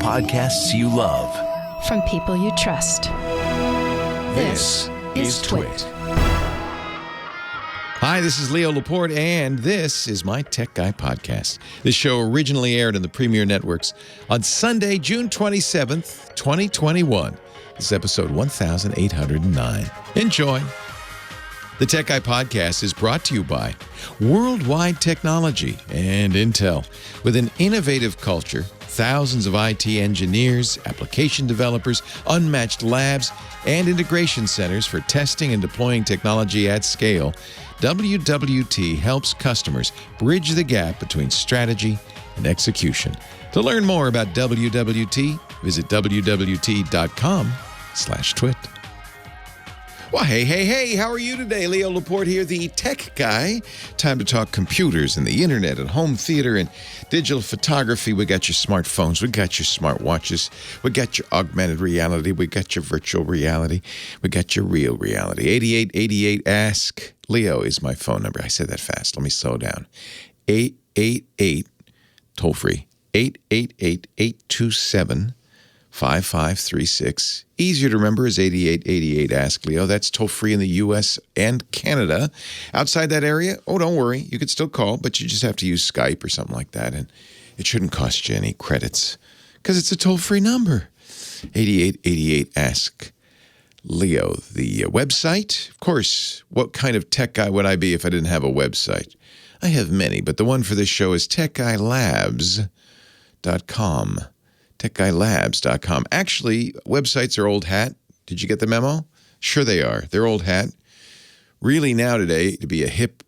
podcasts you love. From people you trust. This is TWiT. Hi, this is Leo Laporte, and this is my Tech Guy podcast. This show originally aired on the Premier Networks on Sunday, June 27th, 2021. This is episode 1809. Enjoy. The Tech Guy podcast is brought to you by Worldwide Technology and Intel. With an innovative culture, thousands of IT engineers, application developers, unmatched labs, and integration centers for testing and deploying technology at scale, WWT helps customers bridge the gap between strategy and execution. To learn more about WWT, visit wwt.com/twit. Well, hey, how are you today? Leo Laporte here, the Tech Guy. Time to talk computers and the internet and home theater and digital photography. We got your smartphones, we got your smartwatches, we got your augmented reality, we got your virtual reality, we got your real reality. 8888 Ask Leo is my phone number. I said that fast. Let me slow down. 888, toll free, 888-827-5536. Easier to remember is 8888 Ask Leo. That's toll free in the U.S. and Canada. Outside that area, oh, don't worry. You could still call, but you just have to use Skype or something like that, and it shouldn't cost you any credits because it's a toll-free number. 8888 Ask Leo. The website, of course, what kind of tech guy would I be if I didn't have a website? I have many, but the one for this show is techguylabs.com. TechGuyLabs.com. Actually, websites are old hat. Did you get the memo? Sure they are. They're old hat. Really now today, to be a hip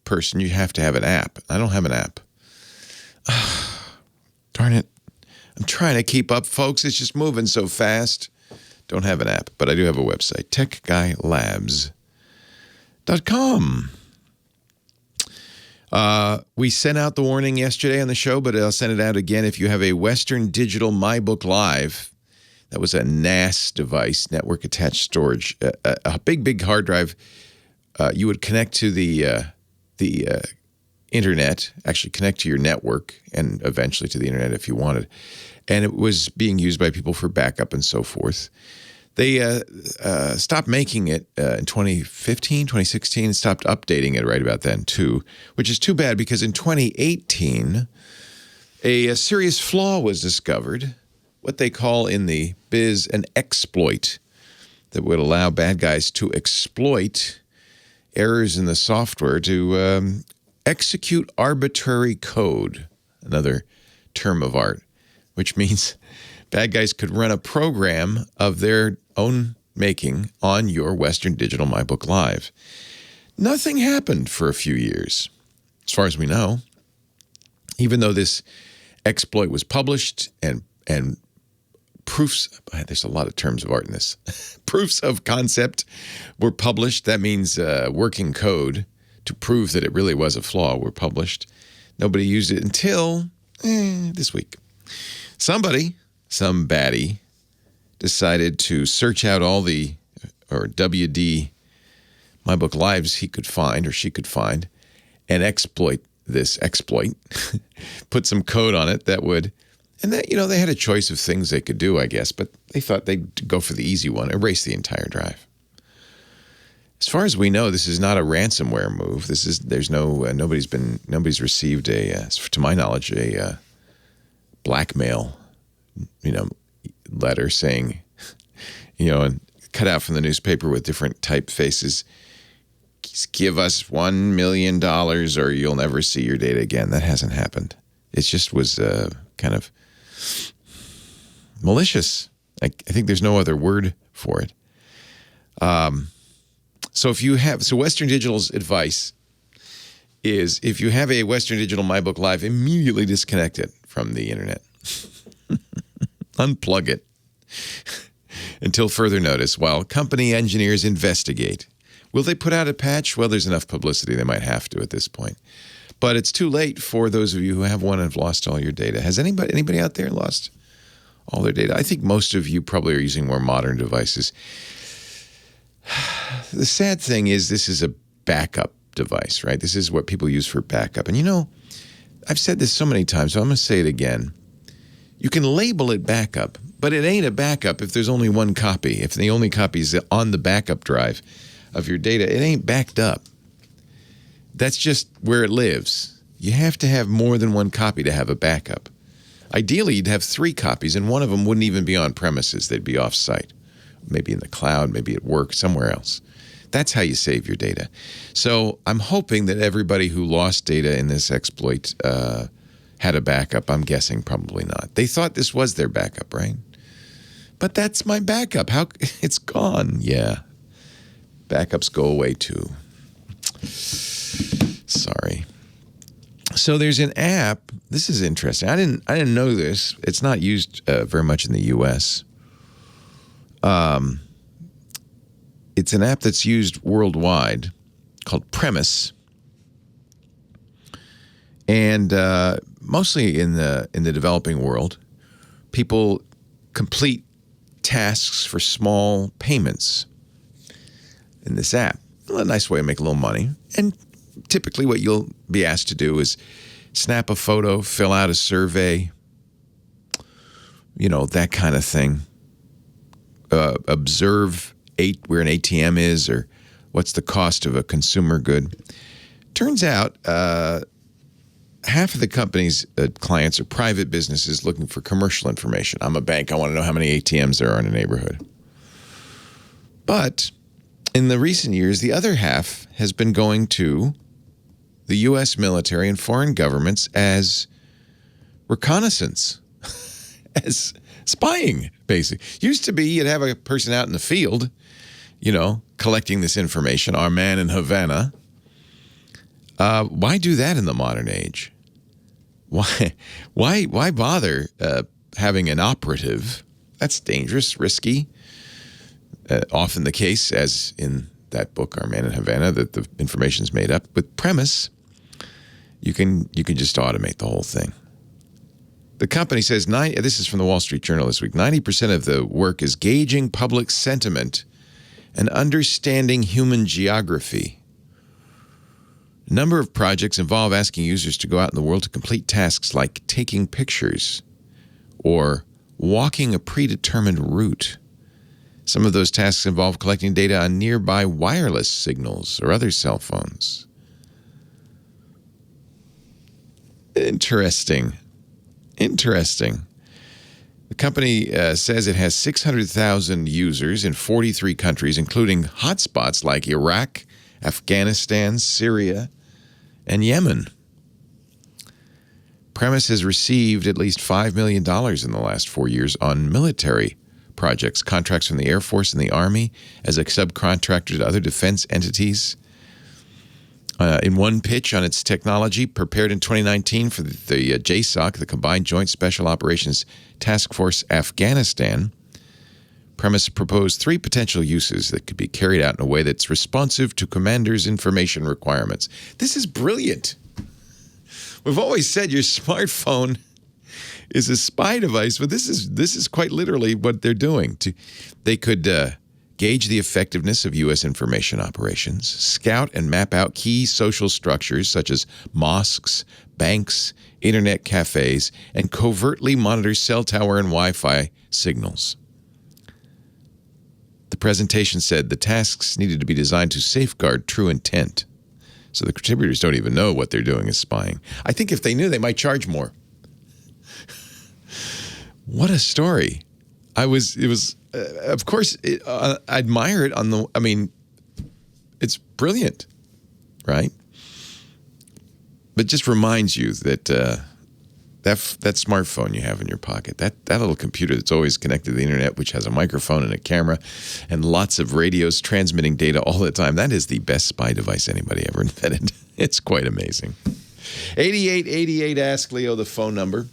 person, you have to have an app. I don't have an app. Darn it. I'm trying to keep up, folks. It's just moving so fast. Don't have an app, but I do have a website. TechGuyLabs.com. We sent out the warning yesterday on the show, but I'll send it out again. If you have a Western Digital MacBook Live, that was a NAS device, network attached storage, a big hard drive, you would connect to the internet, actually connect to your network, and eventually to the internet if you wanted. And it was being used by people for backup and so forth. They stopped making it in 2015, 2016, and stopped updating it right about then, too, which is too bad because in 2018, a serious flaw was discovered, what they call in the biz an exploit that would allow bad guys to exploit errors in the software to execute arbitrary code, another term of art, which means bad guys could run a program of their own making on your Western Digital MacBook Live. Nothing happened for a few years, as far as we know, even though this exploit was published and proofs, there's a lot of terms of art in this, proofs of concept were published. That means working code to prove that it really was a flaw were published. Nobody used it until this week. Some baddie decided to search out all the, or WD MacBook Lives he could find, or she could find, and exploit this exploit, put some code on it that would, and that, they had a choice of things they could do, I guess, but they thought they'd go for the easy one, erase the entire drive. As far as we know, this is not a ransomware move. Nobody's received to my knowledge, a blackmail letter saying, and cut out from the newspaper with different typefaces, give us $1 million or you'll never see your data again. That hasn't happened. It just was kind of malicious. I think there's no other word for it. So Western Digital's advice is if you have a Western Digital MacBook Live, immediately disconnect it from the internet. Unplug it until further notice while company engineers investigate. Will they put out a patch? Well, there's enough publicity. They might have to at this point. But it's too late for those of you who have one and have lost all your data. Has anybody out there lost all their data? I think most of you probably are using more modern devices. The sad thing is this is a backup device, right? This is what people use for backup. And I've said this so many times, so I'm going to say it again. You can label it backup, but it ain't a backup if there's only one copy. If the only copy is on the backup drive of your data, it ain't backed up. That's just where it lives. You have to have more than one copy to have a backup. Ideally, you'd have 3 copies, and one of them wouldn't even be on premises. They'd be off-site, maybe in the cloud, maybe at work, somewhere else. That's how you save your data. So I'm hoping that everybody who lost data in this exploit had a backup. I'm guessing probably not. They thought this was their backup, right? But that's my backup. How it's gone. Yeah. Backups go away too. Sorry. So there's an app. This is interesting. I didn't know this. It's not used very much in the U.S. It's an app that's used worldwide called Premise, and mostly in the developing world, people complete tasks for small payments in this app. A nice way to make a little money. And typically what you'll be asked to do is snap a photo, fill out a survey, that kind of thing. Observe where an ATM is, or what's the cost of a consumer good. Turns out half of the company's clients are private businesses looking for commercial information. I'm a bank. I want to know how many ATMs there are in a neighborhood. But in the recent years, the other half has been going to the U.S. military and foreign governments as reconnaissance, as spying, basically. Used to be you'd have a person out in the field, collecting this information, our man in Havana. Why do that in the modern age? Why bother having an operative? That's dangerous, risky. Often the case, as in that book, Our Man in Havana, that the information's made up. With Premise, you can just automate the whole thing. The company says, this is from the Wall Street Journal this week, 90% of the work is gauging public sentiment and understanding human geography. A number of projects involve asking users to go out in the world to complete tasks like taking pictures or walking a predetermined route. Some of those tasks involve collecting data on nearby wireless signals or other cell phones. Interesting. The company says it has 600,000 users in 43 countries, including hotspots like Iraq, Afghanistan, Syria, and Yemen. Premise has received at least $5 million in the last 4 years on military projects, contracts from the Air Force and the Army as a subcontractor to other defense entities. In one pitch on its technology prepared in 2019 for the JSOC, the Combined Joint Special Operations Task Force Afghanistan, Premise proposed 3 potential uses that could be carried out in a way that's responsive to commanders' information requirements. This is brilliant. We've always said your smartphone is a spy device, but this is quite literally what they're doing. They could gauge the effectiveness of U.S. information operations, scout and map out key social structures such as mosques, banks, internet cafes, and covertly monitor cell tower and Wi-Fi signals. The presentation said the tasks needed to be designed to safeguard true intent. So the contributors don't even know what they're doing is spying. I think if they knew, they might charge more. What a story. Of course, I admire it it's brilliant, right? But just reminds you that that smartphone you have in your pocket, that little computer that's always connected to the internet, which has a microphone and a camera and lots of radios transmitting data all the time, that is the best spy device anybody ever invented. It's quite amazing. 8888 Ask Leo, the phone number.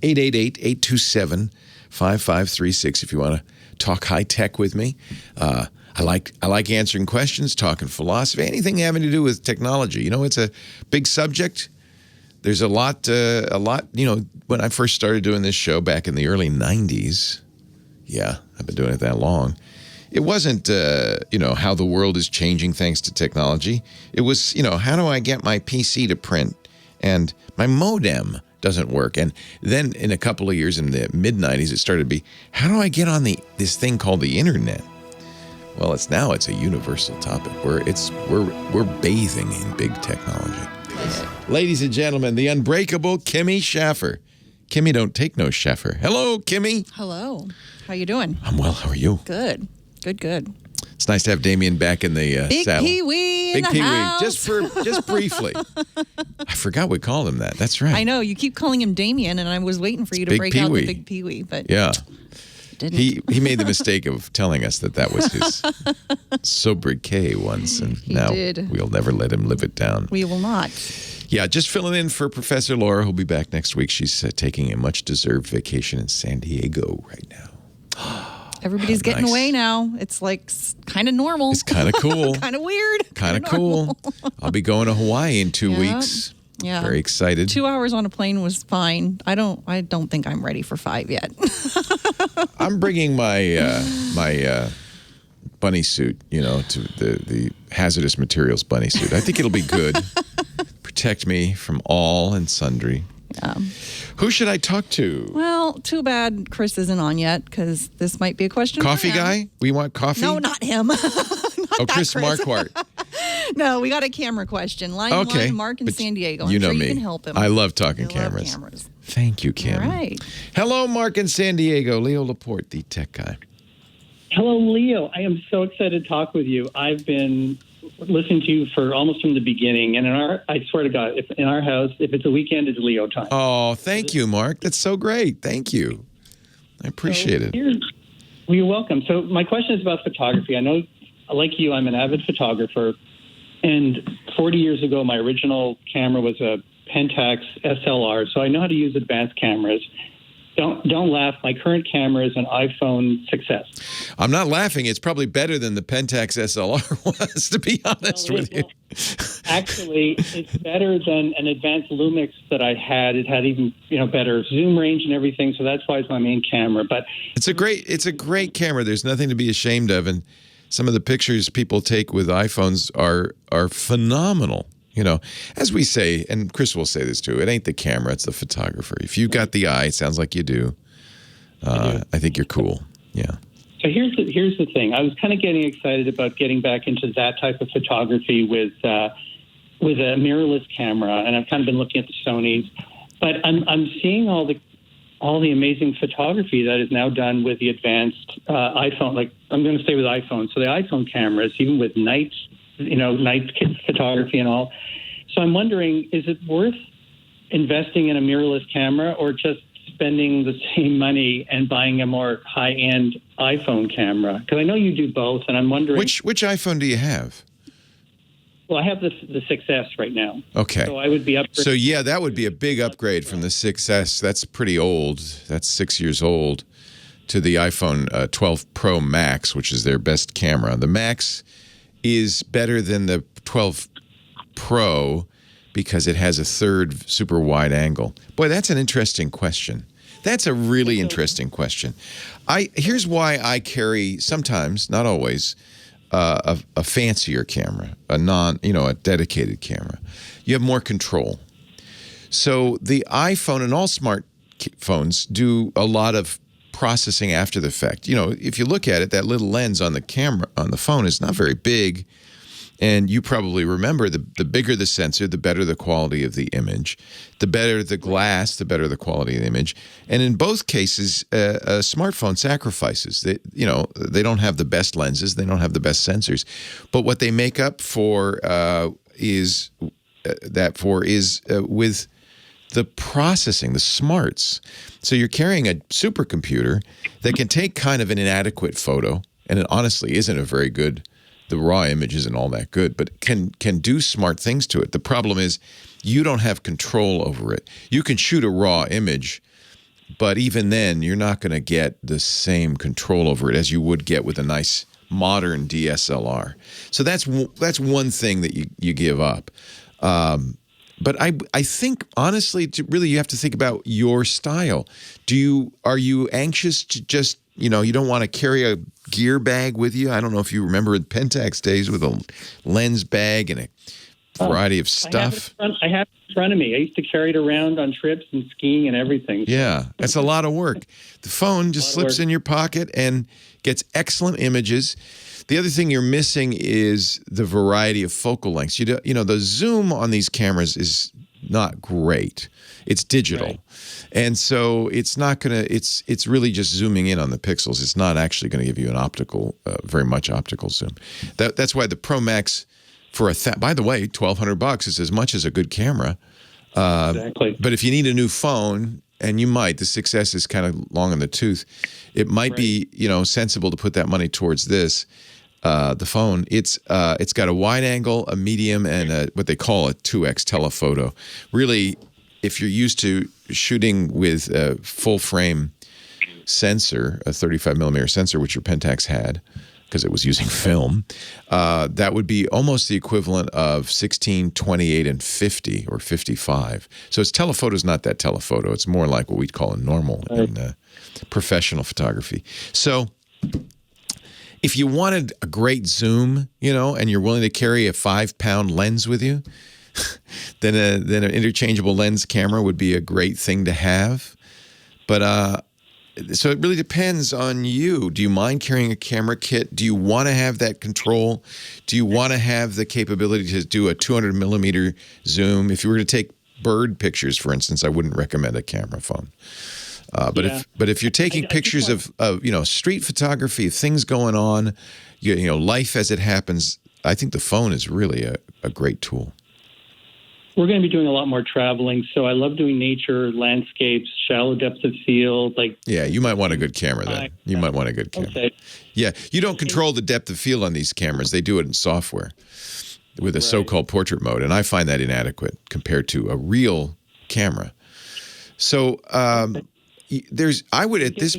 888-827-5536 if you want to talk high tech with me. I like answering questions, talking philosophy, anything having to do with technology. It's a big subject. There's a lot, when I first started doing this show back in the early 90s, yeah, I've been doing it that long. It wasn't, how the world is changing thanks to technology. It was, how do I get my PC to print and my modem doesn't work. And then in a couple of years in the mid-90s, it started to be, how do I get on this thing called the internet? Well, it's a universal topic. We're bathing in big technology. Ladies and gentlemen, the unbreakable Kimmy Schaffer. Kimmy don't take no Schaffer. Hello, Kimmy. Hello. How you doing? I'm well. How are you? Good. Good. It's nice to have Damien back in the Big saddle. Pee-wee in the house. Just briefly. I forgot we called him that. That's right. I know. You keep calling him Damien, and I was waiting for you to Big break Pee-wee. out the Big Pee-wee, but Yeah. didn't. He made the mistake of telling us that was his sobriquet once, and now we'll never let him live it down. We will not. Yeah, just filling in for Professor Laura, who'll be back next week. She's taking a much-deserved vacation in San Diego right now. Everybody's getting away now. It's like kind of normal. It's kind of cool. Kind of weird. Kind of cool. I'll be going to Hawaii in 2 weeks. Yeah. Very excited. 2 hours on a plane was fine. I don't think I'm ready for 5 yet. I'm bringing my my bunny suit, to the hazardous materials bunny suit. I think it'll be good. Protect me from all and sundry. Yeah. Who should I talk to? Well, too bad Chris isn't on yet, because this might be a question. Coffee for him. guy? We want coffee? No, not him. Chris Marquardt. No, we got a camera question. Line one, Mark in San Diego. I'm sure you can help him. I love talking cameras. Thank you, Kim. All right. Hello, Mark in San Diego. Leo Laporte, the tech guy. Hello, Leo. I am so excited to talk with you. I've been listening to you for almost from the beginning, and I swear to God, in our house, if it's a weekend, it's Leo time. Oh, thank you, Mark. That's so great. Thank you. I appreciate it. Well, you're welcome. So my question is about photography. I know, like you, I'm an avid photographer, and 40 years ago, my original camera was a Pentax SLR, so I know how to use advanced cameras. Don't laugh. My current camera is an iPhone 6S. I'm not laughing. It's probably better than the Pentax SLR was, to be honest with you. Actually, it's better than an advanced Lumix that I had. It had even better zoom range and everything. So that's why it's my main camera. But it's a great camera. There's nothing to be ashamed of, and some of the pictures people take with iPhones are phenomenal. As we say, and Chris will say this too, it ain't the camera, it's the photographer. If you've got the eye, it sounds like you do. I think you're cool. Yeah. So here's the thing. I was kind of getting excited about getting back into that type of photography with a mirrorless camera, and I've kind of been looking at the Sonys, but I'm seeing all the amazing photography that is now done with the advanced iPhone. Like, I'm going to stay with iPhone. So the iPhone cameras, even with night photography and all. So I'm wondering, is it worth investing in a mirrorless camera, or just spending the same money and buying a more high-end iPhone camera? Because I know you do both, and I'm wondering... Which iPhone do you have? Well, I have the 6S right now. Okay. So I would be up for... So, yeah, that would be a big upgrade from the 6S. That's pretty old. That's 6 years old, to the iPhone 12 Pro Max, which is their best camera. The Max is better than the 12 Pro because it has a third super wide angle. Boy, that's an interesting question. That's a really interesting question. Here's why I carry sometimes, not always, a fancier camera, a dedicated camera. You have more control. So the iPhone and all smartphones do a lot of processing after the fact. If you look at it, that little lens on the camera on the phone is not very big, and you probably remember the bigger the sensor, the better the quality of the image. The better the glass, the better the quality of the image. And in both cases, a smartphone sacrifices. They don't have the best lenses, they don't have the best sensors, but what they make up for is with the processing, the smarts. So you're carrying a supercomputer that can take kind of an inadequate photo, and it honestly isn't a very good, the raw image isn't all that good, but can do smart things to it. The problem is you don't have control over it. You can shoot a raw image, but even then you're not going to get the same control over it as you would get with a nice modern DSLR. So that's one thing that you give up. But I think, honestly, really you have to think about your style. Are you anxious to just, you don't want to carry a gear bag with you? I don't know if you remember Pentax days with a lens bag and a variety of stuff. I have it in front of me. I used to carry it around on trips and skiing and everything. Yeah, that's a lot of work. The phone just slips in your pocket and gets excellent images. The other thing you're missing is the variety of focal lengths. You know, the zoom on these cameras is not great. It's digital. Right. And so it's not going to, it's really just zooming in on the pixels. It's not actually going to give you an optical, very much optical zoom. That's why the Pro Max for by the way, $1,200 is as much as a good camera. Exactly. But if you need a new phone, and you might, the 6S is kind of long in the tooth, it might be, you know, sensible to put that money towards this. The phone, it's got a wide angle, a medium, and what they call a 2x telephoto. Really, if you're used to shooting with a full frame sensor, a 35 millimeter sensor, which your Pentax had, because it was using film, that would be almost the equivalent of 16, 28, and 50 or 55. So its telephoto is not that telephoto. It's more like what we'd call a normal in professional photography. So if you wanted a great zoom, you know, and you're willing to carry a 5-pound lens with you, then an interchangeable lens camera would be a great thing to have. But so it really depends on you. Do you mind carrying a camera kit? Do you want to have that control? Do you want to have the capability to do a 200 millimeter zoom? If you were to take bird pictures, for instance, I wouldn't recommend a camera phone. But if you're taking pictures of you know, street photography, things going on, you know, life as it happens, I think the phone is really a great tool. We're going to be doing a lot more traveling, so I love doing nature, landscapes, shallow depth of field. Yeah, you might want a good camera then. You might want a good camera. Okay. Yeah, you don't control the depth of field on these cameras. They do it in software with a so-called portrait mode, and I find that inadequate compared to a real camera. So I would at this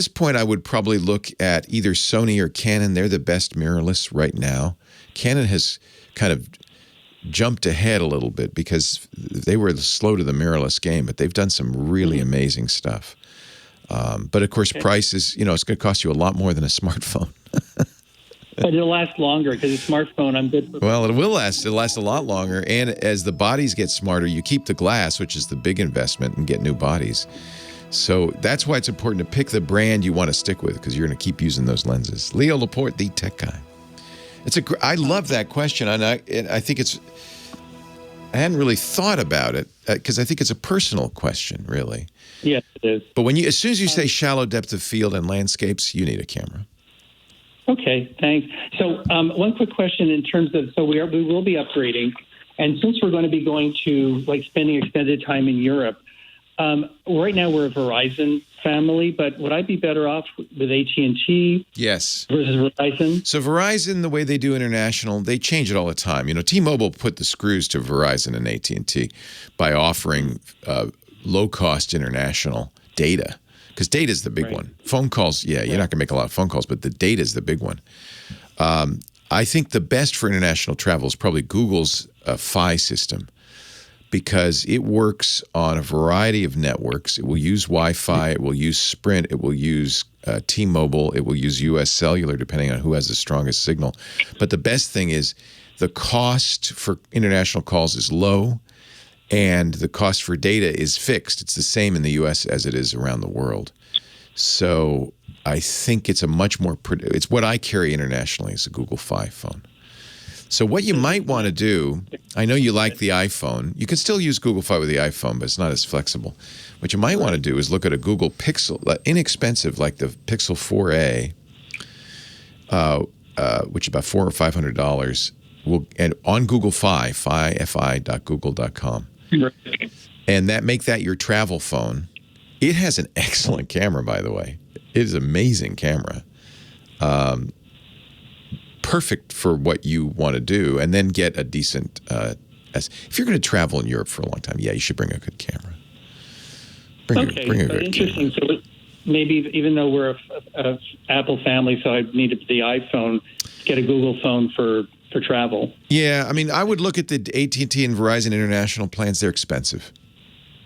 point I would probably look at either Sony or Canon. They're the best mirrorless right now. Canon has kind of jumped ahead a little bit because they were slow to the mirrorless game, but they've done some really amazing stuff. But of course, price is, you know, it's going to cost you a lot more than a smartphone. But it'll last longer because a smartphone, I'm good for. Well, it will last. It'll last a lot longer. And as the bodies get smarter, you keep the glass, which is the big investment, and get new bodies. So that's why it's important to pick the brand you want to stick with, because you're going to keep using those lenses. Leo Laporte, the tech guy. I love that question, and I think I hadn't really thought about it because I think it's a personal question, really. Yes, it is. But as soon as you say shallow depth of field and landscapes, you need a camera. Okay, thanks. So one quick question in terms of, so we will be upgrading, and since we're going to be going to spending extended time in Europe, right now we're a Verizon family, but would I be better off with AT&T? Yes. Versus Verizon? So Verizon, the way they do international, they change it all the time. You know, T-Mobile put the screws to Verizon and AT&T by offering low-cost international data, because data is the big one. Phone calls, you're not going to make a lot of phone calls, but the data is the big one. I think the best for international travel is probably Google's Fi system, because it works on a variety of networks. It will use Wi-Fi, it will use Sprint, it will use T-Mobile, it will use U.S. Cellular, depending on who has the strongest signal. But the best thing is the cost for international calls is low, and the cost for data is fixed. It's the same in the U.S. as it is around the world. So I think it's it's what I carry internationally is a Google Fi phone. So what you might want to do, I know you like the iPhone. You can still use Google Fi with the iPhone, but it's not as flexible. What you might want to do is look at a Google Pixel, inexpensive, like the Pixel 4a, which is about $400 or $500, and on Google Fi, fi.google.com. And make that your travel phone. It has an excellent camera, by the way. It is an amazing camera. Perfect for what you want to do, and then get a decent. If you're going to travel in Europe for a long time, you should bring a good camera. Bring a good interesting. camera. So maybe even though we're a Apple family, so I need the iPhone, get a Google phone for travel. Yeah, I mean, I would look at the AT&T and Verizon international plans. They're expensive.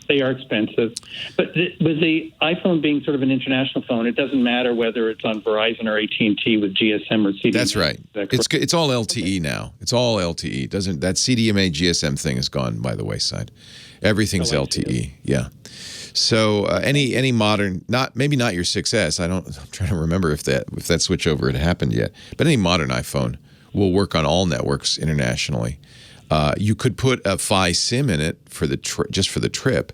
They are expensive. But with the iPhone being sort of an international phone, it doesn't matter whether it's on Verizon or AT&T with GSM or CDMA. That's right. It's all LTE now. It's all LTE. That CDMA GSM thing has gone by the wayside. Everything's LTE. Yeah. So any modern, maybe not your 6S. I'm trying to remember if that switchover had happened yet. But any modern iPhone will work on all networks internationally. You could put a Fi SIM in it for just for the trip.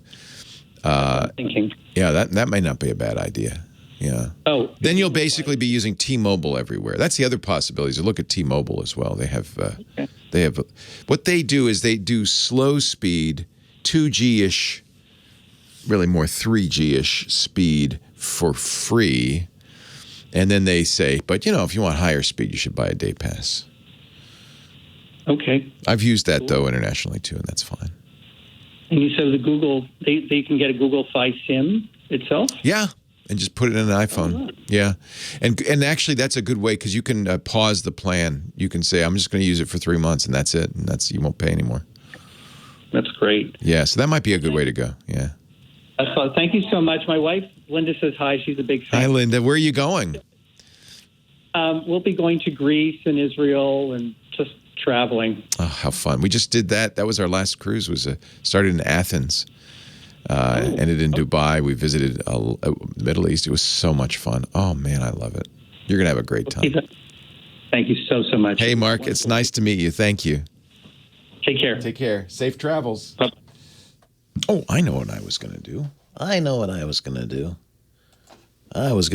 Thinking. Yeah, that might not be a bad idea. Yeah. Oh. Then you'll basically be using T-Mobile everywhere. That's the other possibilities. Look at T-Mobile as well. They have what they do is they do slow speed, 2G-ish, really more 3G-ish speed for free. And then they say, but if you want higher speed, you should buy a day pass. Okay. I've used that, though, internationally, too, and that's fine. And you said the Google, they can get a Google Fi SIM itself? Yeah, and just put it in an iPhone. Oh, wow. Yeah. And actually, that's a good way because you can pause the plan. You can say, I'm just going to use it for 3 months, and that's it. And you won't pay anymore. That's great. Yeah, so that might be a good way to go. Yeah. Thank you so much. My wife, Linda, says hi. She's a big fan. Hi, Linda. Where are you going? We'll be going to Greece and Israel and just traveling. Oh, how fun. We just did that. That was our last cruise. Started in Athens, ended in Dubai. We visited the Middle East. It was so much fun. Oh, man, I love it. You're going to have a great time. Thank you so much. Hey, Mark, it's nice to meet you. Thank you. Take care. Take care. Safe travels. Bye. Oh, I know what I was going to do. I was going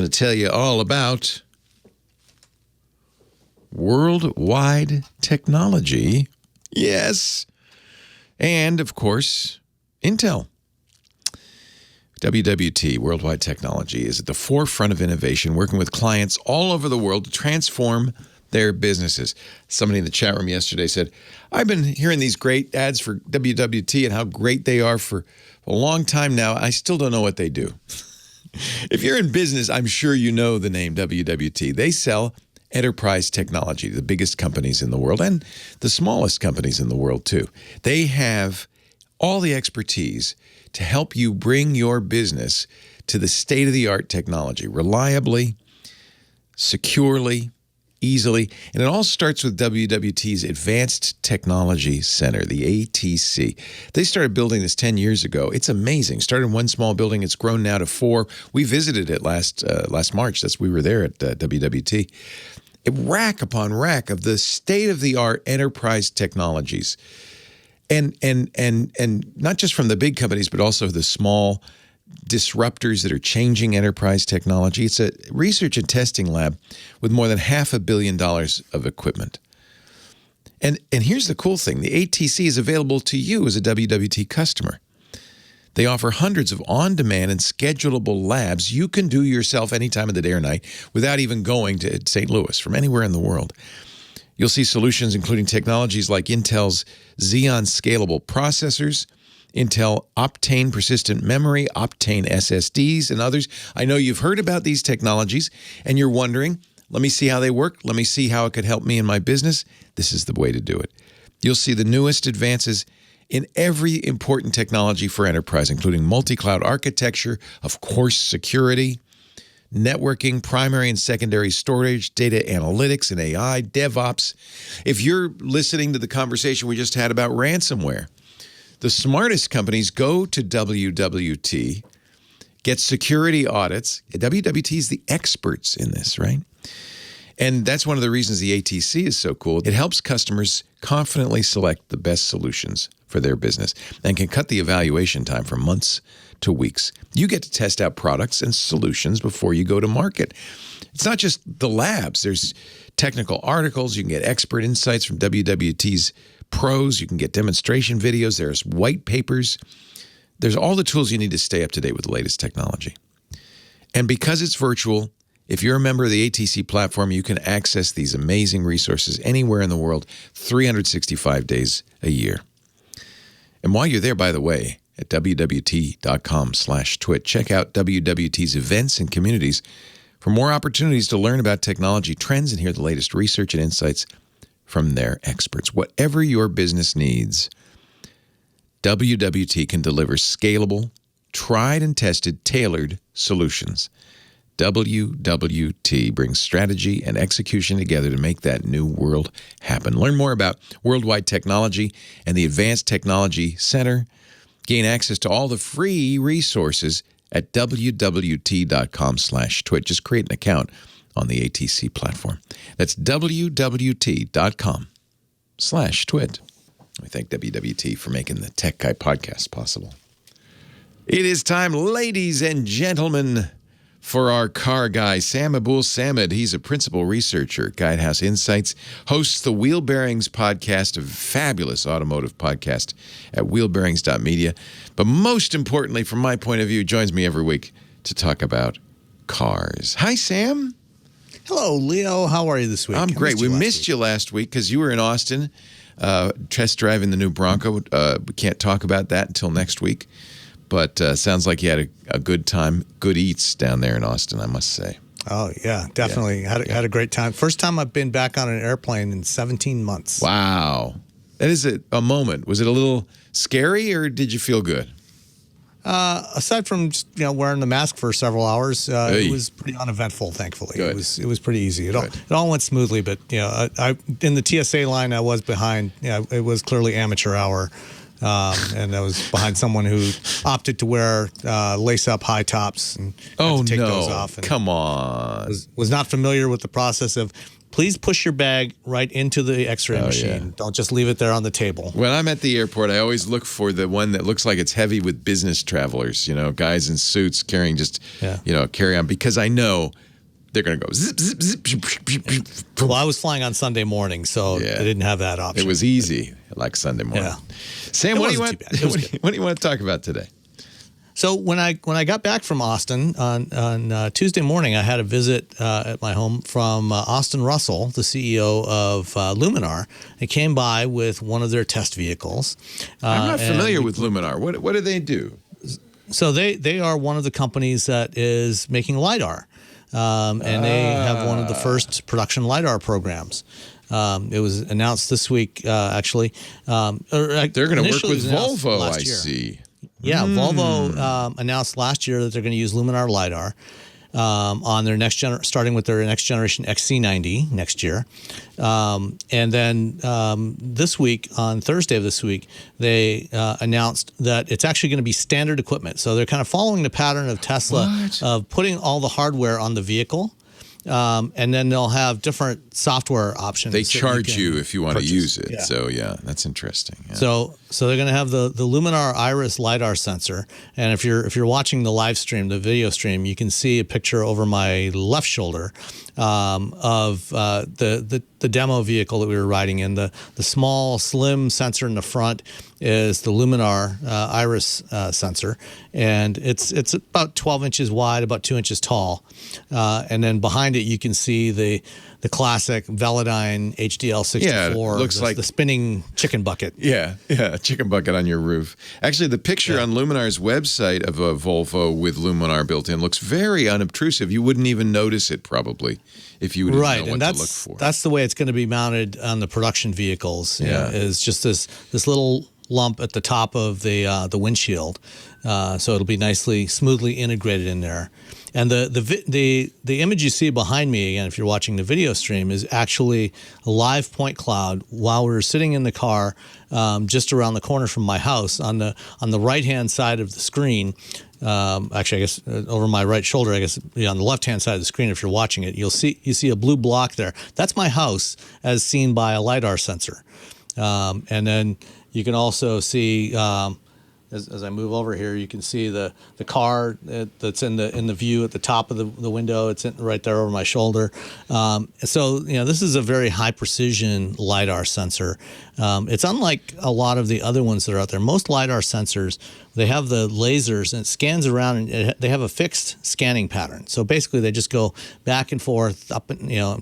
to tell you all about worldwide technology. Yes. And, of course, Intel. WWT, Worldwide Technology, is at the forefront of innovation, working with clients all over the world to transform their businesses. Somebody in the chat room yesterday said, I've been hearing these great ads for WWT and how great they are for a long time now. I still don't know what they do. If you're in business, I'm sure you know the name WWT. They sell enterprise technology to the biggest companies in the world and the smallest companies in the world, too. They have all the expertise to help you bring your business to the state-of-the-art technology reliably, securely, easily. And it all starts with WWT's Advanced Technology Center, the ATC. They started building this 10 years ago. It's amazing. Started in one small building. It's grown now to 4. We visited it last March. We were there at WWT. Rack upon rack of the state-of-the-art enterprise technologies. And not just from the big companies, but also the small disruptors that are changing enterprise technology. It's a research and testing lab with more than $500 million of equipment. And here's the cool thing. The ATC is available to you as a WWT customer. They offer hundreds of on-demand and schedulable labs you can do yourself any time of the day or night without even going to St. Louis from anywhere in the world. You'll see solutions including technologies like Intel's Xeon Scalable processors, Intel Optane persistent memory, Optane SSDs, and others. I know you've heard about these technologies and you're wondering, let me see how they work. Let me see how it could help me in my business. This is the way to do it. You'll see the newest advances in every important technology for enterprise, including multi-cloud architecture, of course, security, networking, primary and secondary storage, data analytics and AI, DevOps. If you're listening to the conversation we just had about ransomware, the smartest companies go to WWT, get security audits. WWT is the experts in this, right? And that's one of the reasons the ATC is so cool. It helps customers confidently select the best solutions for their business and can cut the evaluation time from months to weeks. You get to test out products and solutions before you go to market. It's not just the labs. There's technical articles. You can get expert insights from WWT's pros. You can get demonstration videos. There's white papers. There's all the tools you need to stay up to date with the latest technology. And because it's virtual, if you're a member of the ATC platform, you can access these amazing resources anywhere in the world, 365 days a year. And while you're there, by the way, at wwt.com/twit, check out WWT's events and communities for more opportunities to learn about technology trends and hear the latest research and insights from their experts. Whatever your business needs, WWT can deliver scalable, tried and tested, tailored solutions. WWT brings strategy and execution together to make that new world happen. Learn more about worldwide technology and the Advanced Technology Center. Gain access to all the free resources at wwt.com/twit. Just create an account on the ATC platform. That's wwt.com/twit. We thank WWT for making the Tech Guy podcast possible. It is time, ladies and gentlemen, for our car guy, Sam Abuelsamid. He's a principal researcher at Guidehouse Insights, hosts the Wheel Bearings podcast, a fabulous automotive podcast at wheelbearings.media. But most importantly, from my point of view, joins me every week to talk about cars. Hi, Sam. Hello, Leo. How are you this week? I'm great. We missed you last week because you were in Austin test driving the new Bronco. We can't talk about that until next week. But sounds like you had a good time, good eats down there in Austin, I must say. Oh, yeah, definitely. Yeah. Had a great time. First time I've been back on an airplane in 17 months. Wow. That is a moment. Was it a little scary or did you feel good? Aside from just, wearing the mask for several hours, it was pretty uneventful, thankfully. Good. It was pretty easy. It all went smoothly, but I in the TSA line I was behind. It was clearly amateur hour. And I was behind someone who opted to wear lace-up high tops and had to take those off. And come on. Was not familiar with the process of, please push your bag right into the X-ray machine. Yeah. Don't just leave it there on the table. When I'm at the airport, I always look for the one that looks like it's heavy with business travelers, guys in suits carrying carry-on, because I know they're going to go zip, zip, zip, zip, zip, zip. Well, I was flying on Sunday morning, so they didn't have that option. It was easy, like Sunday morning. Yeah. Sam, what do you want to talk about today? So when I got back from Austin on Tuesday morning, I had a visit at my home from Austin Russell, the CEO of Luminar. They came by with one of their test vehicles. I'm not familiar with Luminar. What do they do? So they are one of the companies that is making LiDAR. And they have one of the first production LiDAR programs. It was announced this week, actually. They're going to work with Volvo, I see. Yeah, Volvo announced last year that they're going to use Luminar LiDAR on their starting with their next generation XC90 next year. And then this week, on Thursday of this week, they announced that it's actually going to be standard equipment. So they're kind of following the pattern of Tesla of putting all the hardware on the vehicle. And then they'll have different software options. They charge you if you want to use it. Yeah. So, that's interesting. Yeah. So they're going to have the Luminar Iris LiDAR sensor. And if you're watching the live stream, the video stream, you can see a picture over my left shoulder of the demo vehicle that we were riding in. The small, slim sensor in the front is the Luminar Iris sensor. And it's about 12 inches wide, about 2 inches tall. And then behind it, you can see the classic Velodyne HDL64. Yeah, it looks like the spinning chicken bucket. Yeah, a chicken bucket on your roof. Actually, the picture on Luminar's website of a Volvo with Luminar built in looks very unobtrusive. You wouldn't even notice it probably if you didn't know what to look for. That's the way it's going to be mounted on the production vehicles. Is just this little lump at the top of the windshield, so it'll be smoothly integrated in there. And the image you see behind me, again, if you're watching the video stream, is actually a live point cloud while we were sitting in the car just around the corner from my house. On the right-hand side of the screen, actually, I guess over my right shoulder, I guess on the left-hand side of the screen, if you're watching it, you see a blue block there. That's my house as seen by a LiDAR sensor. And then you can also see, as I move over here, you can see the car that's in the view at the top of the window. It's right there over my shoulder. So this is a very high precision LiDAR sensor. It's unlike a lot of the other ones that are out there. Most LiDAR sensors, they have the lasers and it scans around, and they have a fixed scanning pattern. So basically, they just go back and forth, up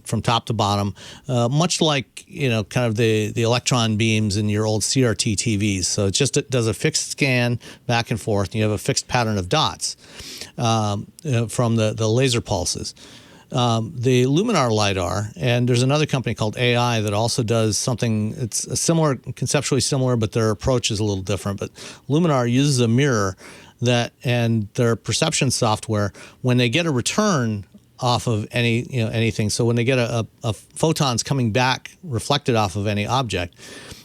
from top to bottom, much like kind of the electron beams in your old CRT TVs. So it does a fixed scan back and forth, and you have a fixed pattern of dots from the laser pulses. the Luminar LiDAR, and there's another company called AI that also does something. It's a similar, conceptually similar, but their approach is a little different. But Luminar uses a mirror and their perception software, when they get a return off of anything. So when they get a photons coming back reflected off of any object,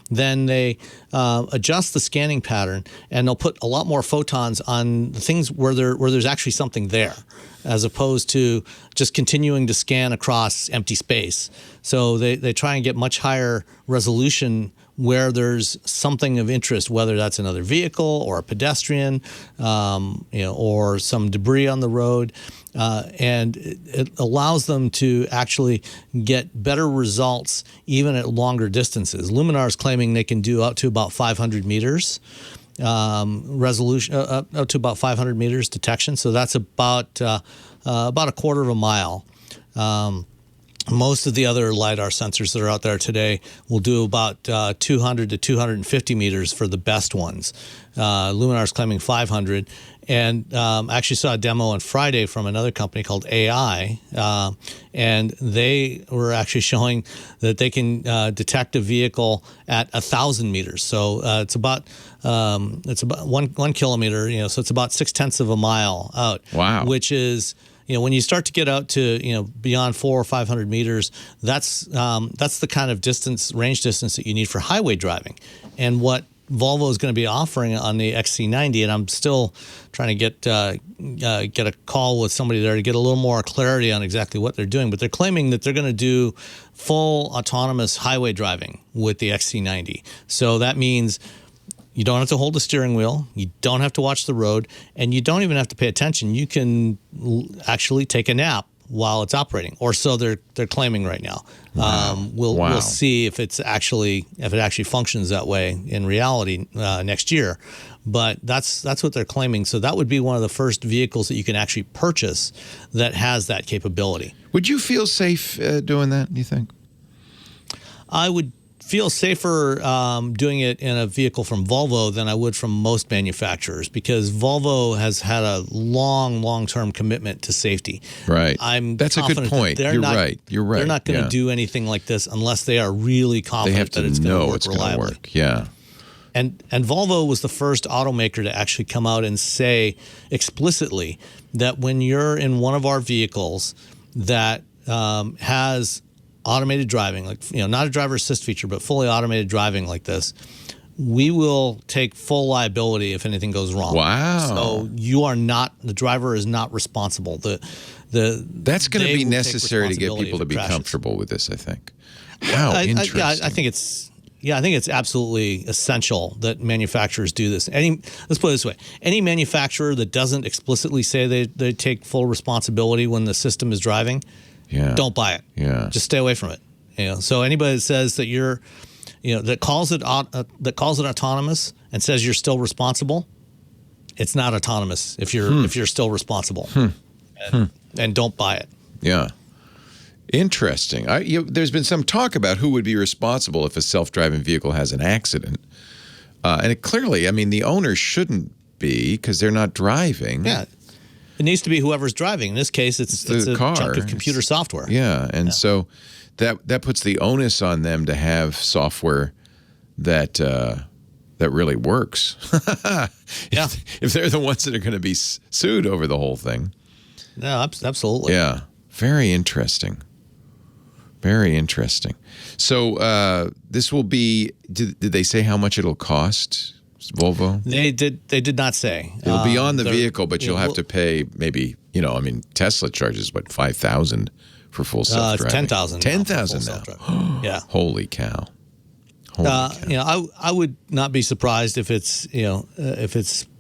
then they adjust the scanning pattern, and they'll put a lot more photons on the things where there's actually something there, as opposed to just continuing to scan across empty space. So they try and get much higher resolution where there's something of interest, whether that's another vehicle or a pedestrian, or some debris on the road. And it allows them to actually get better results even at longer distances. Luminar is claiming they can do up to about 500 meters resolution, up to about 500 meters detection. So that's about a quarter of a mile. Most of the other LiDAR sensors that are out there today will do about 200 to 250 meters for the best ones. Luminar is claiming 500. And I actually saw a demo on Friday from another company called AI, and they were actually showing that they can detect a vehicle at 1,000 meters. So it's about 1 kilometer. So it's about 0.6 of a mile out. Wow! Which is, when you start to get out to beyond 400 or 500 meters, that's the kind of range distance that you need for highway driving. And what Volvo is going to be offering on the XC90, and I'm still trying to get a call with somebody there to get a little more clarity on exactly what they're doing. But they're claiming that they're going to do full autonomous highway driving with the XC90. So that means you don't have to hold the steering wheel, you don't have to watch the road, and you don't even have to pay attention. You can actually take a nap while it's operating, or so they're claiming right now. Wow. We'll see if it actually functions that way in reality next year. But that's what they're claiming. So that would be one of the first vehicles that you can actually purchase that has that capability. Would you feel safe doing that, do you think? I would feel safer doing it in a vehicle from Volvo than I would from most manufacturers, because Volvo has had a long-term commitment to safety. Right. That's a good point. You're right. They're not going to do anything like this unless they are really confident that it's going to work reliably. Yeah. And Volvo was the first automaker to actually come out and say explicitly that when you're in one of our vehicles that has automated driving, not a driver assist feature, but fully automated driving like this, we will take full liability if anything goes wrong. Wow. So the driver is not responsible. That's going to be necessary to get people to be comfortable with this, I think. How interesting. I think it's absolutely essential that manufacturers do this. Let's put it this way. Any manufacturer that doesn't explicitly say they take full responsibility when the system is driving, don't buy it. Yeah. Just stay away from it. So anybody that says that that calls it autonomous and says you're still responsible, it's not autonomous if you're still responsible. And don't buy it. Yeah. Interesting. There's been some talk about who would be responsible if a self-driving vehicle has an accident. And clearly, the owner shouldn't be, because they're not driving. Yeah. It needs to be whoever's driving. In this case, it's a car. chunk of computer software. Yeah, and so that puts the onus on them to have software that really works. If they're the ones that are going to be sued over the whole thing. No, absolutely. Yeah, very interesting. Very interesting. So this will be. Did they say how much it'll cost? Volvo? They did not say. It'll be on the vehicle, but you'll have to pay maybe, Tesla charges, what, $5,000 for full self-driving? $10,000. $10,000 now. Yeah. Holy cow. I would not be surprised if it's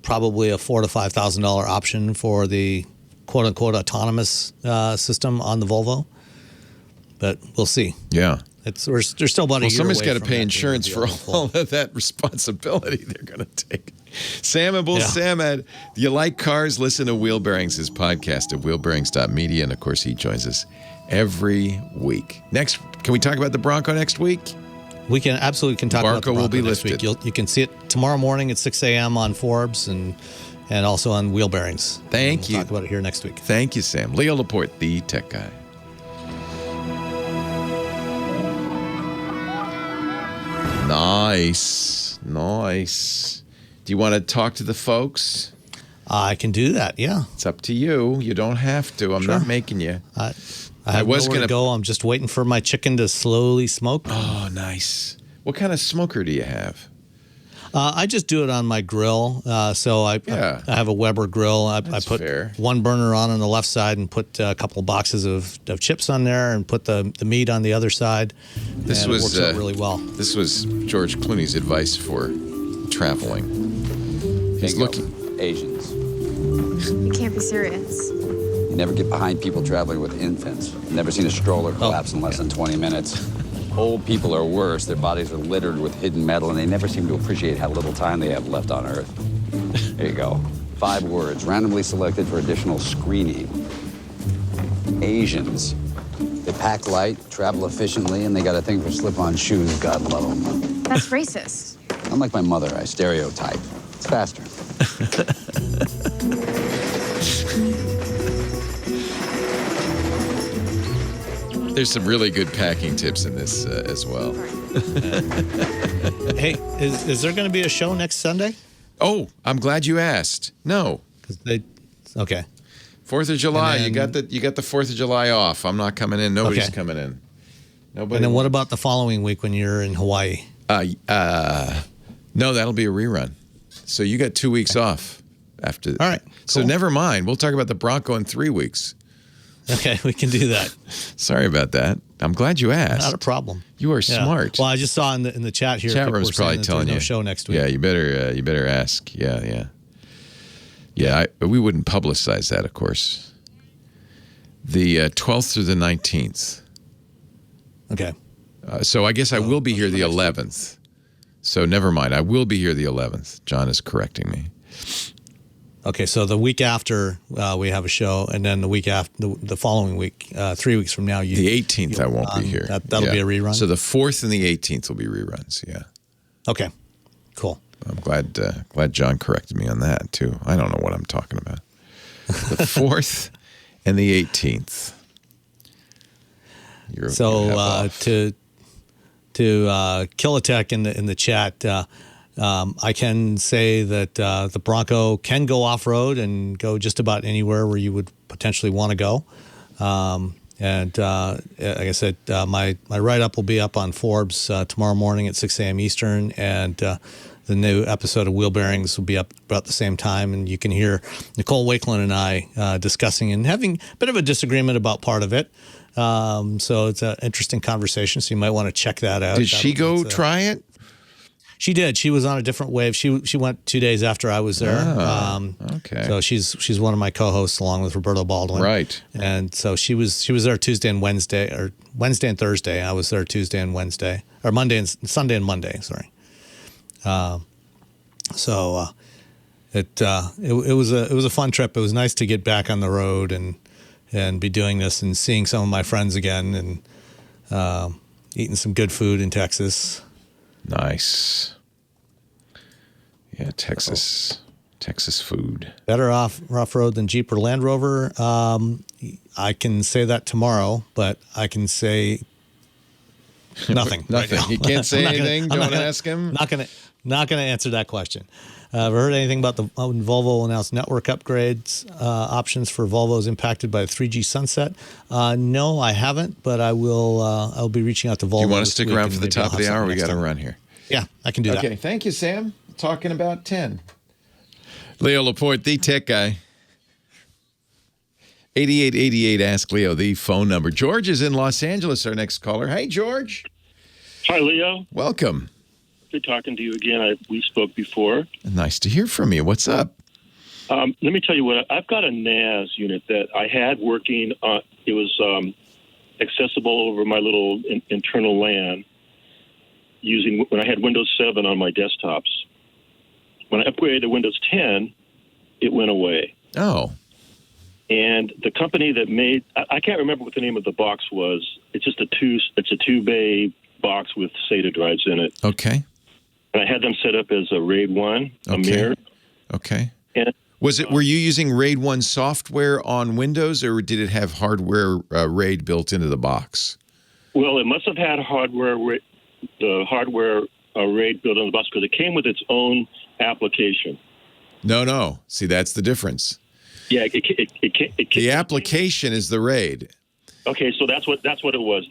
probably a $4,000 to $5,000 option for the quote unquote autonomous system on the Volvo. But we'll see. Yeah. We're still about a year away. Somebody's got to pay insurance for all of that responsibility they're going to take. Sam Abuelsamid, you like cars? Listen to Wheel Bearings, his podcast at wheelbearings.media. And, of course, he joins us every week. Next, can we talk about the Bronco next week? We can absolutely talk about the Bronco will be next lifted. Week. You can see it tomorrow morning at 6 a.m. on Forbes and also on Wheel Bearings. Thank you. We'll talk about it here next week. Thank you, Sam. Leo Laporte, the tech guy. Nice. Do you want to talk to the folks? I can do that, yeah. It's up to you. You don't have to. I'm not making you. I was going to go. I'm just waiting for my chicken to slowly smoke. Oh, nice. What kind of smoker do you have? I just do it on my grill. So I have a Weber grill. I put one burner on the left side and put a couple of boxes of chips on there and put the meat on the other side. It works out really well. This was George Clooney's advice for traveling. He's looking. Asians. You can't be serious. You never get behind people traveling with infants. I've never seen a stroller collapse in less than 20 minutes. Old people are worse. Their bodies are littered with hidden metal, and they never seem to appreciate how little time they have left on Earth. There you go. 5 words, randomly selected for additional screening. Asians. They pack light, travel efficiently, and they got a thing for slip-on shoes. God love them. That's racist. Unlike my mother, I stereotype. It's faster. There's some really good packing tips in this as well. Hey, is there going to be a show next Sunday? Oh, I'm glad you asked. No. Okay. 4th of July. You got the 4th of July off. I'm not coming in. Nobody's coming in. Nobody. And then what about the following week when you're in Hawaii? No, that'll be a rerun. So you got 2 weeks off after. All right. Cool. So never mind. We'll talk about the Bronco in 3 weeks. Okay, we can do that. Sorry about that. I'm glad you asked. Not a problem. You are smart. Well, I just saw in the chat here. Chat room's probably telling you. No show next week. Yeah, you better ask. Yeah. We wouldn't publicize that, of course. The 12th through the 19th. Okay. So I guess I will be here the 11th. So never mind. I will be here the 11th. John is correcting me. Okay, so the week after we have a show, and then the week after, the following week, 3 weeks from now, the 18th I won't be here. That'll be a rerun. So the 4th and the 18th will be reruns. Yeah. Okay. Cool. I'm glad John corrected me on that too. I don't know what I'm talking about. The 4th and the 18th. To Kill a Tech in the chat. I can say that the Bronco can go off-road and go just about anywhere where you would potentially want to go. Like I said, my write-up will be up on Forbes tomorrow morning at 6 a.m. Eastern, and the new episode of Wheel Bearings will be up about the same time, and you can hear Nicole Wakeland and I discussing and having a bit of a disagreement about part of it. So it's an interesting conversation, so you might want to check that out. Did she go try it? She did. She was on a different wave. She went 2 days after I was there. Okay. So she's one of my co-hosts along with Roberto Baldwin. Right. And so she was there Tuesday and Wednesday, or Wednesday and Thursday. I was there Tuesday and Wednesday, or Sunday and Monday. Sorry. It was a fun trip. It was nice to get back on the road and be doing this and seeing some of my friends again and eating some good food in Texas. Nice. Yeah, Texas food. Better off-road than Jeep or Land Rover. I can say that tomorrow, but I can say nothing. Nothing. Right now. He can't say anything. Don't ask him. Not gonna answer that question. Have you heard anything about the Volvo announced network upgrades options for Volvos impacted by the 3G sunset? No, I haven't, but I will. I'll be reaching out to Volvo. Do you want to stick around for the top of the hour? We got to run here. Yeah, I can do that. Okay, thank you, Sam. Talking about 10. Leo Laporte, the tech guy. 8888, ask Leo, the phone number. George is in Los Angeles, our next caller. Hey, George. Hi, Leo. Welcome. Good talking to you again. We spoke before. Nice to hear from you. What's up? Let me tell you what. I've got a NAS unit that I had working. It was accessible over my little internal LAN when I had Windows 7 on my desktops. When I upgraded to Windows 10, it went away. Oh. And the company that made, I can't remember what the name of the box was. It's just it's a 2-bay box with SATA drives in it. Okay. And I had them set up as a RAID 1, a mirror. Okay. And were you using RAID 1 software on Windows, or did it have hardware RAID built into the box? Well, it must have had hardware. The hardware a RAID built on the bus because it came with its own application. No. See, that's the difference. Yeah, the application is the RAID. Okay, so that's what it was.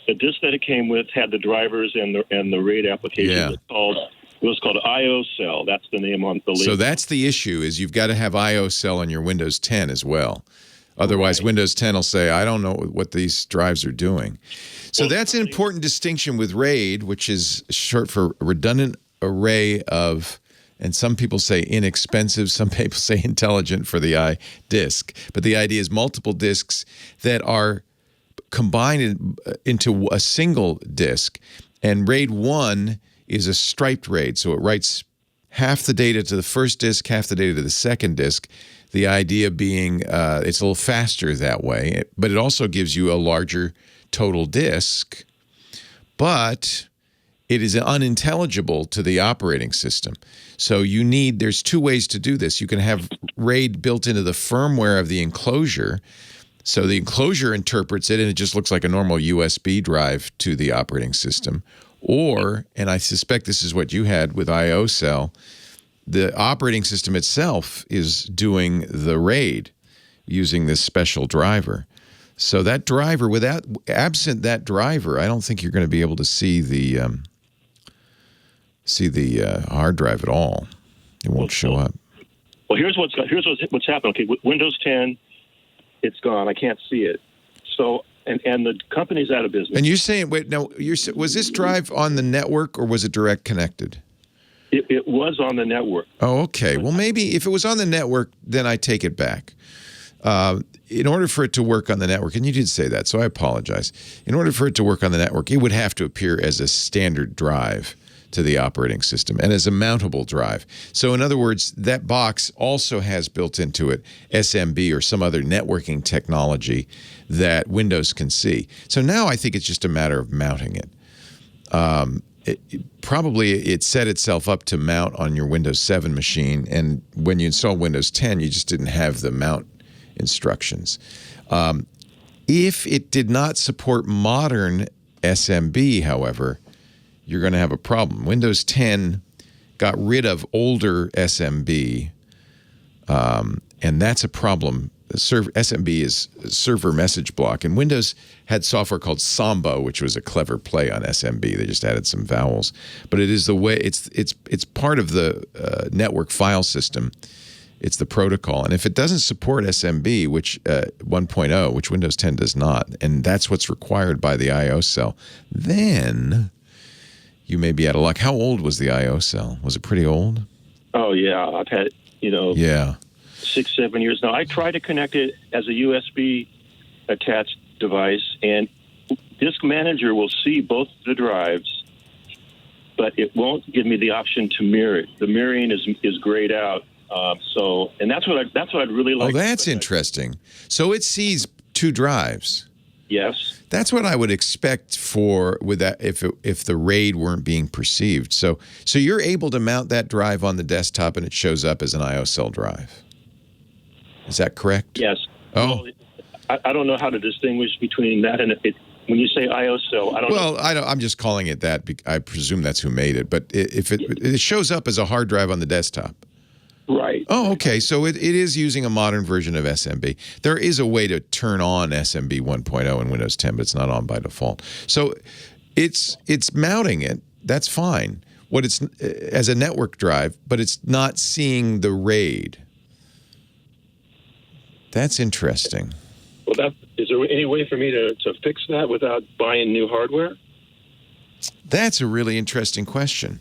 The disc that it came with had the drivers and the RAID application. Yeah. It was called IO Cell. That's the name on the label. So that's the issue, is you've got to have IO Cell on your Windows 10 as well. Otherwise, right. Windows 10 will say, I don't know what these drives are doing. So that's an important distinction with RAID, which is short for redundant array of, and some people say inexpensive, some people say intelligent for the disk. But the idea is multiple disks that are combined into a single disk. And RAID 1 is a striped RAID, so it writes half the data to the first disk, half the data to the second disk. The idea being it's a little faster that way, but it also gives you a larger total disk, but it is unintelligible to the operating system. So there's two ways to do this. You can have RAID built into the firmware of the enclosure, so the enclosure interprets it and it just looks like a normal USB drive to the operating system. Or, and I suspect this is what you had with IO Cell, the operating system itself is doing the RAID using this special driver. So that driver, absent that driver, I don't think you're going to be able to see the hard drive at all. It won't show up. Well, here's what's happened. Okay, Windows 10, it's gone. I can't see it. So. And the company's out of business. And you're saying, wait, now, was this drive on the network or was it direct connected? It was on the network. Oh, okay. Well, maybe if it was on the network, then I take it back. In order for it to work on the network, and you did say that, so I apologize. In order for it to work on the network, it would have to appear as a standard drive to the operating system and as a mountable drive. So in other words, that box also has built into it SMB or some other networking technology that Windows can see. So now I think it's just a matter of mounting it. Probably it set itself up to mount on your Windows 7 machine, and when you install Windows 10, you just didn't have the mount instructions. If it did not support modern SMB, however, you're going to have a problem. Windows 10 got rid of older SMB, and that's a problem. SMB is server message block, and Windows had software called Samba, which was a clever play on SMB. They just added some vowels, but it is the way it's part of the network file system. It's the protocol, and if it doesn't support SMB, which 1.0, which Windows 10 does not, and that's what's required by the IO cell, then you may be out of luck. How old was the IO cell? Was it pretty old? Oh yeah, I've had Yeah. 6-7 years now. I try to connect it as a USB attached device, and Disk Manager will see both the drives, but it won't give me the option to mirror it. The mirroring is grayed out. And that's what I'd really like. Oh, that's interesting. So it sees two drives. Yes. That's what I would expect with that if the RAID weren't being perceived. So you're able to mount that drive on the desktop and it shows up as an IO cell drive. Is that correct? Yes. Oh. Well, I don't know how to distinguish between that and it. When you say IO cell, I don't know. Well, I'm just calling it that. I presume that's who made it. But if it shows up as a hard drive on the desktop. Right. Oh, okay. So it is using a modern version of SMB. There is a way to turn on SMB 1.0 in Windows 10, but it's not on by default. So it's mounting it. That's fine. It's as a network drive, but it's not seeing the RAID. That's interesting. Well, is there any way for me to fix that without buying new hardware? That's a really interesting question.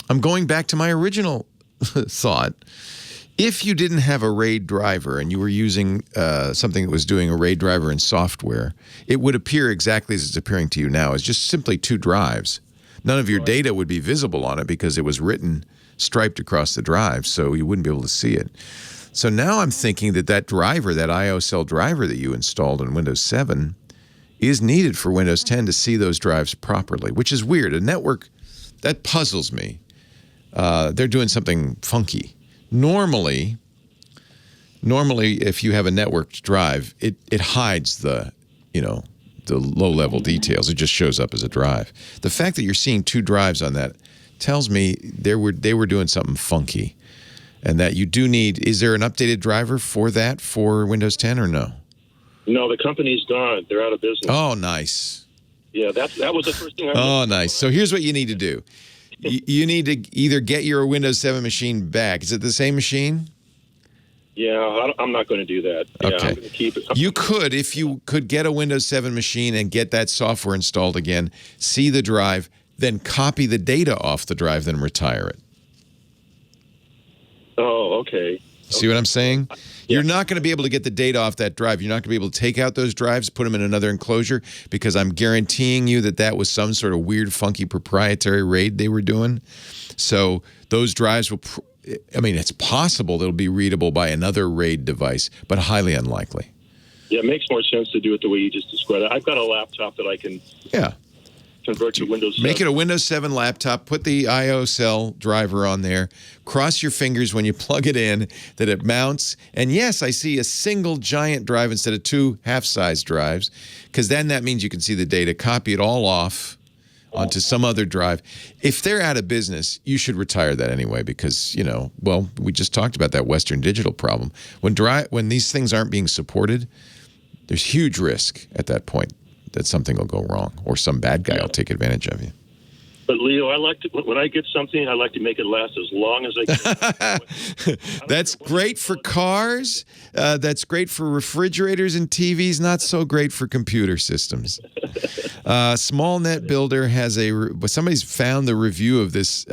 I'm going back to my original thought. If you didn't have a RAID driver and you were using something that was doing a RAID driver in software, it would appear exactly as it's appearing to you now. It's just simply two drives. None of your data would be visible on it because it was written striped across the drive, so you wouldn't be able to see it. So now I'm thinking that driver, that IO cell driver that you installed in Windows 7, is needed for Windows 10 to see those drives properly, which is weird. A network, that puzzles me. They're doing something funky. Normally, if you have a networked drive, it hides the the low-level details. It just shows up as a drive. The fact that you're seeing 2 drives on that tells me they were doing something funky, and that you do need. Is there an updated driver for that for Windows 10 or no? No, the company's gone. They're out of business. Oh, nice. Yeah, that was the first thing I Oh, nice. So here's what you need to do. You need to either get your Windows 7 machine back. Is it the same machine? Yeah, I'm not going to do that. Yeah, okay. I'm going to keep it. You could, if you could get a Windows 7 machine and get that software installed again, see the drive, then copy the data off the drive, then retire it. Oh, okay. See what I'm saying? You're not going to be able to get the data off that drive. You're not going to be able to take out those drives, put them in another enclosure, because I'm guaranteeing you that was some sort of weird, funky proprietary RAID they were doing. So those drives will, it's possible they'll be readable by another RAID device, but highly unlikely. Yeah, it makes more sense to do it the way you just described it. I've got a laptop that I can convert to Windows 7. Make it a Windows 7 laptop, put the I/O cell driver on there, cross your fingers when you plug it in that it mounts, and yes, I see a single giant drive instead of 2 half-size drives, because then that means you can see the data, copy it all off onto some other drive. If they're out of business, you should retire that anyway, because, we just talked about that Western Digital problem. When these things aren't being supported, there's huge risk at that point that something will go wrong or some bad guy will take advantage of you. But Leo, when I get something, I like to make it last as long as I can. That's great for cars. That's great for refrigerators and TVs. Not so great for computer systems. Small Net Builder has somebody's found the review of this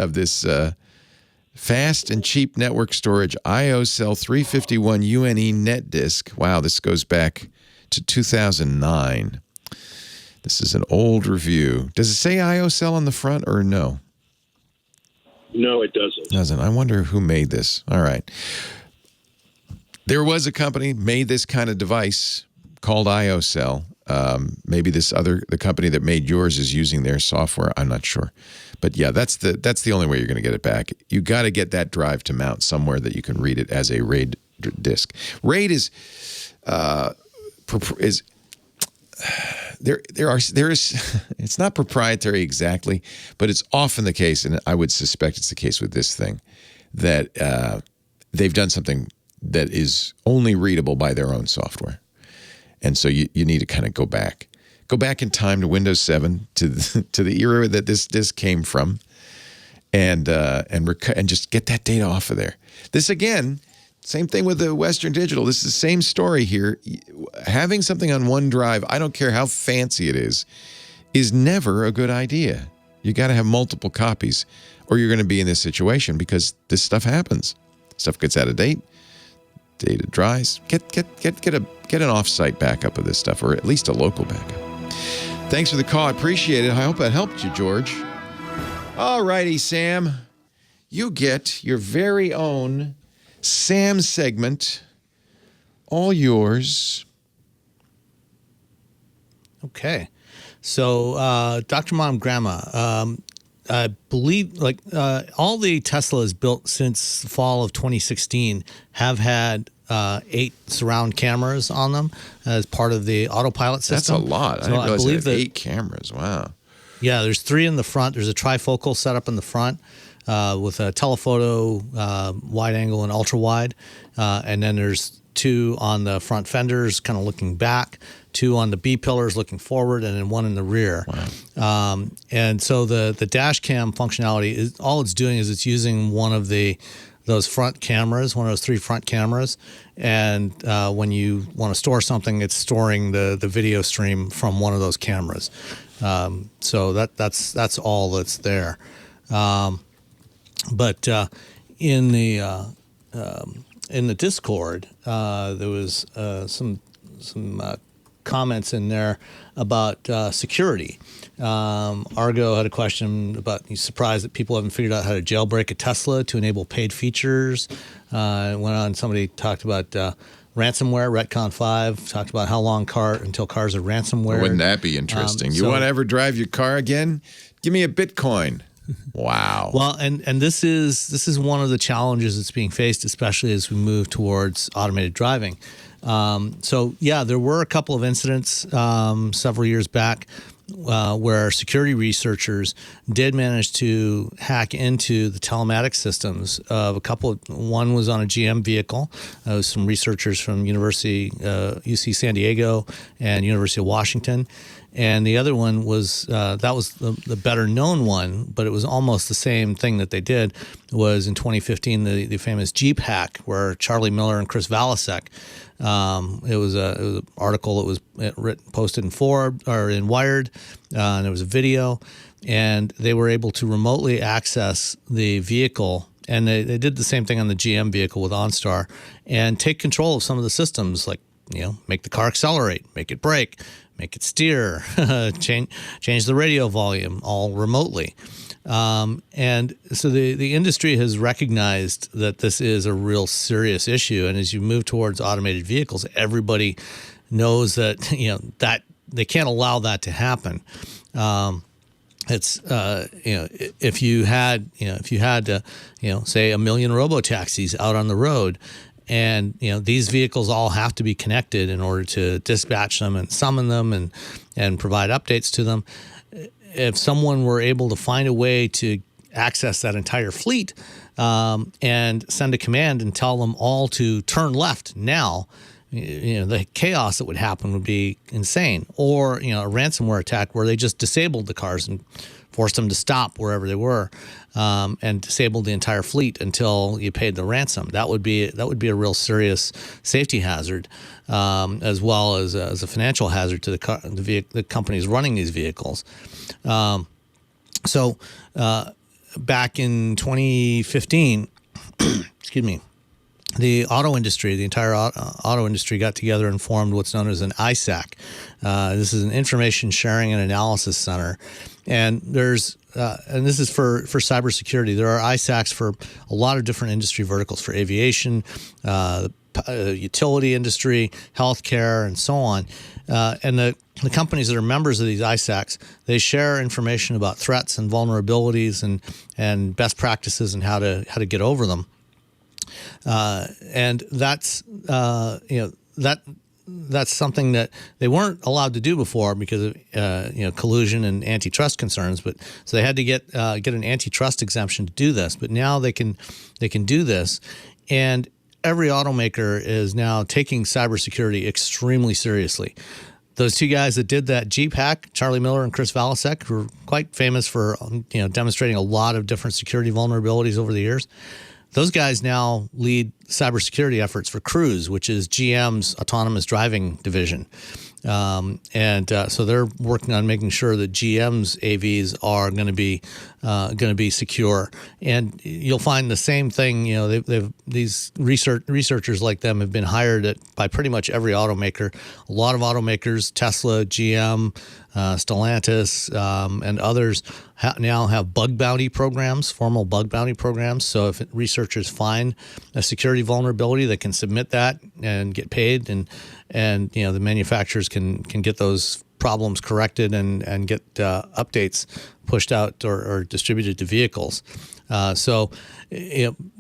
fast and cheap network storage I/O cell 351 UNE net disk. Wow, this goes back to 2009. This is an old review. Does it say I/O cell on the front or no? No, it doesn't. Doesn't. I wonder who made this. All right. There was a company made this kind of device called I/O cell. Maybe the company that made yours is using their software. I'm not sure. But yeah, that's the only way you're going to get it back. You got to get that drive to mount somewhere that you can read it as a RAID disk. RAID is it's not proprietary exactly, but it's often the case, and I would suspect it's the case with this thing, that they've done something that is only readable by their own software. And so you need to kind of go back in time to Windows 7, to the era that this disk came from, and just get that data off of there. This again, same thing with the Western Digital. This is the same story here. Having something on one drive, I don't care how fancy it is never a good idea. You got to have multiple copies, or you're going to be in this situation, because this stuff happens. Stuff gets out of date. Data dries. Get an off-site backup of this stuff, or at least a local backup. Thanks for the call. I appreciate it. I hope that helped you, George. All righty, Sam. You get your very own Sam segment. All yours. Okay. So, Dr. Mom Grandma, I believe all the Teslas built since the fall of 2016 have had 8 surround cameras on them as part of the autopilot system. That's a lot. So I didn't realize they had 8 cameras. Wow. Yeah, there's 3 in the front. There's a trifocal setup in the front with a telephoto, wide angle, and ultra wide. And then there's 2 on the front fenders, kind of looking back, 2 on the B pillars looking forward, and then 1 in the rear. Wow. And so the dash cam functionality all it's doing is it's using one of those front cameras, one of those 3 front cameras, and when you want to store something, it's storing the video stream from one of those cameras. So that's all that's there. But in the Discord, there was some comments in there about security. Argo had a question about, he's surprised that people haven't figured out how to jailbreak a Tesla to enable paid features. Went on, somebody talked about ransomware. Retcon 5 talked about how long until cars are ransomware. Wouldn't that be interesting? You want to ever drive your car again? Give me a Bitcoin. Wow. Well, and this is one of the challenges that's being faced, especially as we move towards automated driving. So yeah, there were a couple of incidents several years back where security researchers did manage to hack into the telematics systems of a couple. One was on a GM vehicle. Some researchers from UC San Diego and University of Washington. And the other one was, that was the better known one, but it was almost the same thing that they did, was in 2015, the famous Jeep hack, where Charlie Miller and Chris Valasek, it was an article that was posted in Forbes or in Wired, and there was a video, and they were able to remotely access the vehicle. And they did the same thing on the GM vehicle with OnStar, and take control of some of the systems, like, make the car accelerate, make it brake, make it steer, change the radio volume, all remotely. And so the industry has recognized that this is a real serious issue. And as you move towards automated vehicles, everybody knows that that they can't allow that to happen. It's if you had say 1 million robo-taxis out on the road, and these vehicles all have to be connected in order to dispatch them and summon them and provide updates to them. If someone were able to find a way to access that entire fleet and send a command and tell them all to turn left now, the chaos that would happen would be insane. Or a ransomware attack where they just disabled the cars and forced them to stop wherever they were, and disabled the entire fleet until you paid the ransom. That would be a real serious safety hazard, as well as a financial hazard to the companies running these vehicles. So back in 2015, excuse me, the entire auto industry got together and formed what's known as an ISAC. This is an Information Sharing and Analysis Center. And there's and this is for cybersecurity. There are ISACs for a lot of different industry verticals, for aviation, utility industry, healthcare, and so on. And the companies that are members of these ISACs, they share information about threats and vulnerabilities and best practices and how to get over them. And that's that's something that they weren't allowed to do before because of collusion and antitrust concerns. But so they had to get an antitrust exemption to do this. But now they can do this, and every automaker is now taking cybersecurity extremely seriously. Those two guys that did that Jeep hack, Charlie Miller and Chris Valasek, who are quite famous for demonstrating a lot of different security vulnerabilities over the years. Those guys now lead cybersecurity efforts for Cruise, which is GM's autonomous driving division. So they're working on making sure that GM's AVs are going to be secure. And you'll find the same thing. These researchers like them have been hired by pretty much every automaker. A lot of automakers, Tesla, GM, Stellantis, and others now have bug bounty programs, formal bug bounty programs. So if researchers find a security vulnerability, they can submit that and get paid, and the manufacturers can get those problems corrected and get updates pushed out or distributed to vehicles. So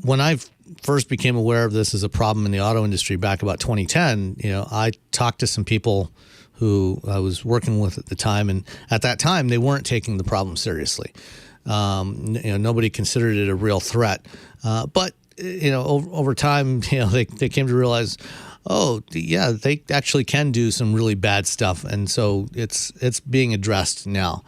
when I first became aware of this as a problem in the auto industry back about 2010, I talked to some people who I was working with at the time, and at that time they weren't taking the problem seriously. Nobody considered it a real threat, but over time, they came to realize, oh yeah, they actually can do some really bad stuff, and so it's being addressed now.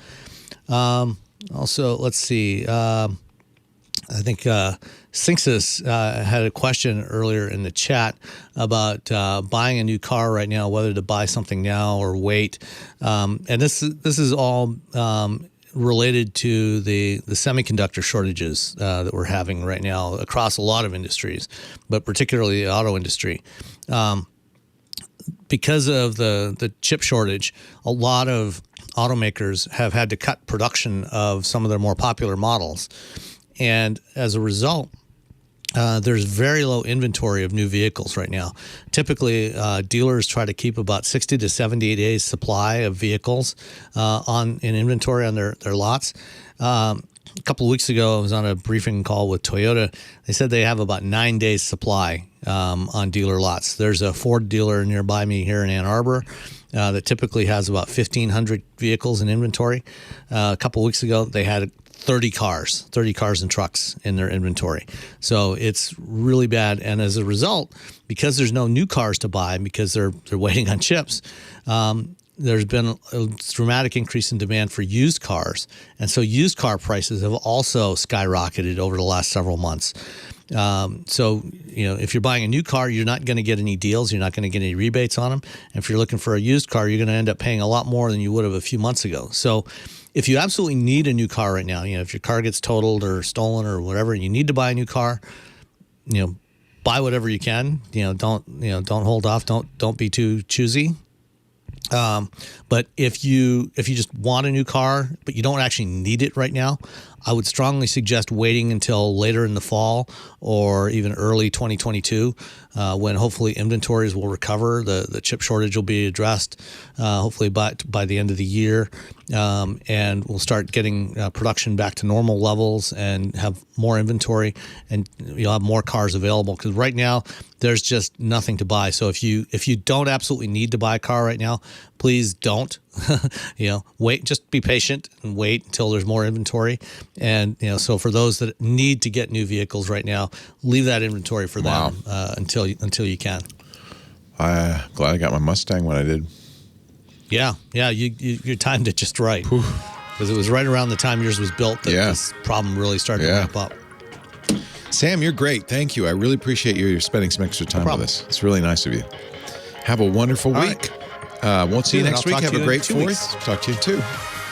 Also, let's see. I think Synxis had a question earlier in the chat about buying a new car right now, whether to buy something now or wait. And this is all related to the semiconductor shortages that we're having right now across a lot of industries, but particularly the auto industry. Because of the chip shortage, a lot of automakers have had to cut production of some of their more popular models. And as a result, there's very low inventory of new vehicles right now. Typically, dealers try to keep about 60 to 70 days supply of vehicles in inventory on their lots. a couple of weeks ago, I was on a briefing call with Toyota. They said they have about 9 days supply on dealer lots. There's a Ford dealer nearby me here in Ann Arbor that typically has about 1,500 vehicles in inventory. A couple of weeks ago, they had 30 cars and trucks in their inventory. So it's really bad. And as a result, because there's no new cars to buy, because they're waiting on chips, there's been a dramatic increase in demand for used cars. And so used car prices have also skyrocketed over the last several months. So, if you're buying a new car, you're not going to get any deals. You're not going to get any rebates on them. And if you're looking for a used car, you're going to end up paying a lot more than you would have a few months ago. So if you absolutely need a new car right now, if your car gets totaled or stolen or whatever, and you need to buy a new car, buy whatever you can. Don't hold off. Don't be too choosy. But if you just want a new car, but you don't actually need it right now, I would strongly suggest waiting until later in the fall or even early 2022, when hopefully inventories will recover. The chip shortage will be addressed, hopefully by the end of the year, and we'll start getting production back to normal levels and have more inventory, and you'll have more cars available. Because right now there's just nothing to buy. So if you don't absolutely need to buy a car right now, please don't. Wait. Just be patient and wait until there's more inventory. And so for those that need to get new vehicles right now, leave that inventory for them until you can. I'm glad I got my Mustang when I did. Yeah, you timed it just right, because it was right around the time yours was built that this problem really started to ramp up. Sam, you're great. Thank you. I really appreciate you spending some extra time with us. It's really nice of you. Have a wonderful week. Won't see you next week. Have a great 4th. Talk to you too.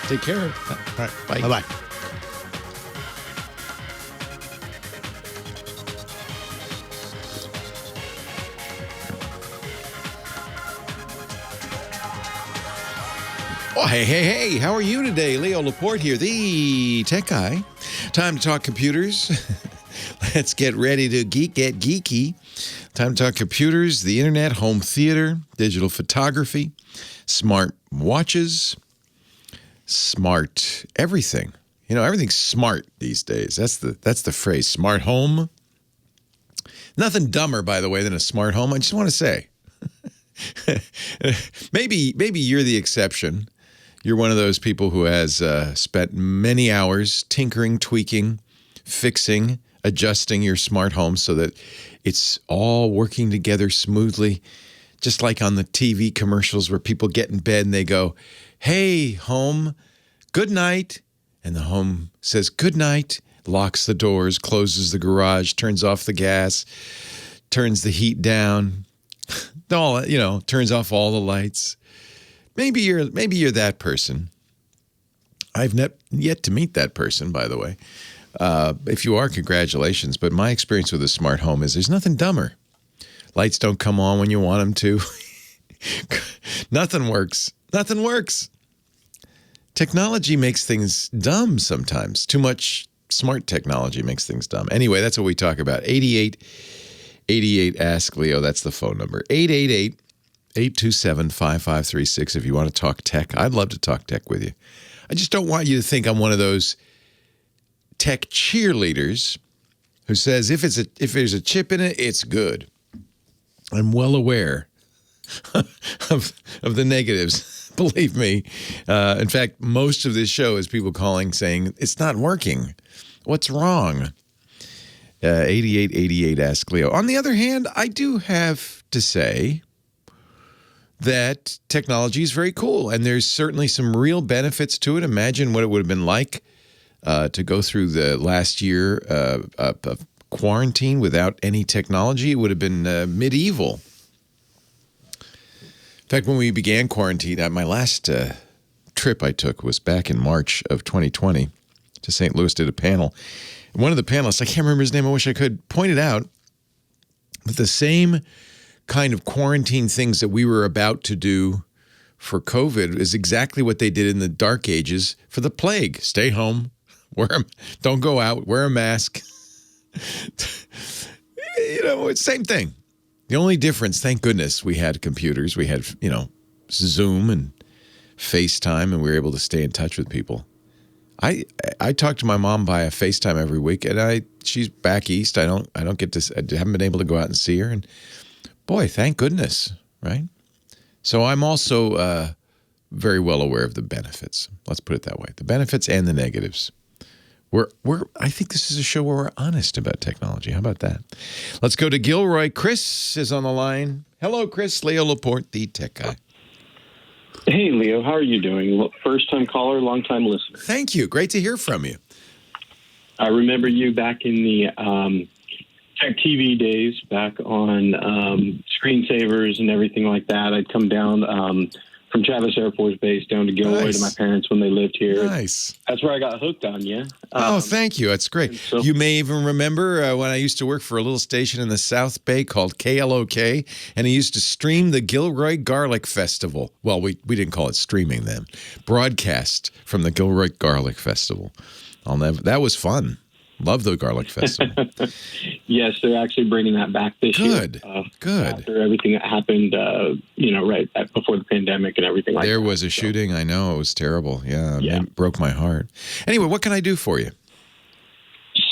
Take care. All right. Bye. Bye-bye. Oh, hey. How are you today? Leo Laporte here, the tech guy. Time to talk computers. Let's get ready to get geeky. Time to talk computers, the internet, home theater, digital photography, smart watches, smart everything. Everything's smart these days. That's the phrase, smart home. Nothing dumber, by the way, than a smart home. I just want to say. Maybe you're the exception. You're one of those people who has spent many hours tinkering, tweaking, fixing, adjusting your smart home so that it's all working together smoothly, just like on the TV commercials where people get in bed and they go, "Hey, home, good night." And the home says, "Good night," locks the doors, closes the garage, turns off the gas, turns the heat down, turns off all the lights. Maybe you're that person. I've yet to meet that person, by the way. If you are, congratulations. But my experience with a smart home is there's nothing dumber. Lights don't come on when you want them to. Nothing works. Nothing works. Technology makes things dumb sometimes. Too much smart technology makes things dumb. Anyway, that's what we talk about. 8888 Ask Leo. That's the phone number. 888-827-5536 if you want to talk tech. I'd love to talk tech with you. I just don't want you to think I'm one of those tech cheerleaders who says if there's a chip in it, it's good. I'm well aware of the negatives. Believe me. In fact, most of this show is people calling saying it's not working. What's wrong? 8888 Ask Leo. On the other hand, I do have to say that technology is very cool, and there's certainly some real benefits to it. Imagine what it would have been like to go through the last year of quarantine without any technology. It would have been medieval. In fact, when we began quarantine, my last trip I took was back in March of 2020 to St. Louis, did a panel. And one of the panelists, I can't remember his name, I wish I could, pointed out that the same kind of quarantine things that we were about to do for COVID is exactly what they did in the dark ages for the plague. Stay home, don't go out, wear a mask. It's the same thing. The only difference, thank goodness, we had computers. We had, Zoom and FaceTime, and we were able to stay in touch with people. I talk to my mom via FaceTime every week, and she's back east. I haven't been able to go out and see her, and boy, thank goodness, right? So I'm also very well aware of the benefits. Let's put it that way: the benefits and the negatives. I think this is a show where we're honest about technology. How about that? Let's go to Gilroy. Chris is on the line. Hello, Chris. Leo Laporte, the tech guy. Hey, Leo. How are you doing? First-time caller, long-time listener. Thank you. Great to hear from you. I remember you back in the Tech TV days, back on screensavers and everything like that. I'd come down from Travis Air Force Base down to Gilroy to my parents when they lived here. Nice. That's where I got hooked on you. Thank you. That's great. So, you may even remember when I used to work for a little station in the South Bay called KLOK, and I used to stream the Gilroy Garlic Festival. Well, we didn't call it streaming then. Broadcast from the Gilroy Garlic Festival. That was fun. Love the Garlic Festival. Yes, they're actually bringing that back this year. Good. After everything that happened, right before the pandemic and everything like that. There was a shooting. I know. It was terrible. Yeah. It broke my heart. Anyway, what can I do for you?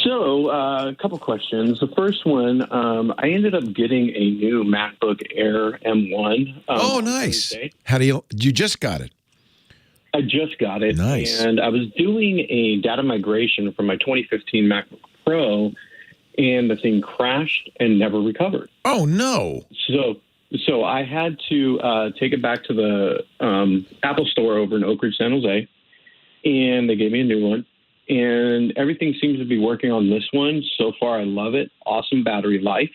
So, a couple questions. The first one, I ended up getting a new MacBook Air M1. Oh, nice. You just got it? I just got it. Nice. And I was doing a data migration from my 2015 MacBook Pro, and the thing crashed and never recovered. Oh, no. So I had to take it back to the Apple store over in Oak Ridge, San Jose, and they gave me a new one. And everything seems to be working on this one. So far, I love it. Awesome battery life.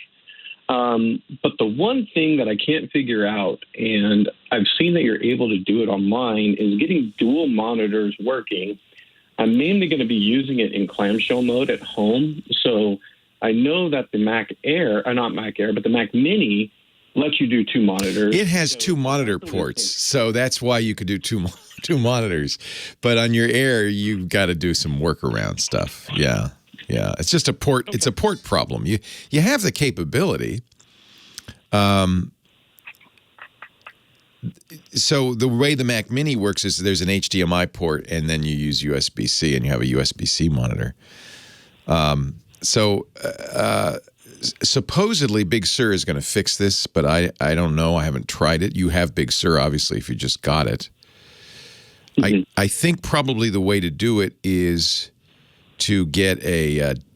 But the one thing that I can't figure out, and I've seen that you're able to do it online, is getting dual monitors working. I'm mainly going to be using it in clamshell mode at home. So I know that the Mac Air, not Mac Air, but the Mac Mini lets you do two monitors. It has two monitor ports, so that's why you could do two monitors. But on your Air, you've got to do some workaround stuff. Yeah. Yeah, it's just a port. Okay. It's a port problem. You have the capability. So the way the Mac Mini works is there's an HDMI port, and then you use USB-C, and you have a USB-C monitor. Supposedly Big Sur is going to fix this, but I don't know. I haven't tried it. You have Big Sur, obviously, if you just got it. Mm-hmm. I think probably the way to do it is to get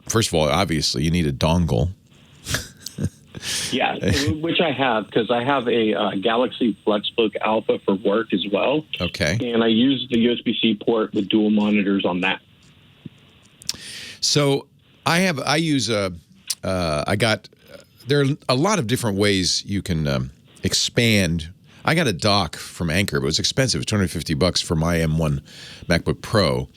first of all, obviously, you need a dongle. Yeah, which I have, because I have a Galaxy Flexbook Alpha for work as well. Okay. And I use the USB-C port with dual monitors on that. So there are a lot of different ways you can expand. I got a dock from Anker, but it was expensive. It's $250 for my M1 MacBook Pro.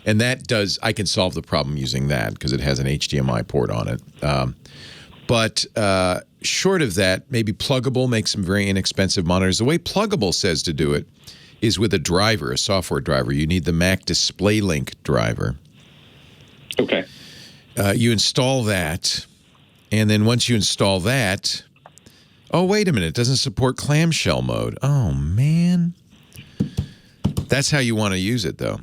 And I can solve the problem using that because it has an HDMI port on it. But short of that, maybe Pluggable makes some very inexpensive monitors. The way Pluggable says to do it is with a driver, a software driver. You need the Mac DisplayLink driver. Okay. You install that, and then once you install that, oh, wait a minute, it doesn't support clamshell mode. Oh, man. That's how you want to use it, though.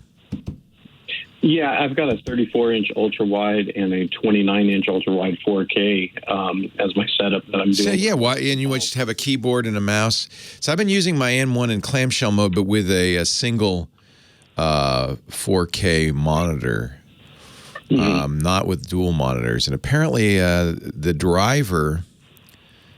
Yeah, I've got a 34-inch ultra-wide and a 29-inch ultra-wide 4K as my setup that I'm doing. So, yeah, and you just have a keyboard and a mouse. So I've been using my N1 in clamshell mode, but with a single 4K monitor, not with dual monitors. And apparently the driver,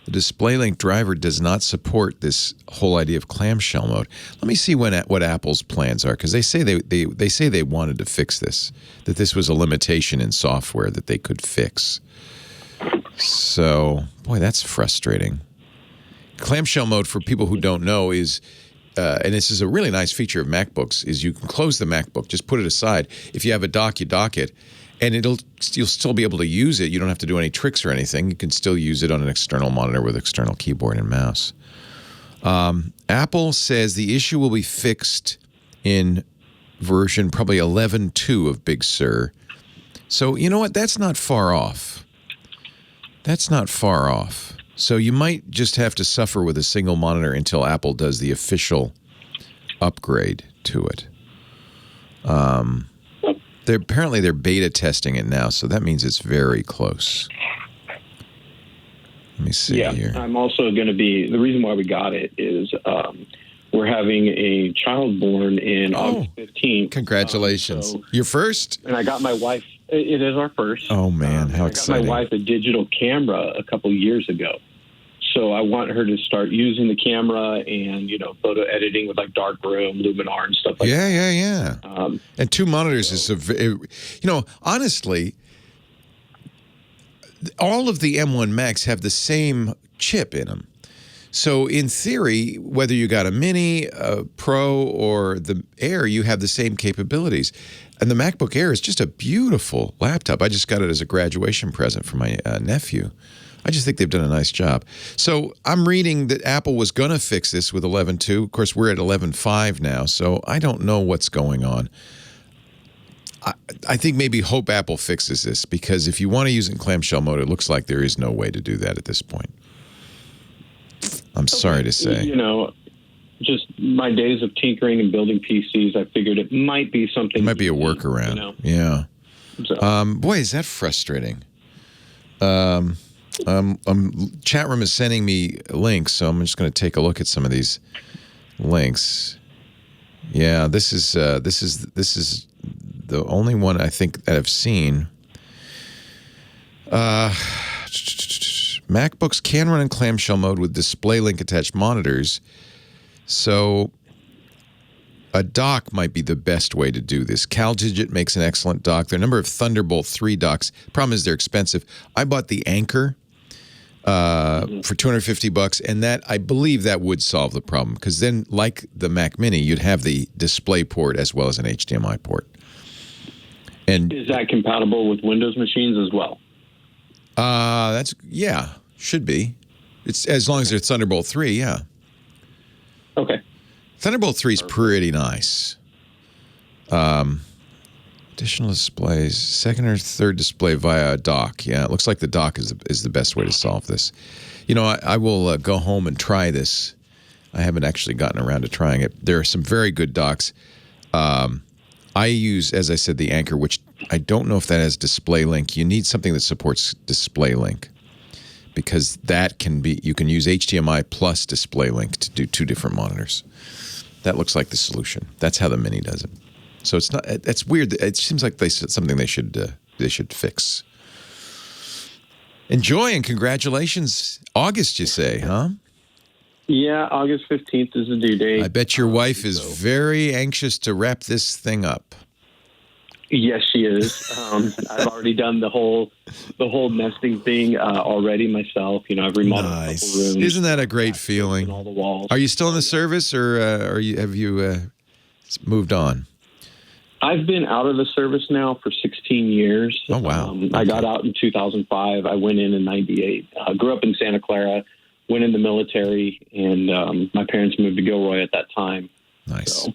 the DisplayLink driver, does not support this whole idea of clamshell mode. Let me see what Apple's plans are, because they say they wanted to fix this, that this was a limitation in software that they could fix. So, boy, that's frustrating. Clamshell mode, for people who don't know, is and this is a really nice feature of MacBooks, is you can close the MacBook, just put it aside. If you have a dock, you dock it, and you'll still be able to use it. You don't have to do any tricks or anything. You can still use it on an external monitor with external keyboard and mouse. Apple says the issue will be fixed in version probably 11.2 of Big Sur. So you know what? That's not far off. That's not far off. So you might just have to suffer with a single monitor until Apple does the official upgrade to it. Apparently they're beta testing it now, so that means it's very close. Let me see here. I'm also going to be, the reason why we got it is we're having a child born in August 15th. Congratulations. Your first? And I got my wife, it is our first. Oh, man, how exciting. I got my wife a digital camera a couple years ago. So I want her to start using the camera and, photo editing with like Darkroom, Luminar, and stuff like that. Yeah. And 2 monitors is honestly, all of the M1 Macs have the same chip in them. So in theory, whether you got a Mini, a Pro, or the Air, you have the same capabilities. And the MacBook Air is just a beautiful laptop. I just got it as a graduation present for my nephew. I just think they've done a nice job. So I'm reading that Apple was going to fix this with 11.2. Of course, we're at 11.5 now, so I don't know what's going on. I think maybe hope Apple fixes this, because if you want to use it in clamshell mode, it looks like there is no way to do that at this point. I'm sorry to say. Just my days of tinkering and building PCs, I figured it might be something. It might be a workaround. Yeah. So. Boy, is that frustrating. Chat room is sending me links, so I'm just going to take a look at some of these links. Yeah, this is the only one I think that I've seen. MacBooks can run in clamshell mode with display link attached monitors, so a dock might be the best way to do this. CalDigit makes an excellent dock. There are a number of Thunderbolt 3 docks. Problem is they're expensive. I bought the Anchor for $250, and that, I believe that would solve the problem, because then, like the Mac Mini, you'd have the display port as well as an HDMI port. And is that compatible with Windows machines as well? Should be. It's as long as it's Thunderbolt 3, yeah. Okay. Thunderbolt 3 is pretty nice. Additional displays, second or third display via a dock. Yeah, it looks like the dock is the best way to solve this. I will go home and try this. I haven't actually gotten around to trying it. There are some very good docks. I use, as I said, the Anchor, which I don't know if that has display link. You need something that supports display link, because that can be, you can use HDMI plus display link to do 2 different monitors. That looks like the solution. That's how the Mini does it. So it's not. It's weird. It seems like something they should fix. Enjoy and congratulations, August. You say, huh? Yeah, August 15th is the due date. I bet your wife is very anxious to wrap this thing up. Yes, she is. I've already done the whole nesting thing already myself. I've remodeled a couple rooms. Isn't that a great feeling? All the walls. Are you still in the service, or have you moved on? I've been out of the service now for 16 years. Oh, wow. I got out in 2005. I went in 98. Grew up in Santa Clara, went in the military, and my parents moved to Gilroy at that time. Nice. So.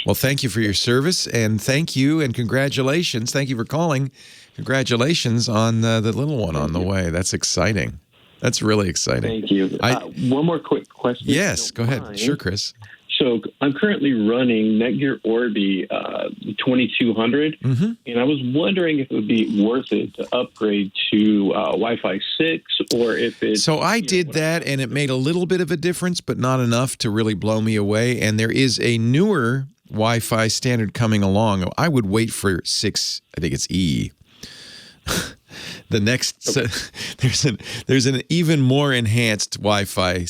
Well, thank you for your service, and thank you, and congratulations. Thank you for calling. Congratulations on the little one on the way. That's exciting. That's really exciting. Thank you. One more quick question. Yes, go ahead. Sure, Chris. So I'm currently running Netgear Orbi 2200, and I was wondering if it would be worth it to upgrade to Wi-Fi 6, or if it. So I did that, and it made a little bit of a difference, but not enough to really blow me away. And there is a newer Wi-Fi standard coming along. I would wait for 6. I think it's E. The next, there's an even more enhanced Wi-Fi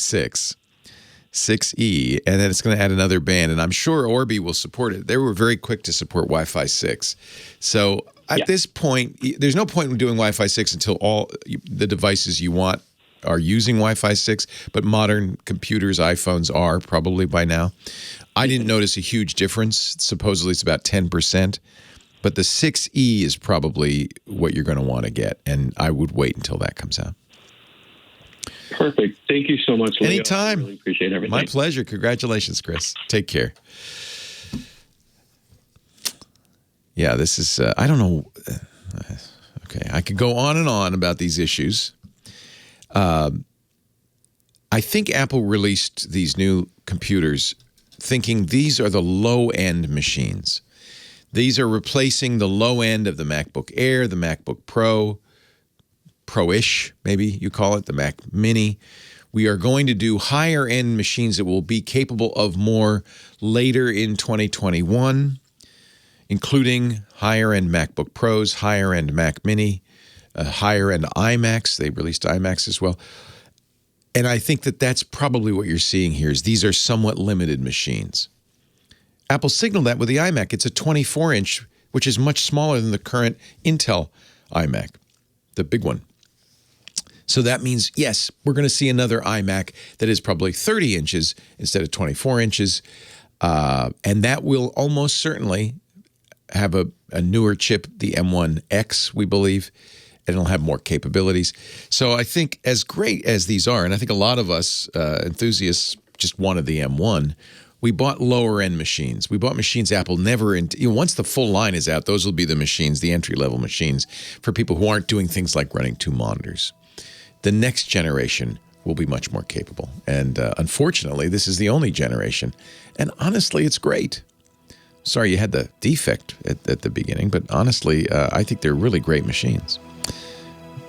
6E, and then it's going to add another band, and I'm sure Orbi will support it. They were very quick to support Wi-Fi 6. So at this point, there's no point in doing Wi-Fi 6 until all the devices you want are using Wi-Fi 6, but modern computers, iPhones are probably by now. I didn't notice a huge difference. Supposedly it's about 10%, but the 6E is probably what you're going to want to get, and I would wait until that comes out. Perfect. Thank you so much, Leo. Anytime. I really appreciate everything. My pleasure. Congratulations, Chris. Take care. Yeah, this is, I don't know. Okay, I could go on and on about these issues. I think Apple released these new computers thinking these are the low-end machines. These are replacing the low end of the MacBook Air, the MacBook Pro, Pro-ish, maybe you call it, the Mac Mini. We are going to do higher-end machines that will be capable of more later in 2021, including higher-end MacBook Pros, higher-end Mac Mini, higher-end iMacs. They released iMacs as well. And I think that that's probably what you're seeing here, is these are somewhat limited machines. Apple signaled that with the iMac. It's a 24-inch, which is much smaller than the current Intel iMac, the big one. So that means, yes, we're going to see another iMac that is probably 30 inches instead of 24 inches. And that will almost certainly have a newer chip, the M1X, we believe, and it'll have more capabilities. So I think as great as these are, and I think a lot of us enthusiasts just wanted the M1, we bought lower-end machines. We bought machines Apple never... once the full line is out, those will be the machines, the entry-level machines, for people who aren't doing things like running 2 monitors. The next generation will be much more capable. And unfortunately, this is the only generation. And honestly, it's great. Sorry you had the defect at the beginning, but honestly, I think they're really great machines.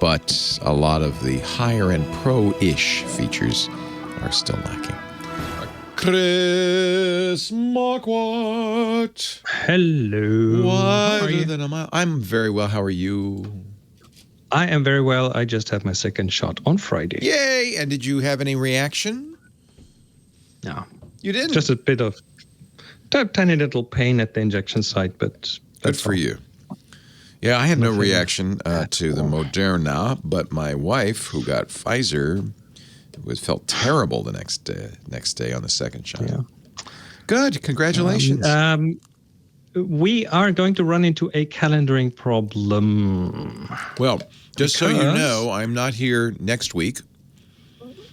But a lot of the higher-end Pro-ish features are still lacking. Chris Marquardt. Hello. I'm very well. How are you? I am very well. I just had my second shot on Friday. Yay! And did you have any reaction? No. You didn't? Just a bit of tiny little pain at the injection site, but good for you. Yeah, I had no reaction to the Moderna, but my wife, who got Pfizer, felt terrible the next day on the second shot. Yeah. Good. Congratulations. We are going to run into a calendaring problem. Well, just so you know, I'm not here next week.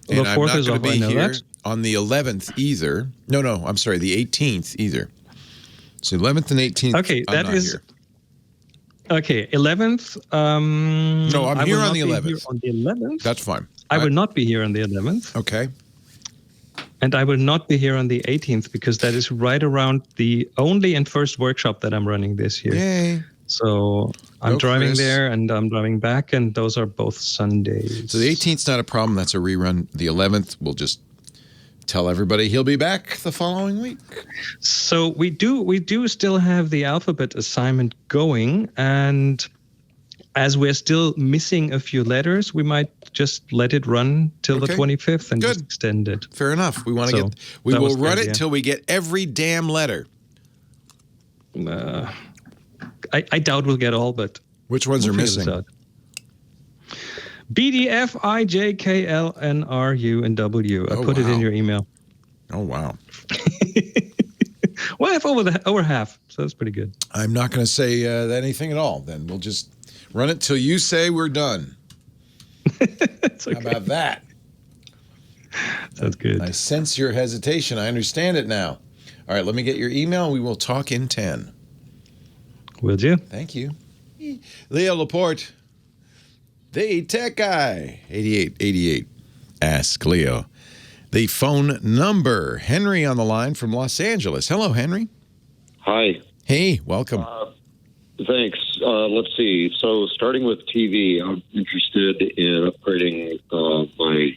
And I'm not going to be here on the 11th either. No, I'm sorry, the 18th either. So 11th and 18th, okay, I'm not here. Okay, 11th. No, I'm here on the 11th. On the 11th? That's fine. I will not be here on the 11th. Okay. And I will not be here on the 18th because that is right around the only and first workshop that I'm running this year. Yay. So I'm driving there and I'm driving back, and those are both Sundays. So the 18th's not a problem. That's a rerun. The 11th, we'll just tell everybody he'll be back the following week. So we do still have the alphabet assignment going, and as we're still missing a few letters, we might just let it run till the 25th and just extend it. Fair enough. We want to we will run it till we get every damn letter. I doubt we'll get all, but which ones are missing? B, D, F, I, J, K, L, N, R, U, and W. I put it in your email. Oh, wow. Well, I have over half, so that's pretty good. I'm not going to say anything at all, then. We'll just run it till you say we're done. Okay. How about that? Sounds good. I sense your hesitation. I understand it now. All right, let me get your email. We will talk in 10. Will do. Thank you. Leo Laporte, the tech guy, 8888. Ask Leo. The phone number, Henry on the line from Los Angeles. Hello, Henry. Hi. Hey, welcome. Thanks. Let's see. So starting with TV, I'm interested in upgrading my,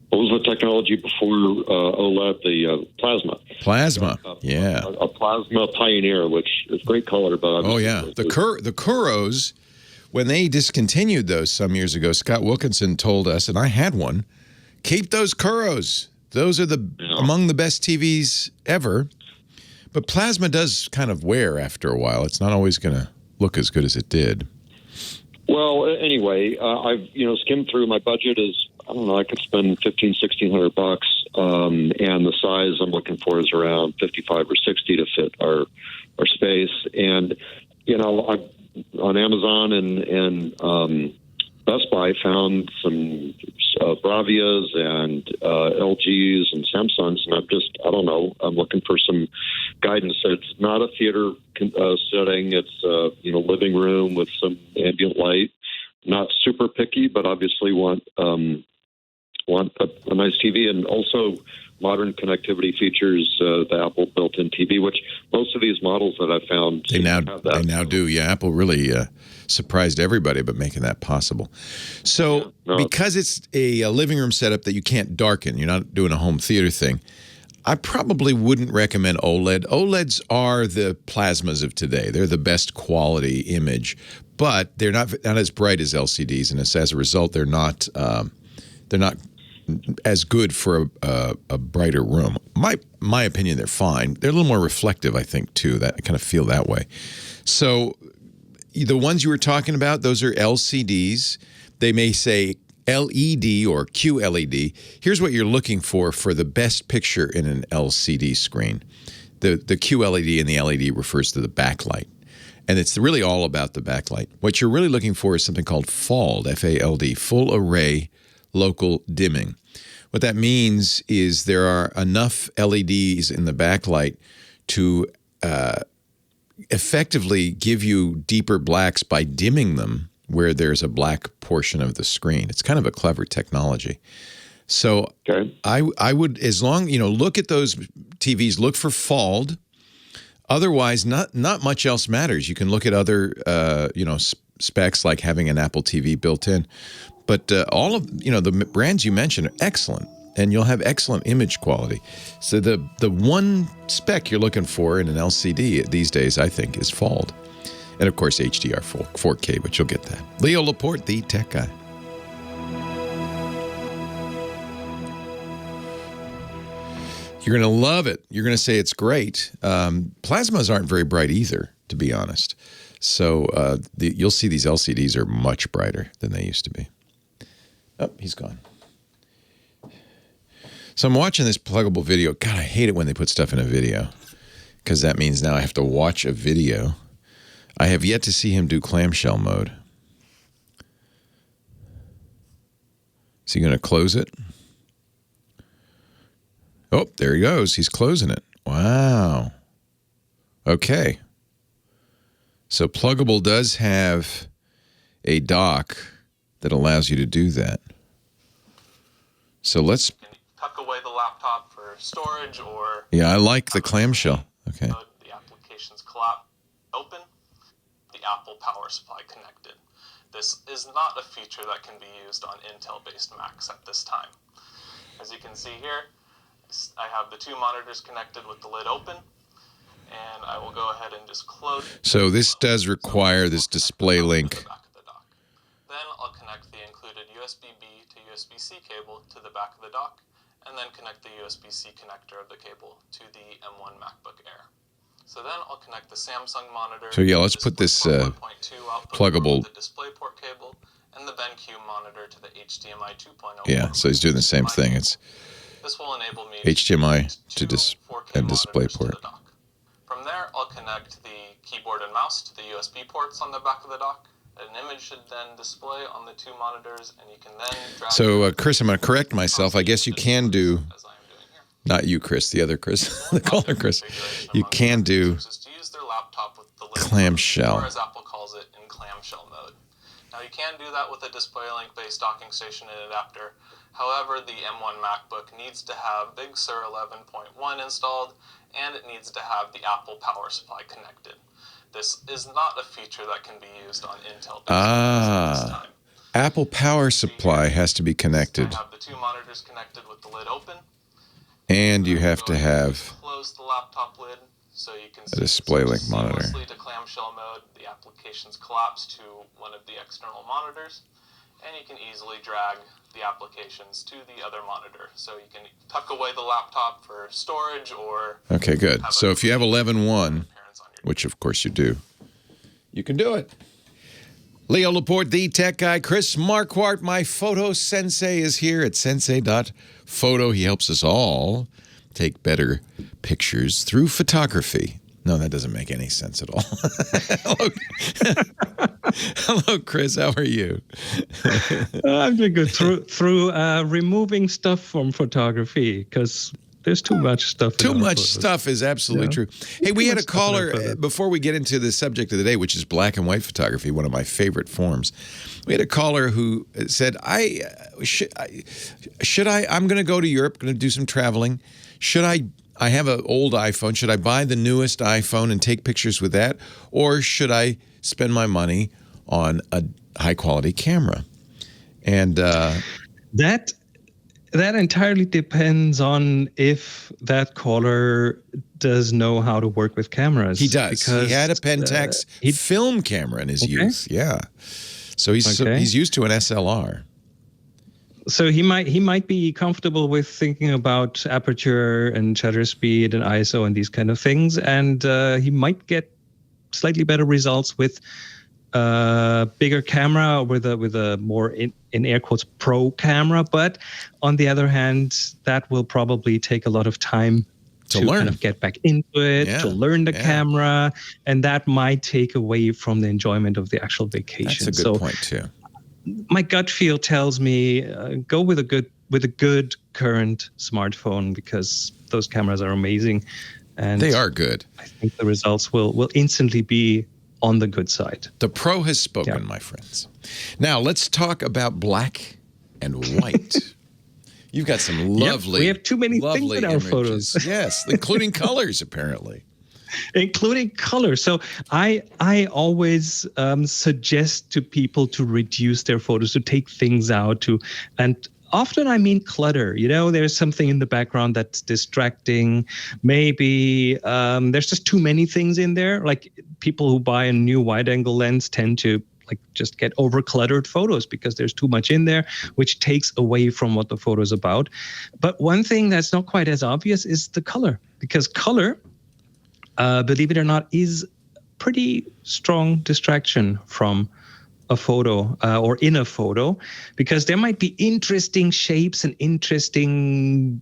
what was the technology before OLED? The plasma. Plasma, yeah. A plasma Pioneer, which is great color, but the Kuros, when they discontinued those some years ago, Scott Wilkinson told us, and I had one, keep those Kuros. Those are among the best TVs ever. But plasma does kind of wear after a while. It's not always going to look as good as it did. Well, anyway, I've skimmed through. My budget is, I don't know, I could spend $1,500-$1,600, and the size I'm looking for is around 55 or 60 to fit our space. And I'm on Amazon and Best Buy found some Bravias and LGs and Samsungs, and I don't know, I'm looking for some guidance. It's not a theater setting. It's living room with some ambient light. Not super picky, but obviously want want a nice TV, and also modern connectivity features, the Apple built-in TV, which most of these models that I've found they now do. Yeah, Apple really surprised everybody by making that possible. So because it's a living room setup that you can't darken, you're not doing a home theater thing, I probably wouldn't recommend OLED. OLEDs are the plasmas of today. They're the best quality image, but they're not as bright as LCDs, and as a result, they're not as good for a brighter room. My opinion, they're fine. They're a little more reflective, I think, too. I kind of feel that way. So the ones you were talking about, those are LCDs. They may say LED or QLED. Here's what you're looking for the best picture in an LCD screen. The QLED and the LED refers to the backlight. And it's really all about the backlight. What you're really looking for is something called FALD, F-A-L-D, full array local dimming. What that means is there are enough LEDs in the backlight to effectively give you deeper blacks by dimming them where there's a black portion of the screen. It's kind of a clever technology. So I would, as long, look at those TVs, look for FALD. Otherwise, not much else matters. You can look at other, specs like having an Apple TV built in. But all of the brands you mentioned are excellent, and you'll have excellent image quality. So the one spec you're looking for in an LCD these days, I think, is FALD. And, of course, HDR 4K, but you'll get that. Leo Laporte, the tech guy. You're going to love it. You're going to say it's great. Plasmas aren't very bright either, to be honest. So you'll see these LCDs are much brighter than they used to be. Oh, he's gone. So I'm watching this pluggable video. God, I hate it when they put stuff in a video because that means now I have to watch a video. I have yet to see him do clamshell mode. Is he going to close it? Oh, there he goes. He's closing it. Wow. Okay. So pluggable does have a dock that allows you to do that. So let's tuck away the laptop for storage or... Yeah, I like the clamshell. Okay. The application's collapse open, the Apple power supply connected. This is not a feature that can be used on Intel-based Macs at this time. As you can see here, I have the two monitors connected with the lid open, and I will go ahead and just close. So this does require this display link. Then I'll connect the included USB-B to USB-C cable to the back of the dock, and then connect the USB-C connector of the cable to the M1 MacBook Air. So then I'll connect the Samsung monitor. So yeah, let's put this pluggable the DisplayPort cable and the BenQ monitor to the HDMI 2.0. Yeah, so he's doing the same thing. It's this will enable me HDMI to DisplayPort. From there, I'll connect the keyboard and mouse to the USB ports on the back of the dock. An image should then display on the two monitors, and you can then drag... So, Chris, I'm going to correct myself. I guess you can do... Not you, Chris. The other Chris. The caller, Chris. You can do clamshell. Or as Apple calls it, in clamshell mode. Now, you can do that with a DisplayLink-based docking station and adapter. However, the M1 MacBook needs to have Big Sur 11.1 installed, and it needs to have the Apple power supply connected. This is not a feature that can be used on Intel at this time. Apple power supply has to be connected. I have the two monitors connected with the lid open. And you have to have close the laptop lid so you can a DisplayLink monitor. Seamlessly to clamshell mode, the application's collapsed to one of the external monitors, and you can easily drag the applications to the other monitor. So you can tuck away the laptop for storage or... Okay, good. So if you have 11.1, which of course you do, you can do it. Leo Laporte, the tech guy. Chris Marquardt, my photo sensei, is here at sensei.photo. He helps us all take better pictures through photography. No, that doesn't make any sense at all. Hello, Chris. How are you? I'm doing good. Through removing stuff from photography, because There's too much stuff. Too much stuff is absolutely true. Hey, we had a caller, before we get into the subject of the day, which is black and white photography, one of my favorite forms. We had a caller who said, I'm going to go to Europe, going to do some traveling. I have an old iPhone. Should I buy the newest iPhone and take pictures with that? Or should I spend my money on a high-quality camera? And that entirely depends on if that caller does know how to work with cameras. He does. Because, he had a Pentax film camera in his youth. Yeah. So he's used to an SLR. So he might be comfortable with thinking about aperture and shutter speed and ISO and these kind of things, and he might get slightly better results with bigger camera, with a more in air quotes pro camera. But on the other hand, that will probably take a lot of time to learn, kind of get back into it, to learn the camera, and that might take away from the enjoyment of the actual vacation. That's a good point too. My gut feel tells me go with a good current smartphone, because those cameras are amazing, and they are good. I think the results will instantly be on the good side. The pro has spoken, my friends. Now let's talk about black and white. You've got some lovely, we have too many things in our photos. Yes, including colors, apparently. Including color. So I always suggest to people to reduce their photos, to take things out, and often I mean clutter. There's something in the background that's distracting. Maybe there's just too many things in there. Like people who buy a new wide-angle lens tend to just get over-cluttered photos because there's too much in there, which takes away from what the photo is about. But one thing that's not quite as obvious is the color, because color, believe it or not, is pretty strong distraction from a photo or in a photo, because there might be interesting shapes and interesting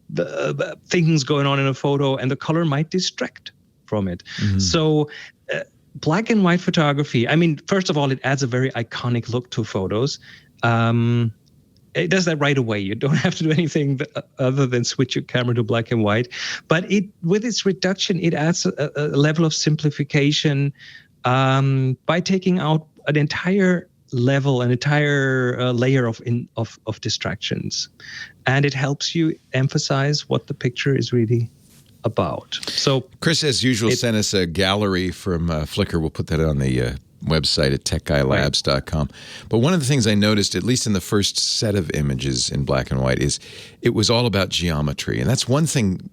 things going on in a photo, and the color might distract from it. Mm-hmm. So black and white photography, I mean, first of all, it adds a very iconic look to photos. It does that right away. You don't have to do anything other than switch your camera to black and white. But with its reduction, it adds a level of simplification by taking out an entire level, an entire layer of distractions. And it helps you emphasize what the picture is really about. So Chris, as usual, sent us a gallery from Flickr. We'll put that on the website at techguylabs.com. But one of the things I noticed, at least in the first set of images in black and white, is it was all about geometry. And that's one thing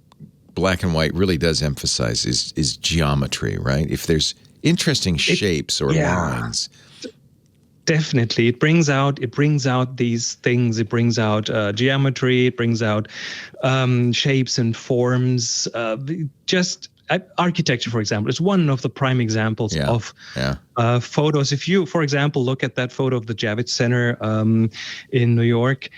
black and white really does emphasize is geometry, right? If there's interesting shapes or lines. Definitely. It brings out these things. It brings out geometry. It brings out shapes and forms. Architecture, for example, is one of the prime examples of photos. If you, for example, look at that photo of the Javits Center in New York,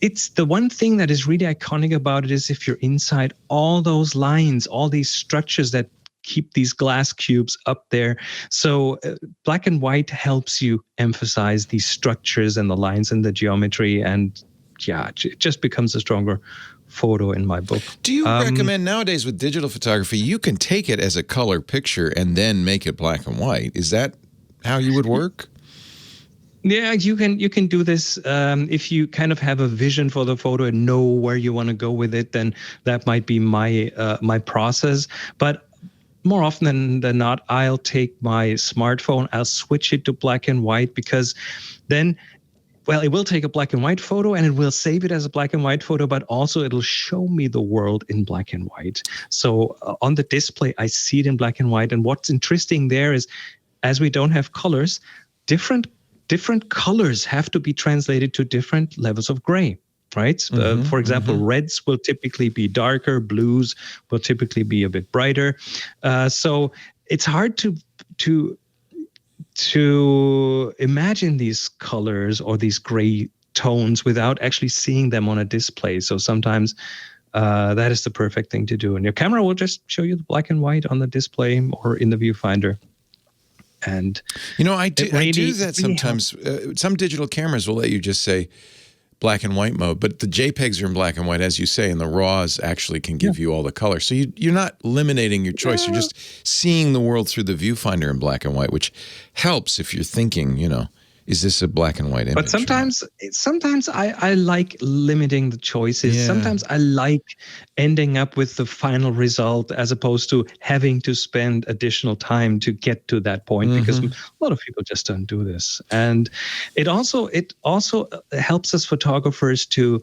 it's the one thing that is really iconic about it is if you're inside all those lines, all these structures that keep these glass cubes up there. So black and white helps you emphasize these structures and the lines and the geometry, and it just becomes a stronger photo in my book. Do you recommend nowadays with digital photography, you can take it as a color picture and then make it black and white? Is that how you would work? Yeah, you can do this if you kind of have a vision for the photo and know where you want to go with it. Then that might be my process. But more often than not, I'll take my smartphone, I'll switch it to black and white, because then, well, it will take a black and white photo and it will save it as a black and white photo, but also it'll show me the world in black and white. So on the display, I see it in black and white. And what's interesting there is, as we don't have colors, different colors have to be translated to different levels of gray. Right. For example, reds will typically be darker. Blues will typically be a bit brighter. So it's hard to imagine these colors or these gray tones without actually seeing them on a display. So sometimes that is the perfect thing to do. And your camera will just show you the black and white on the display or in the viewfinder. And I do that sometimes. Some digital cameras will let you just say, black and white mode, but the JPEGs are in black and white, as you say, and the RAWs actually can give you all the color. So you're not eliminating your choice. You're just seeing the world through the viewfinder in black and white, which helps if you're thinking, is this a black and white image? But sometimes I like limiting the choices. Yeah. Sometimes I like ending up with the final result as opposed to having to spend additional time to get to that point, because a lot of people just don't do this. And it also helps us photographers to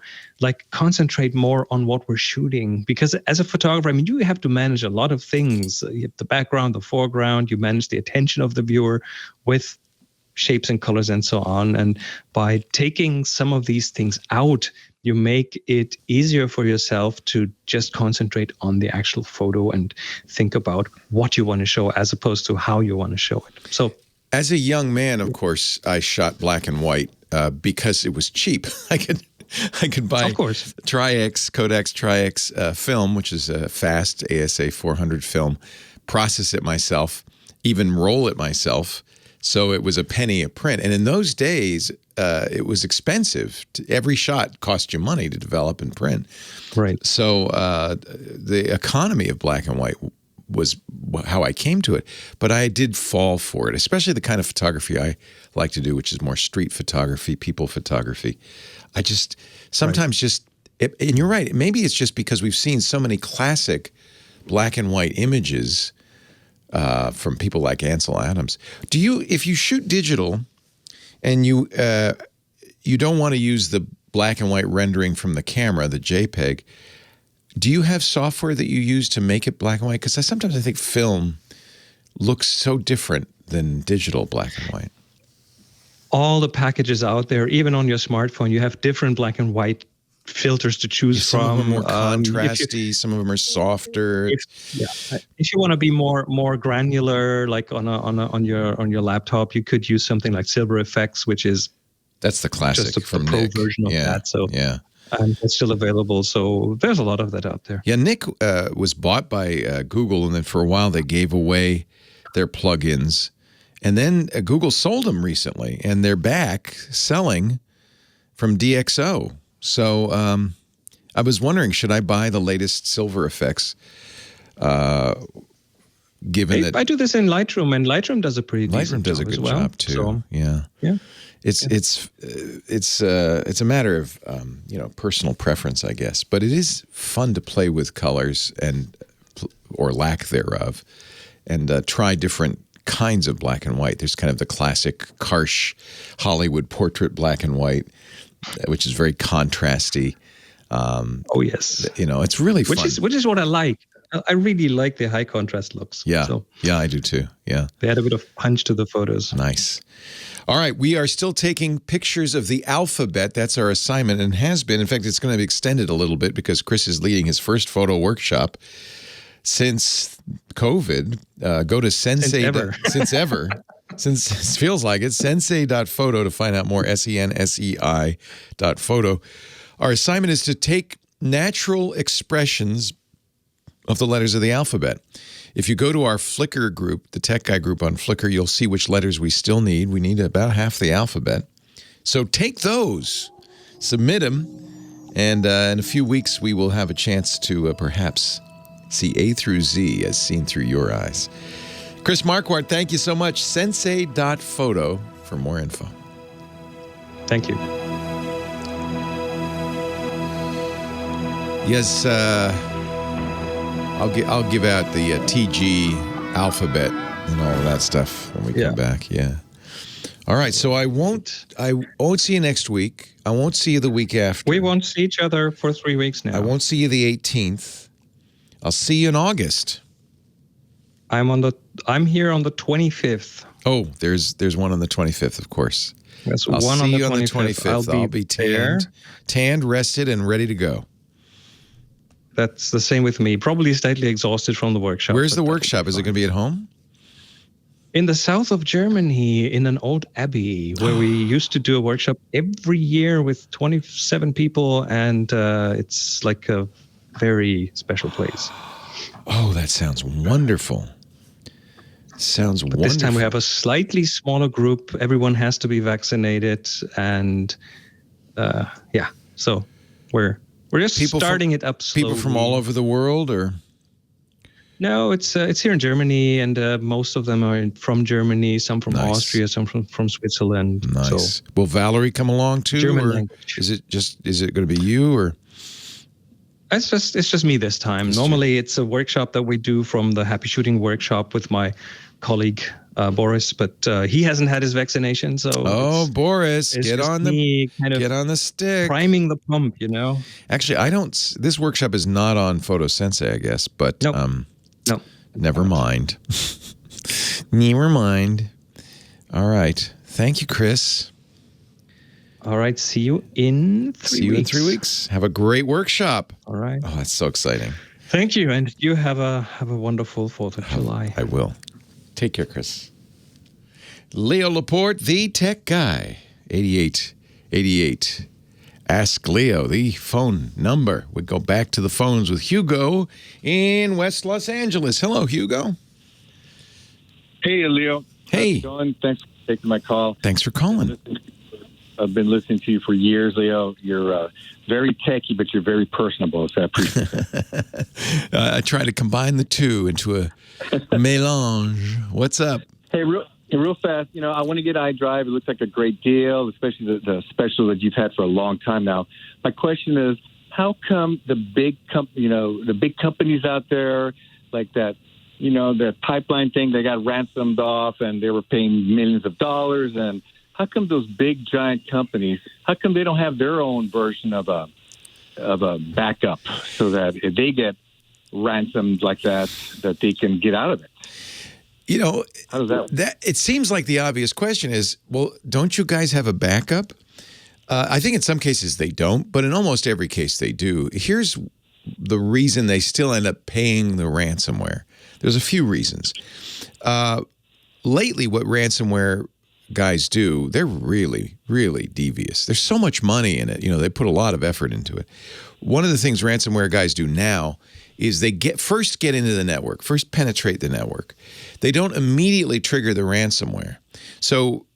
concentrate more on what we're shooting, because as a photographer, you have to manage a lot of things. You have the background, the foreground, you manage the attention of the viewer with shapes and colors and so on. And by taking some of these things out, you make it easier for yourself to just concentrate on the actual photo and think about what you want to show as opposed to how you want to show it. So, as a young man, of course, I shot black and white because it was cheap. I could buy Kodak Tri-X film, which is a fast ASA 400 film, process it myself, even roll it myself. So it was a penny a print. And in those days, it was expensive. Every shot cost you money to develop and print. Right. So the economy of black and white was how I came to it. But I did fall for it, especially the kind of photography I like to do, which is more street photography, people photography. I just sometimes and you're right, maybe it's just because we've seen so many classic black and white images from people like Ansel Adams. If you shoot digital and you don't want to use the black and white rendering from the camera, the JPEG, do you have software that you use to make it black and white? Because sometimes I think film looks so different than digital black and white. All the packages out there, even on your smartphone, you have different black and white filters to choose from. Some of them are more contrasty, some of them are softer. If you want to be more granular, like on your laptop, you could use something like Silver Effects, which is that's the classic just from pro Nick. version of that. So and it's still available. So there's a lot of that out there. Yeah, Nick was bought by Google, and then for a while they gave away their plugins, and then Google sold them recently, and they're back selling from DxO. So I was wondering, should I buy the latest Silver Effects? Given that I do this in Lightroom, and Lightroom does a pretty decent job. Lightroom does a good job too. So, yeah. It's a matter of personal preference, I guess. But it is fun to play with colors or lack thereof, and try different kinds of black and white. There's kind of the classic Karsh Hollywood portrait black and white, which is very contrasty. Oh yes, it's really fun. Which is what I like. I really like the high contrast looks. Yeah, I do too. Yeah, they add a bit of punch to the photos. Nice. All right, we are still taking pictures of the alphabet. That's our assignment, and has been. In fact, it's going to be extended a little bit because Chris is leading his first photo workshop since COVID. Go to Sensei. Since ever. Since it feels like it, sensei.photo to find out more, SENSEI.photo. Our assignment is to take natural expressions of the letters of the alphabet. If you go to our Flickr group, the Tech Guy group on Flickr, you'll see which letters we still need. We need about half the alphabet. So take those, submit them, and in a few weeks we will have a chance to perhaps see A through Z as seen through your eyes. Chris Marquardt, thank you so much. Sensei.photo for more info. Thank you. Yes, I'll give out the TG alphabet and all of that stuff when we come back. Yeah. All right. So I won't see you next week. I won't see you the week after. We won't see each other for 3 weeks now. I won't see you the 18th. I'll see you in August. I'm here on the 25th. Oh, there's one on the 25th, of course. There's I'll one see on the you 25th. on the 25th. I'll be tanned, rested, and ready to go. That's the same with me. Probably slightly exhausted from the workshop. Where's the workshop? Is it going to be at home? In the south of Germany, in an old abbey, where we used to do a workshop every year with 27 people, and it's like a very special place. Oh, that sounds wonderful. But this time we have a slightly smaller group. Everyone has to be vaccinated, and yeah, so we're just starting it up slowly. People from all over the world, or? No, it's here in Germany, and most of them are from Germany. Some from Austria, some from Switzerland. Nice. So, will Valerie come along too? German or language. Is it going to be you or? It's just me this time. Normally, it's a workshop that we do from the Happy Shooting workshop with my colleague Boris, but he hasn't had his vaccination, so Boris, get on the stick, priming the pump. Actually, I don't. This workshop is not on Photosensei, I guess, but no. Never mind. Never mind. All right. Thank you, Chris. All right. See you in 3 weeks. Have a great workshop. All right. Oh, that's so exciting. Thank you, and you have a wonderful 4th of July. I will. Take care, Chris. Leo Laporte, the tech guy. 8888. Ask Leo, the phone number. We go back to the phones with Hugo in West Los Angeles. Hello, Hugo. Hey, Leo. Hey. How's it going? Thanks for taking my call. Thanks for calling. I've been listening to you for years, Leo. You're very techy, but you're very personable, so I appreciate it. I try to combine the two into a melange. What's up? Hey, real fast, I want to get iDrive. It looks like a great deal, especially the special that you've had for a long time now. My question is, how come the big companies out there, like that, the pipeline thing, they got ransomed off and they were paying millions of dollars, and how come those big giant companies, how come they don't have their own version of a backup so that if they get ransomed like that they can get out of it? How does that it seems like the obvious question is, well, don't you guys have a backup? I think in some cases they don't, but in almost every case they do. Here's the reason they still end up paying the ransomware. There's a few reasons. Lately, what ransomware guys do, they're really, really devious. There's so much money in it. They put a lot of effort into it. One of the things ransomware guys do now is they first get into the network, first penetrate the network. They don't immediately trigger the ransomware. So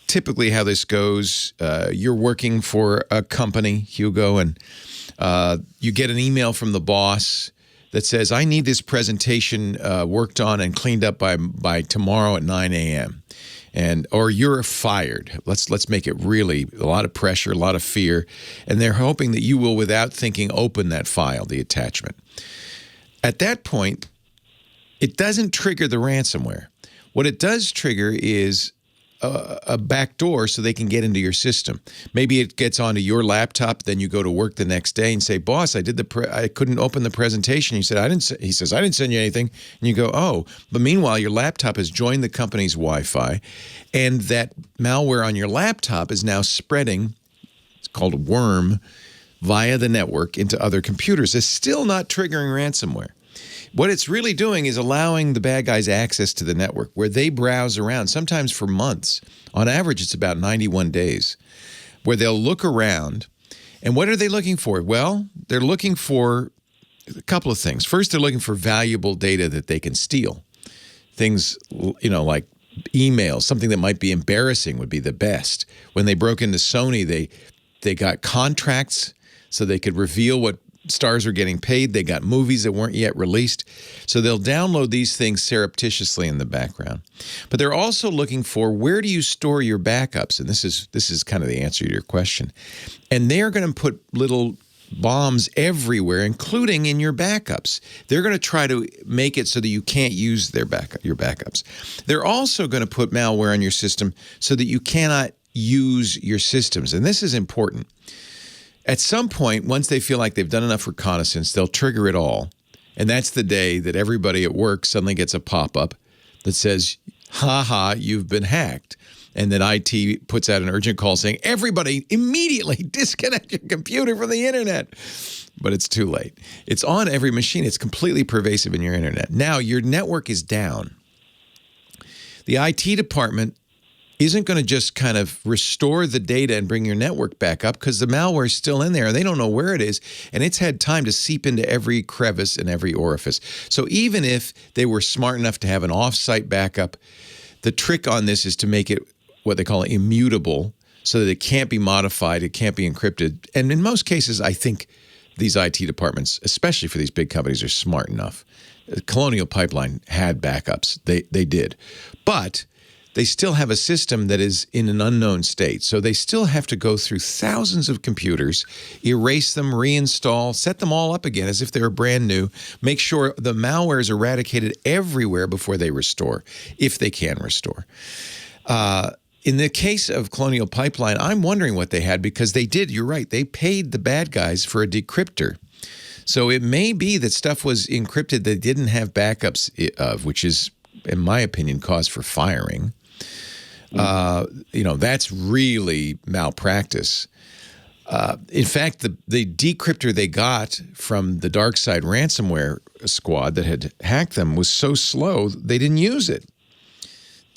typically how this goes, you're working for a company, Hugo, and you get an email from the boss that says, I need this presentation worked on and cleaned up by tomorrow at 9 a.m. Or you're fired. Let's make it really a lot of pressure, a lot of fear. And they're hoping that you will, without thinking, open that file, the attachment. At that point, it doesn't trigger the ransomware. What it does trigger is a back door so they can get into your system. Maybe it gets onto your laptop, then you go to work the next day and say, boss, I couldn't open the presentation. He says, I didn't send you anything. And you go, oh, but meanwhile, your laptop has joined the company's Wi-Fi, and that malware on your laptop is now spreading, it's called a worm, via the network into other computers. It's still not triggering ransomware. What it's really doing is allowing the bad guys access to the network where they browse around, sometimes for months. On average, it's about 91 days, where they'll look around. And what are they looking for? Well, they're looking for a couple of things. First, they're looking for valuable data that they can steal. Things, like emails, something that might be embarrassing would be the best. When they broke into Sony, they got contracts so they could reveal what stars were getting paid. They got movies that weren't yet released. So they'll download these things surreptitiously in the background. But they're also looking for, where do you store your backups? And this is kind of the answer to your question. And they're going to put little bombs everywhere, including in your backups. They're going to try to make it so that you can't use your backups. They're also going to put malware on your system so that you cannot use your systems. And this is important. At some point, once they feel like they've done enough reconnaissance, they'll trigger it all. And that's the day that everybody at work suddenly gets a pop-up that says, ha, you've been hacked. And then IT puts out an urgent call saying, everybody immediately disconnect your computer from the internet. But it's too late. It's on every machine. It's completely pervasive in your internet. Now, your network is down. The IT department isn't going to just kind of restore the data and bring your network back up, because the malware is still in there. They don't know where it is, and it's had time to seep into every crevice and every orifice. So even if they were smart enough to have an off-site backup, the trick on this is to make it what they call immutable, so that it can't be modified, it can't be encrypted. And in most cases, I think these IT departments, especially for these big companies, are smart enough. Colonial Pipeline had backups. They did. But they still have a system that is in an unknown state. So they still have to go through thousands of computers, erase them, reinstall, set them all up again as if they were brand new, make sure the malware is eradicated everywhere before they restore, if they can restore. In the case of Colonial Pipeline, I'm wondering what they had, because they did, you're right, they paid the bad guys for a decryptor. So it may be that stuff was encrypted they didn't have backups of, which is, in my opinion, cause for firing. That's really malpractice. In fact, the decryptor they got from the DarkSide ransomware squad that had hacked them was so slow they didn't use it.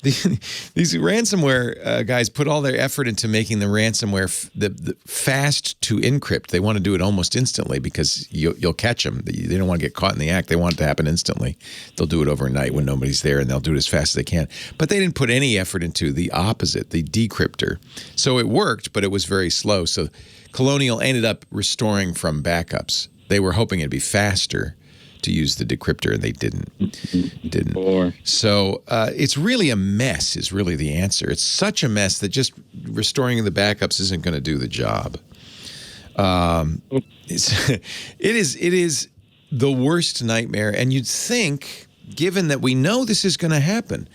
These ransomware guys put all their effort into making the ransomware the fast to encrypt. They want to do it almost instantly because you'll catch them. They don't want to get caught in the act. They want it to happen instantly. They'll do it overnight when nobody's there, and they'll do it as fast as they can. But they didn't put any effort into the opposite, the decryptor. So it worked, but it was very slow. So Colonial ended up restoring from backups. They were hoping it'd be faster to use the decryptor, and they didn't. So it's really a mess is really the answer. It's such a mess that just restoring the backups isn't going to do the job. It is the worst nightmare, and you'd think, given that we know this is going to happen,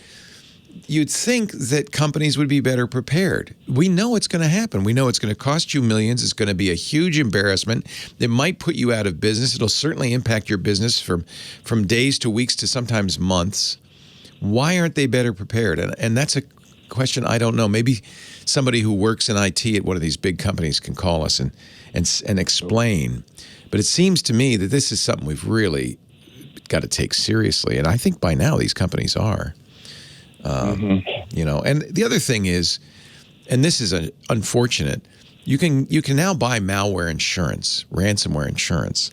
you'd think that companies would be better prepared. We know it's going to happen. We know it's going to cost you millions. It's going to be a huge embarrassment. It might put you out of business. It'll certainly impact your business from days to weeks to sometimes months. Why aren't they better prepared? And that's a question I don't know. Maybe somebody who works in IT at one of these big companies can call us and explain. But it seems to me that this is something we've really got to take seriously. And I think by now these companies are. And the other thing is, and this is unfortunate, you can now buy malware insurance, ransomware insurance.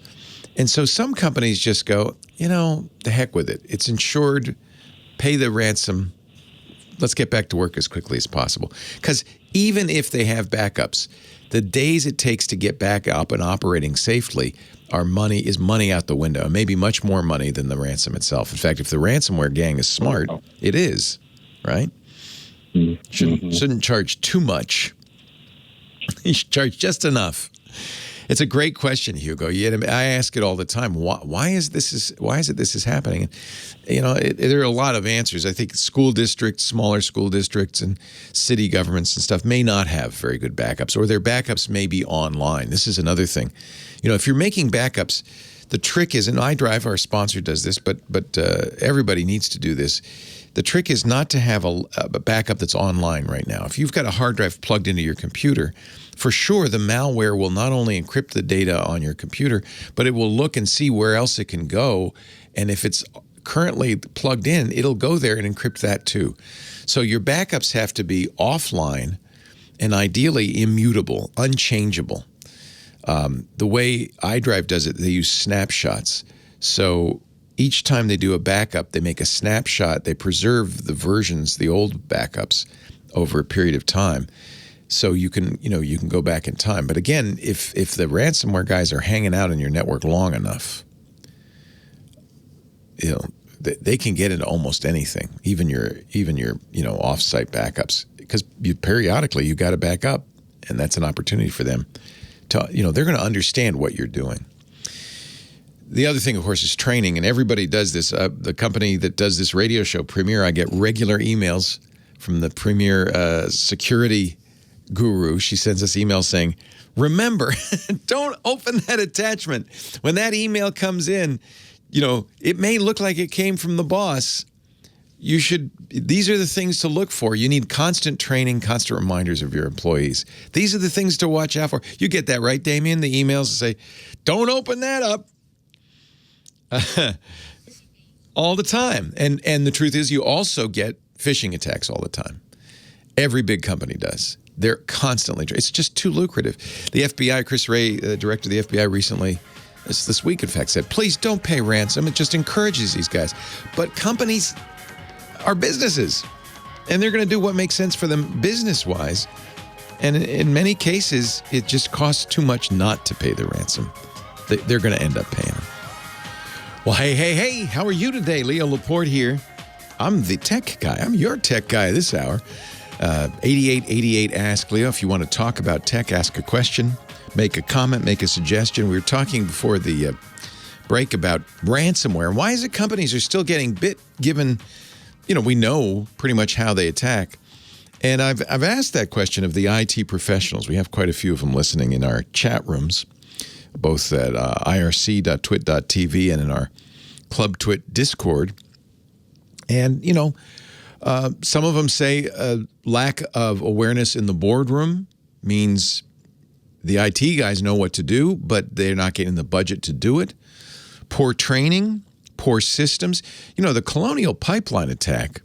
And so some companies just go, the heck with it. It's insured, pay the ransom, let's get back to work as quickly as possible. Because even if they have backups, the days it takes to get back up and operating safely is money out the window, maybe much more money than the ransom itself. In fact, if the ransomware gang is smart, it is, right? Shouldn't charge too much. You should charge just enough. It's a great question, Hugo. I ask it all the time. Why is this happening? There are a lot of answers. I think school districts, smaller school districts, and city governments and stuff may not have very good backups, or their backups may be online. This is another thing. If you're making backups, the trick is, and iDrive, our sponsor, does this, but everybody needs to do this. The trick is not to have a backup that's online right now. If you've got a hard drive plugged into your computer, for sure the malware will not only encrypt the data on your computer, but it will look and see where else it can go. And if it's currently plugged in, it'll go there and encrypt that too. So your backups have to be offline and ideally immutable, unchangeable. The way iDrive does it, they use snapshots. So each time they do a backup, they make a snapshot. They preserve the versions, the old backups, over a period of time. So you can go back in time. But again, if the ransomware guys are hanging out in your network long enough, they can get into almost anything, even your offsite backups, because periodically you got to back up, and that's an opportunity for them to they're going to understand what you're doing. The other thing, of course, is training, and everybody does this. The company that does this radio show, Premier, I get regular emails from the Premier security guru. She sends us emails saying, remember, don't open that attachment. When that email comes in, it may look like it came from the boss. These are the things to look for. You need constant training, constant reminders of your employees. These are the things to watch out for. You get that right, Damien? The emails say, don't open that up. All the time. And the truth is, you also get phishing attacks all the time. Every big company does. They're constantly. It's just too lucrative. The FBI, Chris Wray, the director of the FBI, recently, this week, in fact, said, please don't pay ransom. It just encourages these guys. But companies are businesses, and they're going to do what makes sense for them business-wise. And in many cases, it just costs too much not to pay the ransom. They're going to end up paying them. Well, hey, how are you today? Leo Laporte here. I'm the tech guy. I'm your tech guy this hour. 8888 Ask Leo. If you want to talk about tech, ask a question, make a comment, make a suggestion. We were talking before the break about ransomware. Why is it companies are still getting bit given, we know pretty much how they attack? And I've asked that question of the IT professionals. We have quite a few of them listening in our chat rooms, both at irc.twit.tv and in our Club Twit Discord. And, some of them say lack of awareness in the boardroom means the IT guys know what to do, but they're not getting the budget to do it. Poor training, poor systems. The Colonial Pipeline attack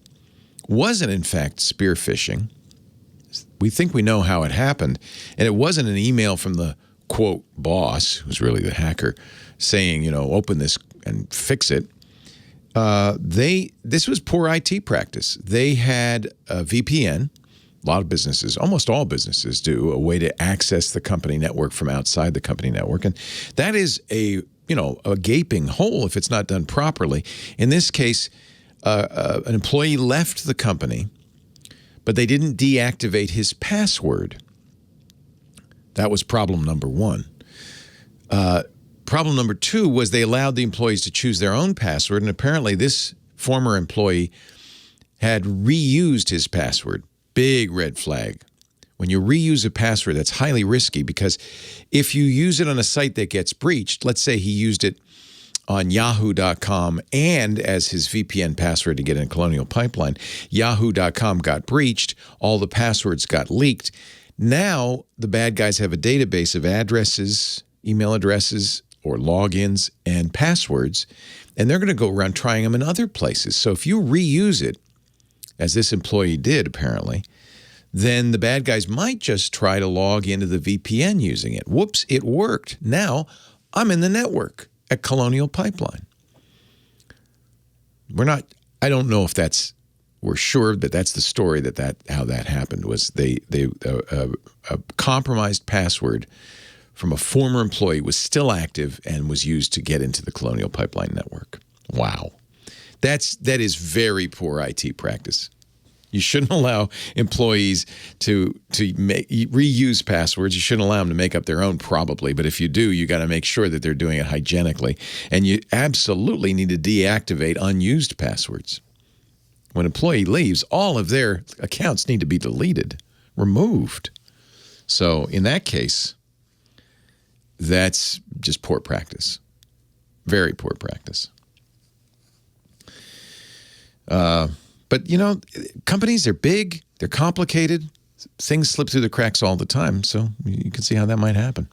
wasn't, in fact, spear phishing. We think we know how it happened. And it wasn't an email from the, quote, boss, who's really the hacker, saying, open this and fix it. This was poor IT practice. They had a VPN. A lot of businesses, almost all businesses do, a way to access the company network from outside the company network. And that is a gaping hole if it's not done properly. In this case, an employee left the company, but they didn't deactivate his password. That was problem number one. Problem number two was they allowed the employees to choose their own password, and apparently this former employee had reused his password. Big red flag. When you reuse a password, that's highly risky because if you use it on a site that gets breached, let's say he used it on yahoo.com and as his VPN password to get in Colonial Pipeline, yahoo.com got breached, all the passwords got leaked. Now the bad guys have a database of addresses, email addresses, or logins and passwords, and they're going to go around trying them in other places. So if you reuse it, as this employee did apparently, then the bad guys might just try to log into the VPN using it. Whoops, it worked. Now I'm in the network at Colonial Pipeline. I don't know if we're sure, but that's the story how that happened was a compromised password from a former employee was still active and was used to get into the Colonial Pipeline network. Wow. That is very poor IT practice. You shouldn't allow employees to reuse passwords. You shouldn't allow them to make up their own probably, but if you do, you got to make sure that they're doing it hygienically. And you absolutely need to deactivate unused passwords. When an employee leaves, all of their accounts need to be deleted, removed. So in that case, that's just poor practice. Very poor practice. But, companies are big, they're complicated, things slip through the cracks all the time, so you can see how that might happen.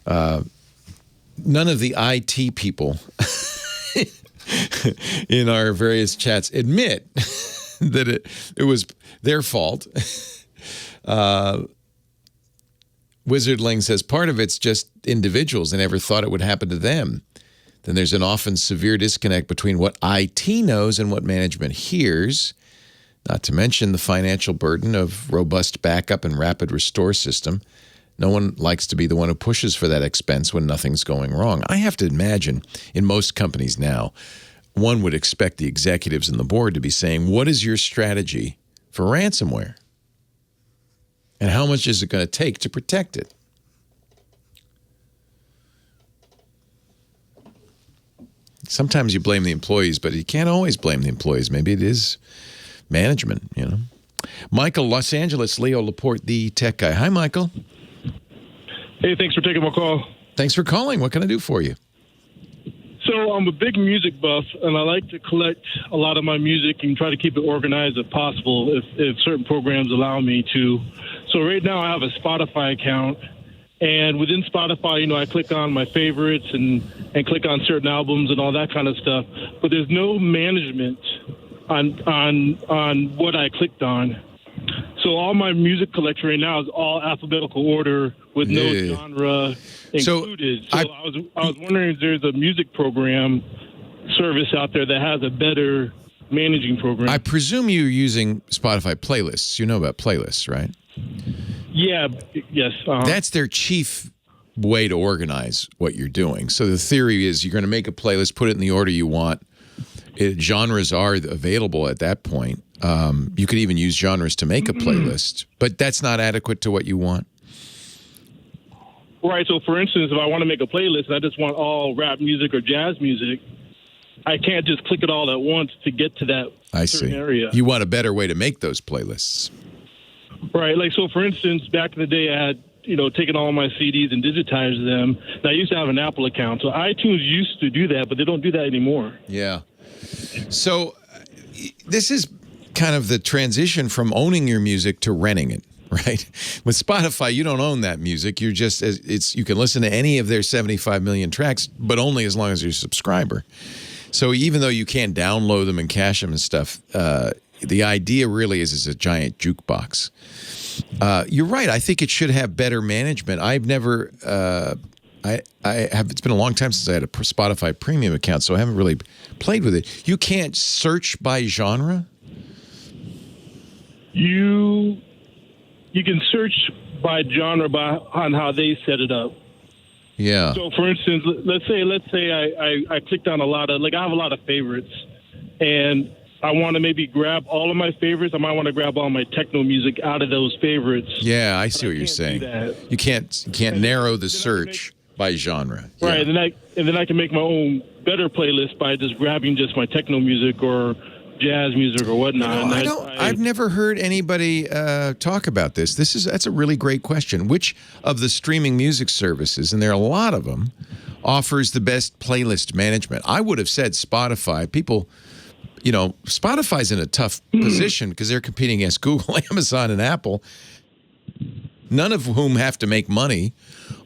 None of the IT people in our various chats admit that it was their fault. Wizardling says part of it's just individuals. They never thought it would happen to them. Then there's an often severe disconnect between what IT knows and what management hears, not to mention the financial burden of robust backup and rapid restore system. No one likes to be the one who pushes for that expense when nothing's going wrong. I have to imagine in most companies now, one would expect the executives and the board to be saying, what is your strategy for ransomware? And how much is it going to take to protect it? Sometimes you blame the employees, but you can't always blame the employees. Maybe it is management, Michael, Los Angeles, Leo Laporte, the tech guy. Hi, Michael. Hey, thanks for taking my call. Thanks for calling. What can I do for you? So I'm a big music buff, and I like to collect a lot of my music and try to keep it organized if possible, if certain programs allow me to. So right now I have a Spotify account, and within Spotify, I click on my favorites and click on certain albums and all that kind of stuff. But there's no management on what I clicked on. So all my music collection right now is all alphabetical order with no genre included. So I was wondering if there's a music program service out there that has a better managing program. I presume you're using Spotify playlists. You know about playlists, right? Yeah. Yes. That's their chief way to organize what you're doing. So the theory is you're going to make a playlist, put it in the order you want. Genres are available at that point. You could even use genres to make a playlist, but that's not adequate to what you want. Right. So, for instance, if I want to make a playlist and I just want all rap music or jazz music, I can't just click it all at once to get to that certain area. You want a better way to make those playlists. Right. Like, so, for instance, back in the day, I had, taken all my CDs and digitized them. And I used to have an Apple account. So iTunes used to do that, but they don't do that anymore. Yeah. So this is kind of the transition from owning your music to renting it. Right. With Spotify, you don't own that music. You're just you can listen to any of their 75 million tracks, but only as long as you're a subscriber. So even though you can't download them and cache them and stuff, the idea really is it's a giant jukebox. You're right. I think it should have better management. I've never. It's been a long time since I had a Spotify premium account, so I haven't really played with it. You can't search by genre. You can search by genre on how they set it up. Yeah. So, for instance, let's say I clicked on a lot of, I have a lot of favorites, and I want to maybe grab all of my favorites. I might want to grab all my techno music out of those favorites. Yeah, I see what you're saying. You can't narrow the search by genre. Right, and then I can make my own better playlist by just grabbing just my techno music or jazz music or whatnot. I've never heard anybody talk about this. That's a really great question. Which of the streaming music services, and there are a lot of them, offers the best playlist management? I would have said Spotify. People, Spotify's in a tough position because they're competing against Google, Amazon, and Apple, none of whom have to make money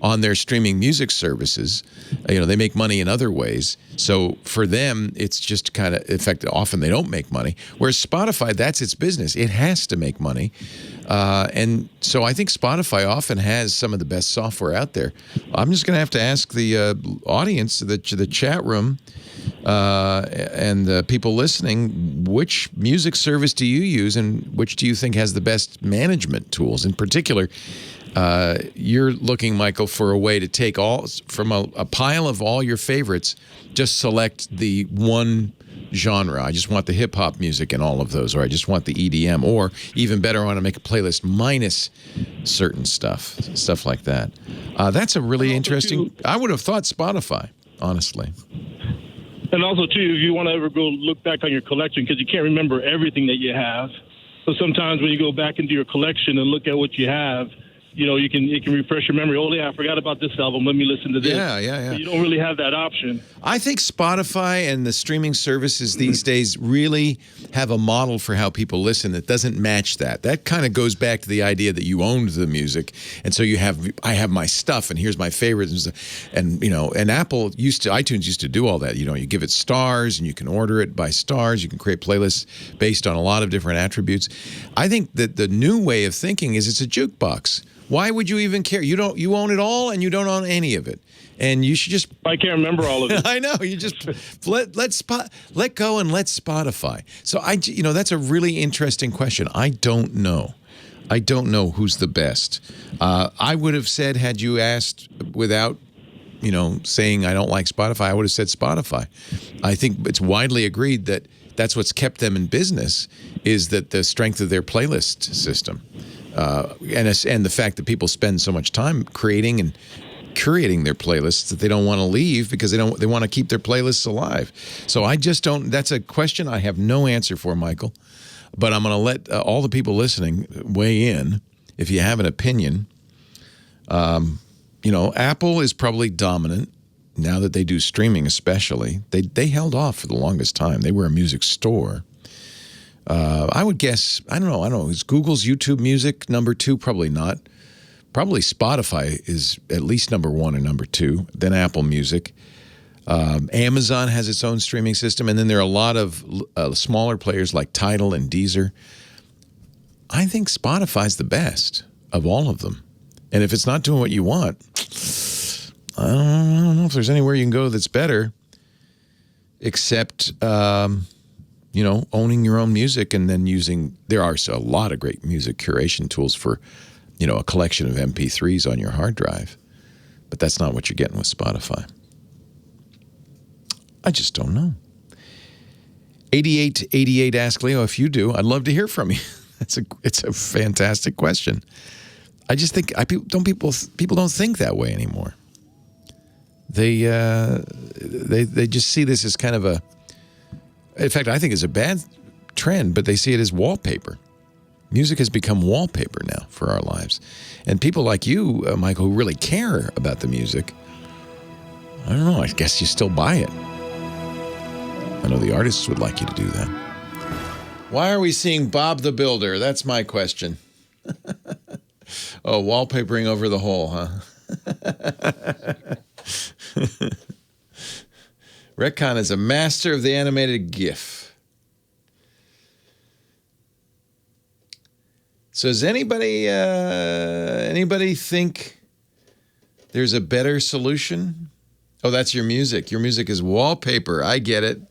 on their streaming music services. They make money in other ways. So for them, it's just kind of, in fact, often they don't make money. Whereas Spotify, that's its business. It has to make money. And so I think Spotify often has some of the best software out there. I'm just going to have to ask the audience, the chat room, and the people listening, which music service do you use and which do you think has the best management tools? In particular, you're looking, Michael, for a way to take all from a pile of all your favorites, just select the one genre. I just want the hip hop music in all of those, or I just want the EDM, or even better, I want to make a playlist minus certain stuff like that. That's a really interesting. I would have thought Spotify, honestly. And also, too, if you want to ever go look back on your collection, because you can't remember everything that you have. So sometimes when you go back into your collection and look at what you have, it can refresh your memory. Oh, yeah, I forgot about this album. Let me listen to this. Yeah. But you don't really have that option. I think Spotify and the streaming services these days really have a model for how people listen that doesn't match that. That kind of goes back to the idea that you owned the music, and so I have my stuff, and here's my favorites, and iTunes used to do all that. You give it stars, and you can order it by stars. You can create playlists based on a lot of different attributes. I think that the new way of thinking is it's a jukebox. Why would you even care? You own it all, and you don't own any of it. And you should just. I can't remember all of it. I know. You just let go and let Spotify. So that's a really interesting question. I don't know. I don't know who's the best. I would have said, had you asked without, saying I don't like Spotify, I would have said Spotify. I think it's widely agreed that that's what's kept them in business, is that the strength of their playlist system. And the fact that people spend so much time creating and curating their playlists that they don't want to leave because they want to keep their playlists alive. So I just don't. That's a question I have no answer for, Michael. But I'm going to let all the people listening weigh in if you have an opinion. Apple is probably dominant now that they do streaming, especially. They held off for the longest time. They were a music store. I would guess, I don't know, is Google's YouTube Music number 2? Probably not. Probably Spotify is at least number 1 or number 2, then Apple Music. Amazon has its own streaming system, and then there are a lot of smaller players like Tidal and Deezer. I think Spotify's the best of all of them. And if it's not doing what you want, I don't know if there's anywhere you can go that's better, except... owning your own music and then there are a lot of great music curation tools for a collection of MP3s on your hard drive. But that's not what you're getting with Spotify. I just don't know. 8888 ask Leo if you do. I'd love to hear from you. It's a fantastic question. I just think people don't think that way anymore. They just see this as kind of a. In fact, I think it's a bad trend, but they see it as wallpaper. Music has become wallpaper now for our lives, and people like you, Michael, who really care about the music. I don't know. I guess you still buy it. I know the artists would like you to do that. Why are we seeing Bob the Builder? That's my question. Oh, wallpapering over the hole, huh? Retcon is a master of the animated GIF. So does anybody think there's a better solution? Oh, that's your music. Your music is wallpaper. I get it.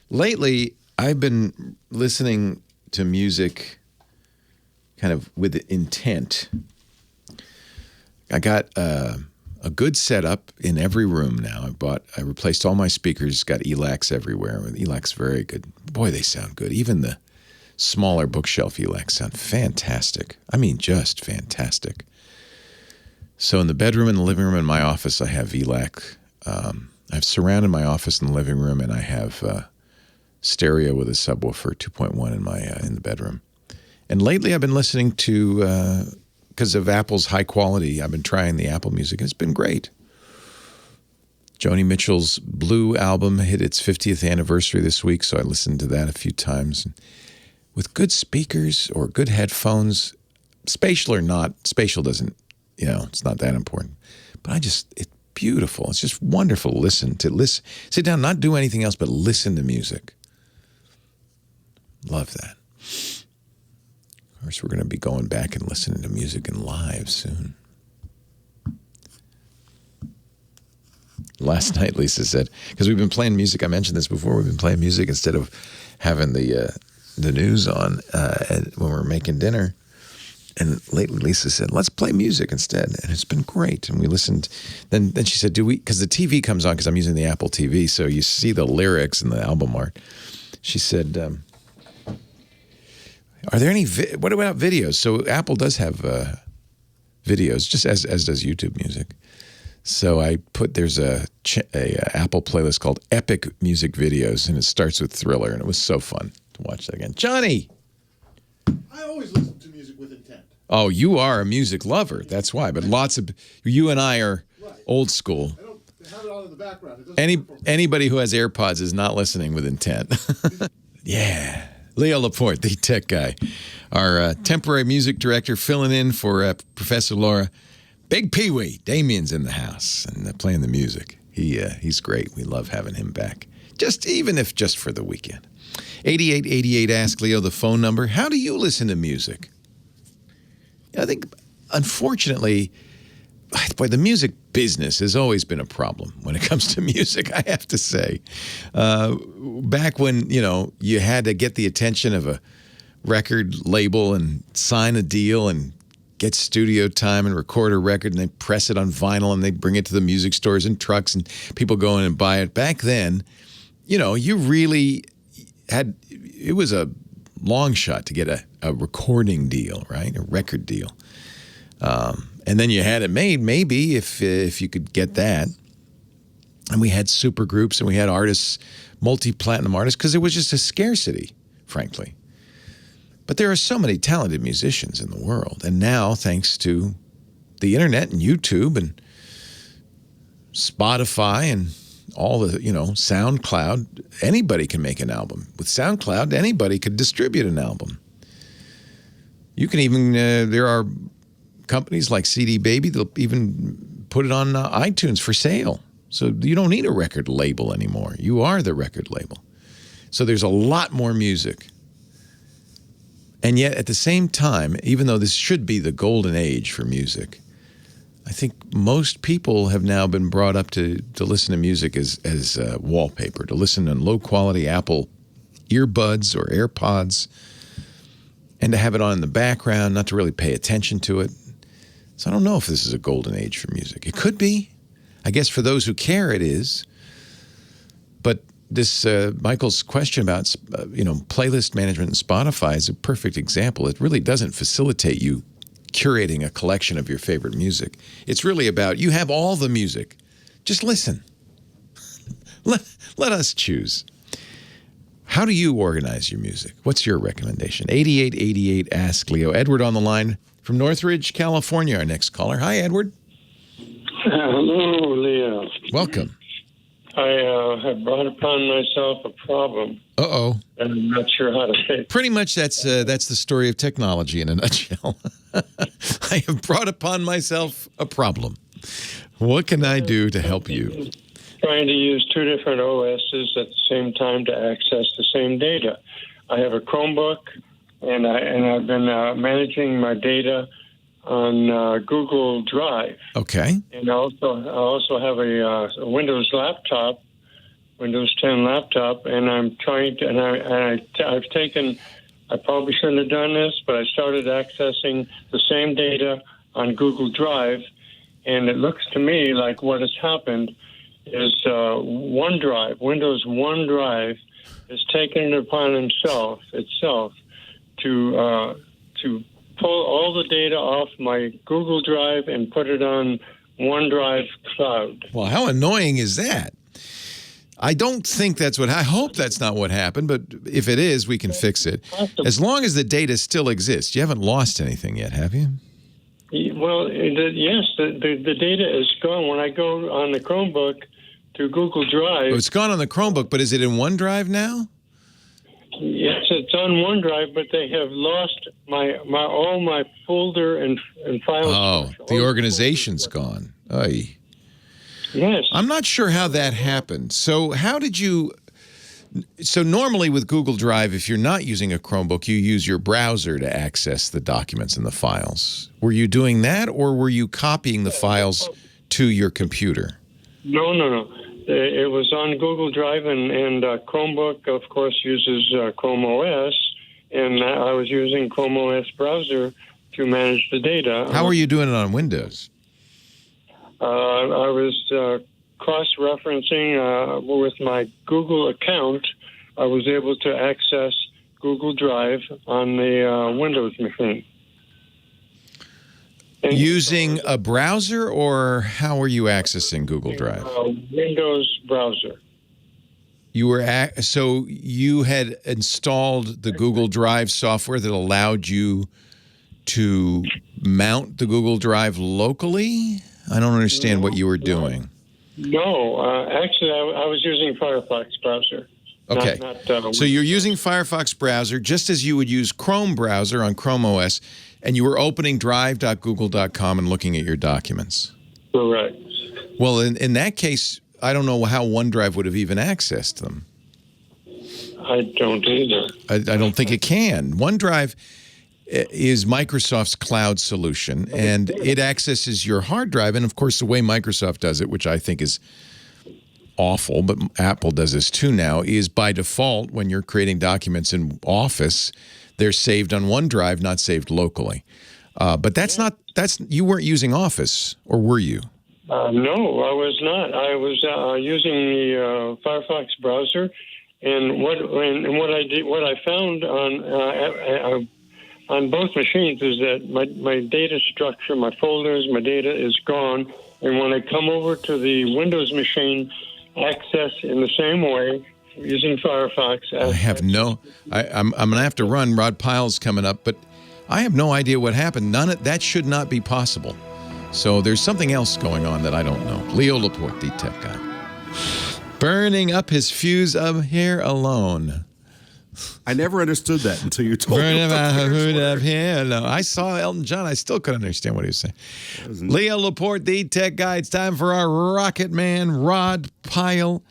Lately, I've been listening to music kind of with intent. I got a good setup in every room now. I replaced all my speakers, got ELACs everywhere. ELACs very good. Boy, they sound good. Even the smaller bookshelf ELACs sound fantastic. I mean, just fantastic. So in the bedroom, in the living room, in my office, I have ELAC. I've surrounded my office in the living room, and I have stereo with a subwoofer 2.1 in the bedroom. And lately I've been listening to, because of Apple's high quality, I've been trying the Apple Music, and it's been great. Joni Mitchell's Blue album hit its 50th anniversary this week, so I listened to that a few times. With good speakers or good headphones, spatial or not, spatial doesn't, it's not that important. But it's beautiful. It's just wonderful to listen. Sit down, not do anything else, but listen to music. Love that. Of course, we're going to be going back and listening to music in live soon. Last night, Lisa said, because we've been playing music, I mentioned this before, we've been playing music instead of having the news on when we're making dinner. And lately, Lisa said, let's play music instead. And it's been great. And we listened. Then she said, because the TV comes on, because I'm using the Apple TV, so you see the lyrics and the album art. She said, are there any, what about videos? So Apple does have videos, just as does YouTube Music. So I there's a Apple playlist called Epic Music Videos, and it starts with Thriller, and it was so fun to watch that again. Johnny! I always listen to music with intent. Oh, you are a music lover. That's why. But you and I are old school. I don't have it on in the background. Anybody who has AirPods is not listening with intent. Yeah. Leo Laporte, the tech guy. Our temporary music director filling in for Professor Laura. Big Pee-wee. Damien's in the house and playing the music. He's great. We love having him back. Even if just for the weekend. 8888 ask Leo the phone number. How do you listen to music? I think, unfortunately, the music business has always been a problem when it comes to music, I have to say. Back when, you had to get the attention of a record label and sign a deal and get studio time and record a record, and they press it on vinyl and they bring it to the music stores and trucks and people go in and buy it. Back then, you really it was a long shot to get a recording deal, right? A record deal. And then you had it made, maybe, if you could get that. And we had super groups and we had artists, multi-platinum artists, because it was just a scarcity, frankly. But there are so many talented musicians in the world. And now, thanks to the internet and YouTube and Spotify and all the, SoundCloud, anybody can make an album. With SoundCloud, anybody could distribute an album. You can even, there are companies like CD Baby that'll even put it on iTunes for sale. So you don't need a record label anymore. You are the record label. So there's a lot more music. And yet, at the same time, even though this should be the golden age for music, I think most people have now been brought up to listen to music as wallpaper, to listen on low-quality Apple earbuds or AirPods. and to have it on in the background, not to really pay attention to it. So I don't know if this is a golden age for music. It could be. I guess for those who care, it is. But this Michael's question about playlist management in Spotify is a perfect example. It really doesn't facilitate you curating a collection of your favorite music. It's really about you have all the music. Just listen. Let us choose. How do you organize your music? What's your recommendation? 8888 Ask Leo. Edward on the line from Northridge, California, our next caller. Hi, Edward. Hello, Leo. Welcome. I have brought upon myself a problem. Uh-oh. And I'm not sure how to fix it. Pretty much that's the story of technology in a nutshell. I have brought upon myself a problem. What can I do to help you? Trying to use two different OSs at the same time to access the same data. I have a Chromebook, and I've been managing my data on Google Drive. Okay. And I also have a Windows laptop, Windows 10 laptop, and I'm trying to, I've taken, I probably shouldn't have done this, but I started accessing the same data on Google Drive, and it looks to me like what has happened is OneDrive, Windows OneDrive, has taken it upon itself to pull all the data off my Google Drive and put it on OneDrive Cloud. Well, how annoying is that? I don't think that's what, I hope that's not what happened, but if it is, we can fix it. As long as the data still exists. You haven't lost anything yet, have you? Well, yes, the data is gone. When I go on the Chromebook to Google Drive. Oh, it's gone on the Chromebook, but is it in OneDrive now? Yes, it's on OneDrive, but they have lost all my folder and files. Oh, the organization's gone. Oy. Yes. I'm not sure how that happened. So how did you... So normally with Google Drive, if you're not using a Chromebook, you use your browser to access the documents and the files. Were you doing that, or were you copying the files to your computer? No. It was on Google Drive, and Chromebook, of course, uses Chrome OS, and I was using Chrome OS browser to manage the data. How are you doing it on Windows? I was cross-referencing with my Google account. I was able to access Google Drive on the Windows machine. Using a browser, or how were you accessing Google Drive? Windows browser. You were so you had installed the Google Drive software that allowed you to mount the Google Drive locally? I don't understand what you were doing. No, actually, I was using Firefox browser. Okay, so you're using Firefox browser just as you would use Chrome browser on Chrome OS, and you were opening drive.google.com and looking at your documents. Correct. Well, in that case, I don't know how OneDrive would have even accessed them. I don't either. I don't think it can. OneDrive is Microsoft's cloud solution, and it accesses your hard drive. And, of course, the way Microsoft does it, which I think is awful, but Apple does this too now, is by default when you're creating documents in Office, they're saved on OneDrive, not saved locally. But you weren't using Office, or were you? No, I was not. I was using the Firefox browser, and what I found on both machines is that my data structure, my folders, my data is gone, and when I come over to the Windows machine, access in the same way using Firefox. I have I'm going to have to run. Rod Pyle's coming up, but I have no idea what happened. That should not be possible. So there's something else going on that I don't know. Leo Laporte, the tech guy. Burning up his fuse up here alone. I never understood that until you told me. No, I saw Elton John. I still couldn't understand what he was saying. Leo Laporte, the tech guy. It's time for our rocket man, Rod Pyle.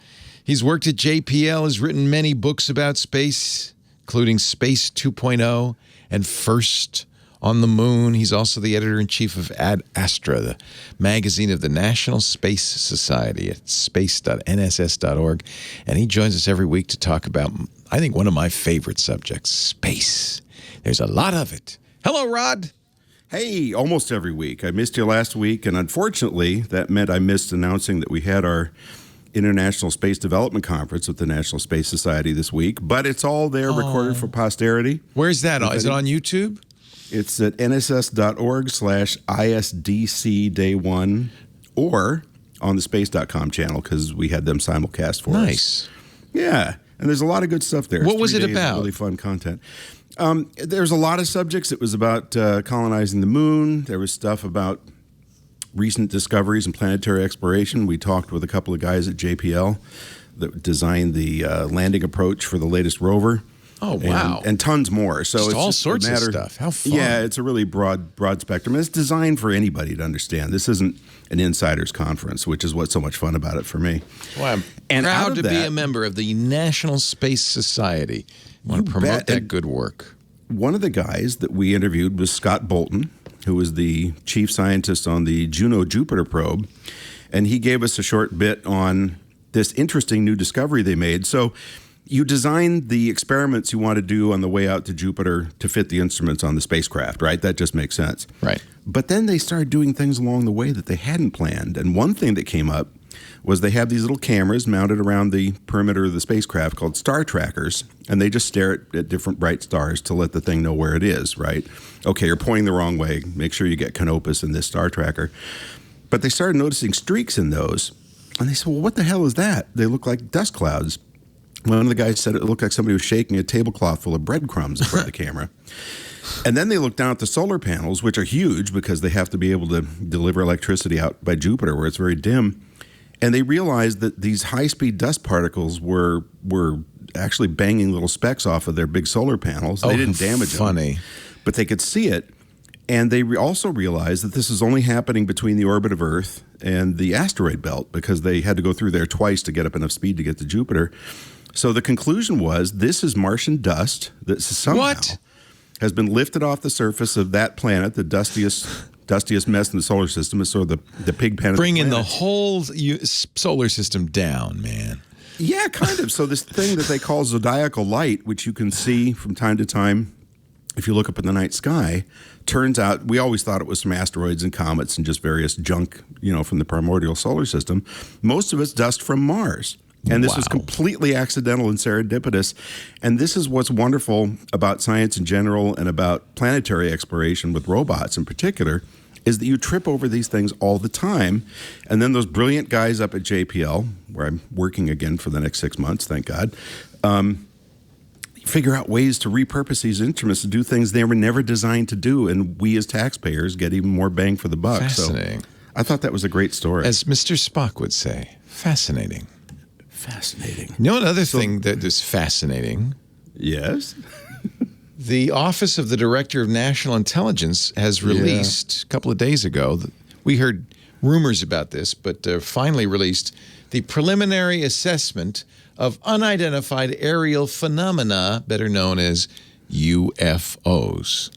He's worked at JPL, has written many books about space, including Space 2.0 and First on the Moon. He's also the editor-in-chief of Ad Astra, the magazine of the National Space Society at space.nss.org. And he joins us every week to talk about, I think, one of my favorite subjects, space. There's a lot of it. Hello, Rod. Hey, almost every week. I missed you last week, and unfortunately, that meant I missed announcing that we had our International Space Development Conference with the National Space Society this week, but it's all there recorded for posterity. Where's that? Is it on YouTube? It's at nss.org/ISDC Day 1 or on the space.com channel because we had them simulcast for us. Nice. Yeah, and there's a lot of good stuff there. What was it about? Really fun content. There's a lot of subjects. It was about colonizing the moon. There was stuff about recent discoveries in planetary exploration. We talked with a couple of guys at JPL that designed the landing approach for the latest rover. Oh, wow. And tons more. So just it's all just sorts of stuff. How fun. Yeah, it's a really broad spectrum. It's designed for anybody to understand. This isn't an insider's conference, which is what's so much fun about it for me. Well, I'm proud to be a member of the National Space Society. I want to promote that good work. One of the guys that we interviewed was Scott Bolton, who was the chief scientist on the Juno-Jupiter probe, and he gave us a short bit on this interesting new discovery they made. So you designed the experiments you want to do on the way out to Jupiter to fit the instruments on the spacecraft, right? That just makes sense. Right. But then they started doing things along the way that they hadn't planned. And one thing that came up was they have these little cameras mounted around the perimeter of the spacecraft called star trackers, and they just stare at different bright stars to let the thing know where it is, right? Okay, you're pointing the wrong way. Make sure you get Canopus in this star tracker. But they started noticing streaks in those, and they said, well, what the hell is that? They look like dust clouds. One of the guys said it looked like somebody was shaking a tablecloth full of breadcrumbs in front of the camera. And then they looked down at the solar panels, which are huge because they have to be able to deliver electricity out by Jupiter where it's very dim. And they realized that these high-speed dust particles were actually banging little specks off of their big solar panels. They didn't damage them, but they could see it. And they also realized that this is only happening between the orbit of Earth and the asteroid belt because they had to go through there twice to get up enough speed to get to Jupiter. So the conclusion was this is Martian dust that somehow has been lifted off the surface of that planet, the dustiest mess in the solar system. Is sort of the pig pen. Bringing the whole solar system down, man. Yeah, kind of. So this thing that they call zodiacal light, which you can see from time to time if you look up in the night sky, turns out we always thought it was from asteroids and comets and just various junk, from the primordial solar system. Most of it's dust from Mars. And this was completely accidental and serendipitous. And this is what's wonderful about science in general and about planetary exploration with robots in particular, is that you trip over these things all the time. And then those brilliant guys up at JPL, where I'm working again for the next 6 months, thank God, figure out ways to repurpose these instruments to do things they were never designed to do. And we as taxpayers get even more bang for the buck. Fascinating. So I thought that was a great story. As Mr. Spock would say, fascinating. Fascinating. You know another thing that is fascinating? Yes. The Office of the Director of National Intelligence has released, a couple of days ago, we heard rumors about this, but finally released the preliminary assessment of unidentified aerial phenomena, better known as UFOs.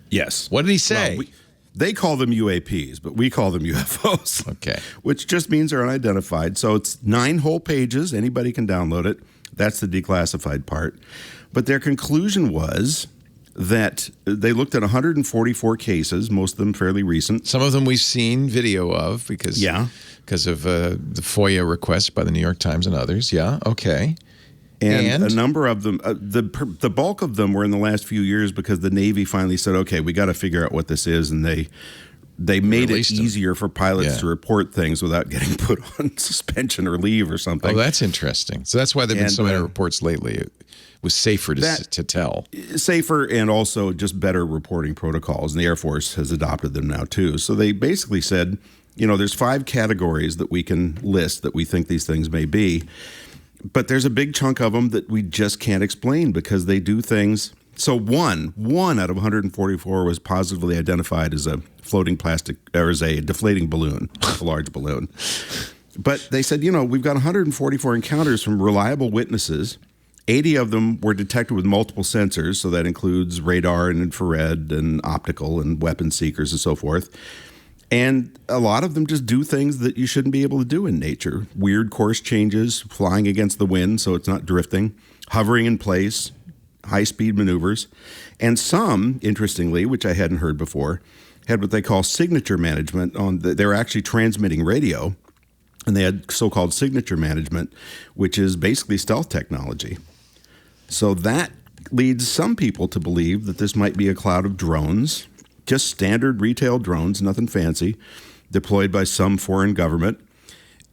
Yes. What did he say? Well, they call them UAPs, but we call them UFOs. Okay. Which just means they're unidentified. So it's 9 whole pages. Anybody can download it. That's the declassified part. But their conclusion was that they looked at 144 cases, most of them fairly recent. Some of them we've seen video of because of the FOIA requests by the New York Times and others. Yeah, okay. And a number of them, the bulk of them were in the last few years because the Navy finally said, okay, we got to figure out what this is. And they made it easier for pilots to report things without getting put on suspension or leave or something. Oh, that's interesting. So that's why there have been so many reports lately. It was safer to tell. Safer and also just better reporting protocols. And the Air Force has adopted them now, too. So they basically said, there's 5 categories that we can list that we think these things may be. But there's a big chunk of them that we just can't explain because they do things. So one out of 144 was positively identified as a floating plastic, or as a deflating balloon, a large balloon. But they said, we've got 144 encounters from reliable witnesses. 80 of them were detected with multiple sensors, so that includes radar and infrared and optical and weapon seekers and so forth. And a lot of them just do things that you shouldn't be able to do in nature. Weird course changes, flying against the wind so it's not drifting, hovering in place, high-speed maneuvers. And some, interestingly, which I hadn't heard before, had what they call signature management. They were actually transmitting radio, and they had so-called signature management, which is basically stealth technology. So that leads some people to believe that this might be a cloud of drones, just standard retail drones, nothing fancy, deployed by some foreign government.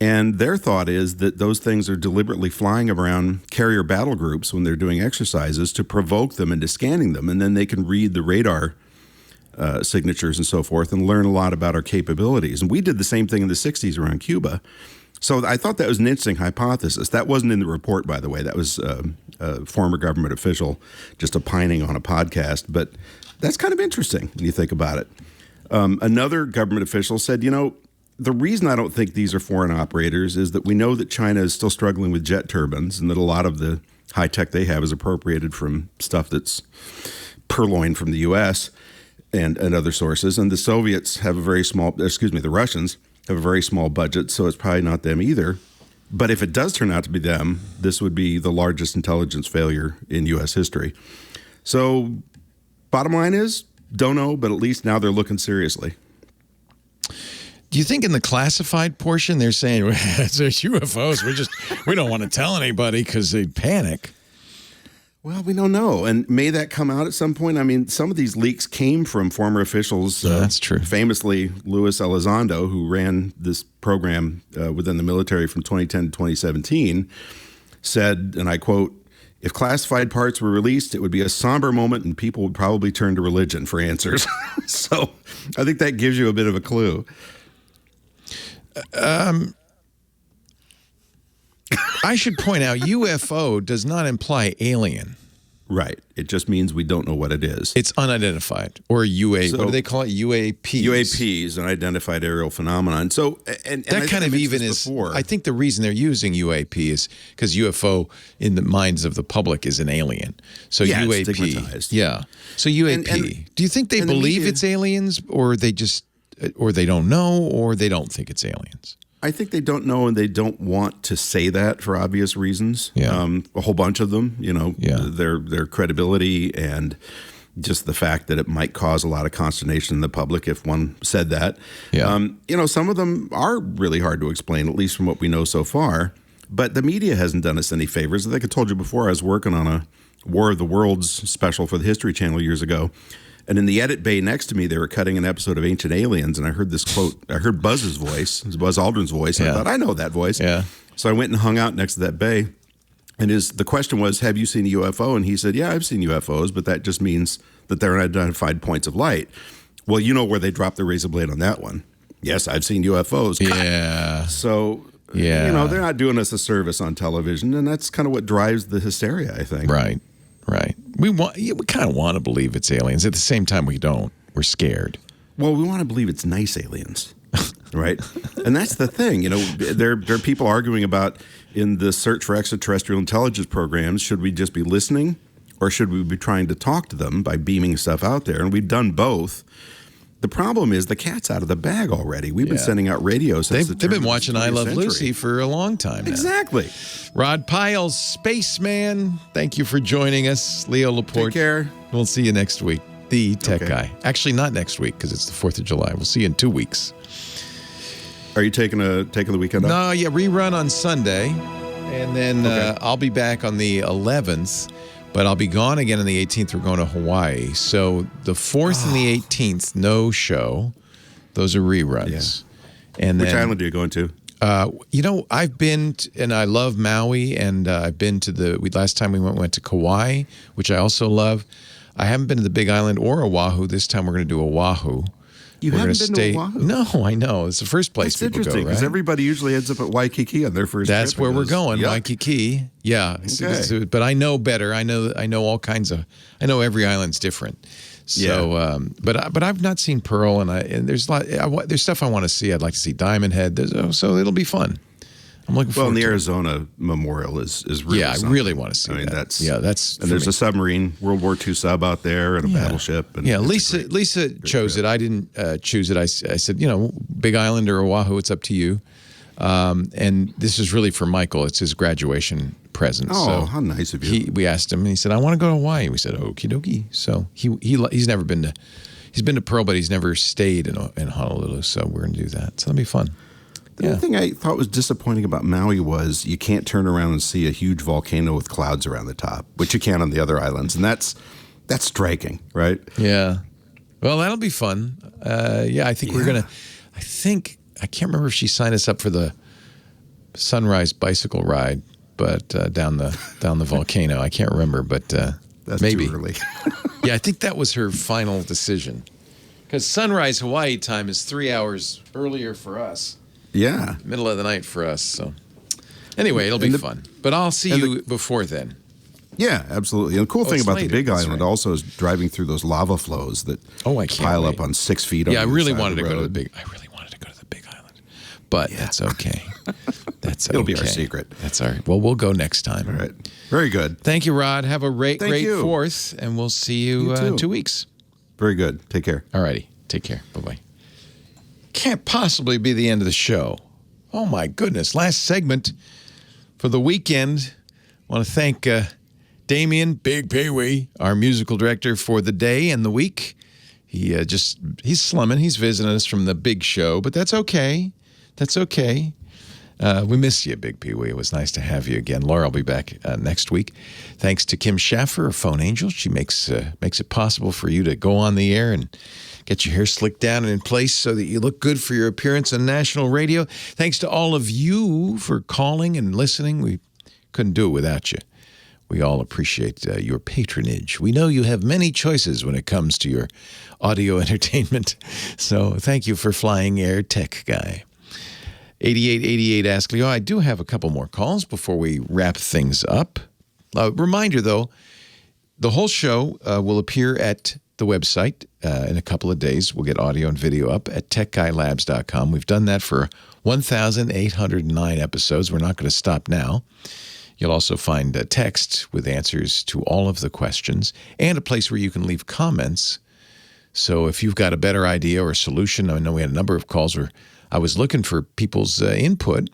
And their thought is that those things are deliberately flying around carrier battle groups when they're doing exercises to provoke them into scanning them, and then they can read the radar signatures and so forth and learn a lot about our capabilities. And we did the same thing in the 60s around Cuba. So I thought that was an interesting hypothesis. That wasn't in the report, by the way. That was a former government official just opining on a podcast. But that's kind of interesting when you think about it. Another government official said, the reason I don't think these are foreign operators is that we know that China is still struggling with jet turbines and that a lot of the high tech they have is appropriated from stuff that's purloined from the U.S. and other sources. And the Soviets have the Russians have a very small budget, so it's probably not them either. But if it does turn out to be them, this would be the largest intelligence failure in U.S. history. So bottom line is, don't know, but at least now they're looking seriously. Do you think in the classified portion they're saying there's UFOs? We don't want to tell anybody because they'd panic. Well, we don't know. And may that come out at some point? I mean, some of these leaks came from former officials. That's true. Famously, Luis Elizondo, who ran this program within the military from 2010 to 2017, said, and I quote, "If classified parts were released, it would be a somber moment and people would probably turn to religion for answers." So I think that gives you a bit of a clue. I should point out, UFO does not imply alien. Right. It just means we don't know what it is. It's unidentified, or UA. So, what do they call it? UAPs. UAPs, unidentified aerial phenomenon. So, and that kind of even is. I think the reason they're using UAP is because UFO, in the minds of the public, is an alien. So yeah, UAP. It's stigmatized. Yeah. So UAP. And do you think they believe it's aliens, or they don't know, or they don't think it's aliens? I think they don't know, and they don't want to say that for obvious reasons. Yeah. A whole bunch of them, their credibility and just the fact that it might cause a lot of consternation in the public if one said that. Yeah. Some of them are really hard to explain, at least from what we know so far. But the media hasn't done us any favors. I think I told you before I was working on a War of the Worlds special for the History Channel years ago. And in the edit bay next to me, they were cutting an episode of Ancient Aliens, and I heard this quote. I heard Buzz's voice, Buzz Aldrin's voice, and I thought, I know that voice. Yeah. So I went and hung out next to that bay, and the question was, have you seen a UFO? And he said, yeah, I've seen UFOs, but that just means that they're unidentified points of light. Well, you know where they dropped the razor blade on that one. Yes, I've seen UFOs. Yeah. So, they're not doing us a service on television, and that's kind of what drives the hysteria, I think. Right. Right. We kind of want to believe it's aliens. At the same time, we don't. We're scared. Well, we want to believe it's nice aliens, right? And that's the thing. There are people arguing about in the search for extraterrestrial intelligence programs, should we just be listening or should we be trying to talk to them by beaming stuff out there? And we've done both. The problem is the cat's out of the bag already. We've been sending out radios since they've been watching I Love Lucy for a long time now. Exactly. Rod Pyle, Spaceman, thank you for joining us. Leo Laporte. Take care. We'll see you next week. The Tech Guy. Actually, not next week because it's the 4th of July. We'll see you in 2 weeks. Are you taking the weekend off? No, rerun on Sunday. And then I'll be back on the 11th. But I'll be gone again on the 18th. We're going to Hawaii. So the 4th and the 18th, no show. Those are reruns. Yeah. And Which island are you going to? I've been, and I love Maui, and I've been to last time we went to Kauai, which I also love. I haven't been to the Big Island or Oahu. This time we're going to do Oahu. You haven't been to Oahu? No, I know. It's the first place people go, right? That's interesting, because everybody usually ends up at Waikiki on their first trip. That's where we're going, Waikiki. Yeah. Okay. But I know better. I know all kinds of, I know every island's different. So, but I've not seen Pearl, and there's a lot, there's stuff I want to see. I'd like to see Diamond Head. So it'll be fun. I'm looking forward to it. Well, the it. Arizona Memorial is really something. I really want to see that. That's and there's a submarine, World War II sub out there, and a battleship. And Lisa chose it. I didn't choose it. I said, Big Island or Oahu, it's up to you. And this is really for Michael. It's his graduation present. Oh, so how nice of you. We asked him, and he said, I want to go to Hawaii. We said, okie dokie. So he's never been to, he's been to Pearl, but he's never stayed in Honolulu. So we're going to do that. So that'll be fun. The other thing I thought was disappointing about Maui was you can't turn around and see a huge volcano with clouds around the top, which you can on the other islands. And that's striking, right? Yeah. Well, that'll be fun. I think we're going to, I can't remember if she signed us up for the sunrise bicycle ride, but down the volcano. I can't remember, but that's maybe. Too early. Yeah, I think that was her final decision. Because sunrise Hawaii time is 3 hours earlier for us. Yeah. Middle of the night for us. So anyway, it'll be fun. But I'll see you before then. Yeah, absolutely. And the cool thing about the Big Island also is driving through those lava flows that pile up on 6 feet. Yeah, I really wanted to go to the Big Island, but that's okay. It'll be our secret. That's all right. Well, we'll go next time. All right. Very good. Thank you, Rod. Have a great 4th, and we'll see you in 2 weeks. Very good. Take care. All righty. Take care. Bye-bye. Can't possibly be the end of the show. Oh, my goodness. Last segment for the weekend. I want to thank Damien Big Pee-wee, our musical director for the day and the week. He's slumming. He's visiting us from the big show, but that's okay. That's okay. We miss you, Big Pee-wee. It was nice to have you again. Laura will be back next week. Thanks to Kim Schaffer, our phone angel. She makes it possible for you to go on the air and get your hair slicked down and in place so that you look good for your appearance on national radio. Thanks to all of you for calling and listening. We couldn't do it without you. We all appreciate your patronage. We know you have many choices when it comes to your audio entertainment. So thank you for flying Air Tech Guy. 8888 asked Leo, I do have a couple more calls before we wrap things up. Reminder, though, the whole show will appear at the website in a couple of days. We'll get audio and video up at techguylabs.com. We've done that for 1,809 episodes. We're not going to stop now. You'll also find a text with answers to all of the questions and a place where you can leave comments. So if you've got a better idea or a solution, I know we had a number of calls where I was looking for people's input,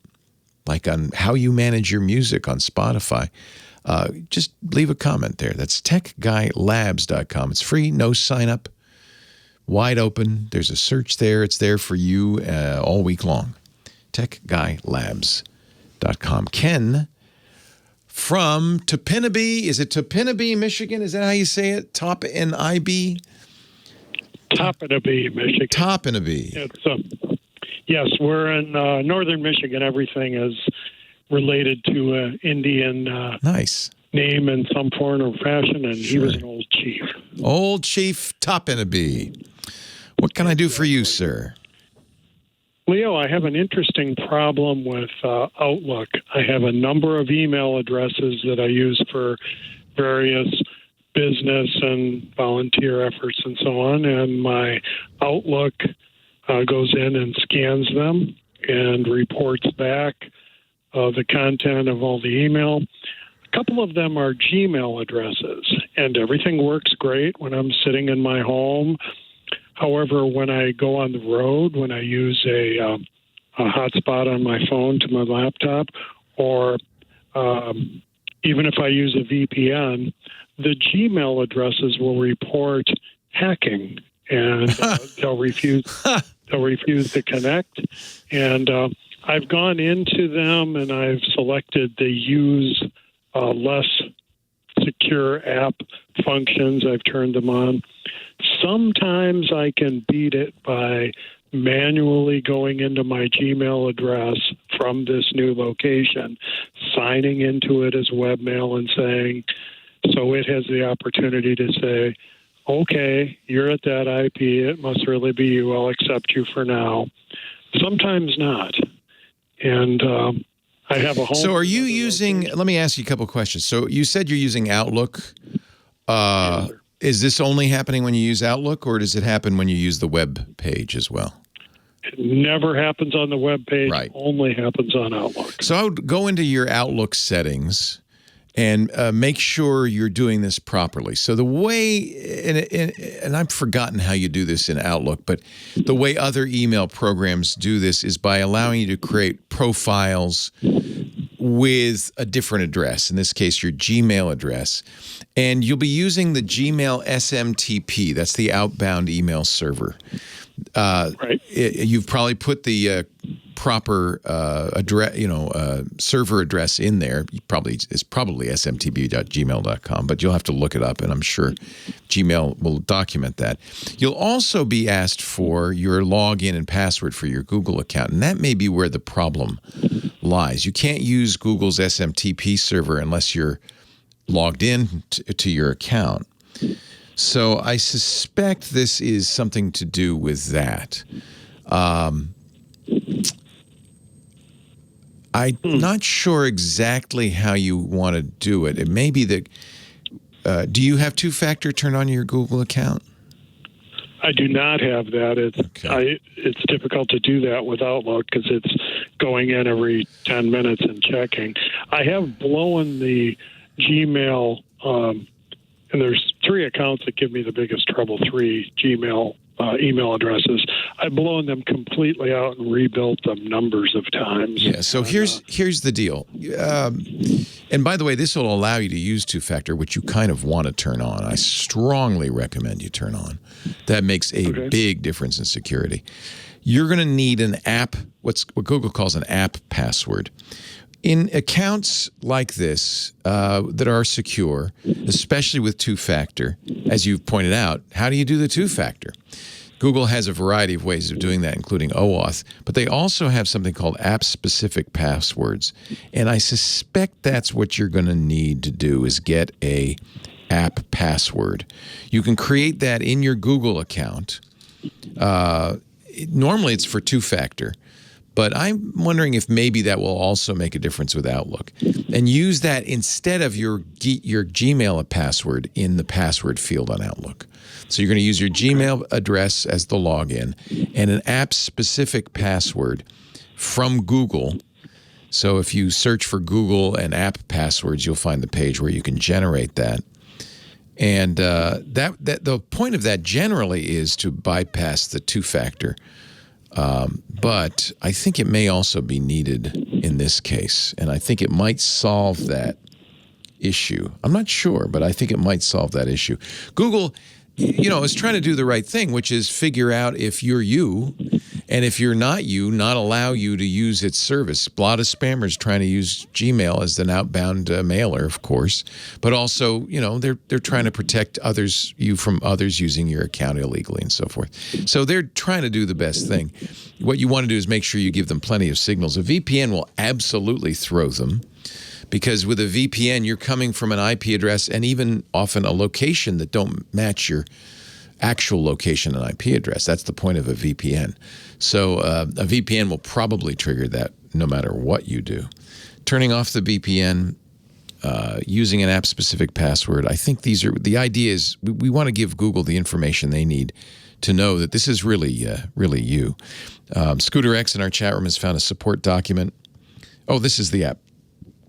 like on how you manage your music on Spotify. Just leave a comment there. That's techguylabs.com. It's free, no sign up, wide open. There's a search there. It's there for you all week long. techguylabs.com. Ken from Topinabee. Is it Topinabee, Michigan? Is that how you say it? Topinabee? Topinabee, Michigan. Topinabee. Yes, we're in northern Michigan. Everything is related to an Indian name in some form or fashion, and he was an old chief. Old Chief Topinabee. What can I do for you, sir? Leo, I have an interesting problem with Outlook. I have a number of email addresses that I use for various business and volunteer efforts and so on, and my Outlook goes in and scans them and reports back the content of all the email. A couple of them are Gmail addresses, and everything works great when I'm sitting in my home. However, when I go on the road, when I use a hotspot on my phone to my laptop, or even if I use a VPN, the Gmail addresses will report hacking, and they'll refuse to connect. And I've gone into them and I've selected the use less secure app functions. I've turned them on. Sometimes I can beat it by manually going into my Gmail address from this new location, signing into it as webmail and saying, so it has the opportunity to say, okay, you're at that IP. It must really be you. I'll accept you for now. Sometimes not. And I have a home. So are you using, let me ask you a couple of questions. So you said you're using Outlook. Is this only happening when you use Outlook, or does it happen when you use the web page as well? It never happens on the web page. Right. Only happens on Outlook. So I would go into your Outlook settings and make sure you're doing this properly. So the way, and I've forgotten how you do this in Outlook, but the way other email programs do this is by allowing you to create profiles with a different address, in this case, your Gmail address. And you'll be using the Gmail SMTP. That's the outbound email server. Right. You've probably put the proper address, server address in there. It's probably smtp.gmail.com, but you'll have to look it up, and I'm sure Gmail will document that. You'll also be asked for your login and password for your Google account, and that may be where the problem lies. You can't use Google's SMTP server unless you're logged in to your account. So I suspect this is something to do with that. I'm not sure exactly how you want to do it. It may be that, do you have two-factor turned on your Google account? I do not have that. It's difficult to do that with Outlook because it's going in every 10 minutes and checking. I have blown the Gmail, and there's 3 accounts that give me the biggest trouble, 3 Gmail email addresses. I've blown them completely out and rebuilt them numbers of times. Yeah, so here's the deal. And by the way, this will allow you to use two-factor, which you kind of want to turn on. I strongly recommend you turn on. That makes a big difference in security. You're going to need an app, what Google calls an app password. In accounts like this that are secure, especially with two-factor, as you've pointed out, how do you do the two-factor? Google has a variety of ways of doing that, including OAuth, but they also have something called app-specific passwords. And I suspect that's what you're going to need to do is get a app password. You can create that in your Google account. Normally it's for two-factor. But I'm wondering if maybe that will also make a difference with Outlook. And use that instead of your Gmail password in the password field on Outlook. So you're going to use your Gmail address as the login and an app-specific password from Google. So if you search for Google and app passwords, you'll find the page where you can generate that. And the point of that generally is to bypass the two-factor. But I think it may also be needed in this case, and I think it might solve that issue. I'm not sure, but I think it might solve that issue. Google, is trying to do the right thing, which is figure out if you're you, and if you're not you, not allow you to use its service. A lot of spammers trying to use Gmail as an outbound mailer, of course, but also, they're trying to protect you from others using your account illegally and so forth. So they're trying to do the best thing. What you want to do is make sure you give them plenty of signals. A VPN will absolutely throw them, because with a VPN, you're coming from an IP address and even often a location that don't match your actual location and IP address. That's the point of a VPN. So a VPN will probably trigger that no matter what you do. Turning off the VPN, using an app-specific password, I think the idea is we want to give Google the information they need to know that this is really you. Scooter X in our chat room has found a support document. Oh, this is the app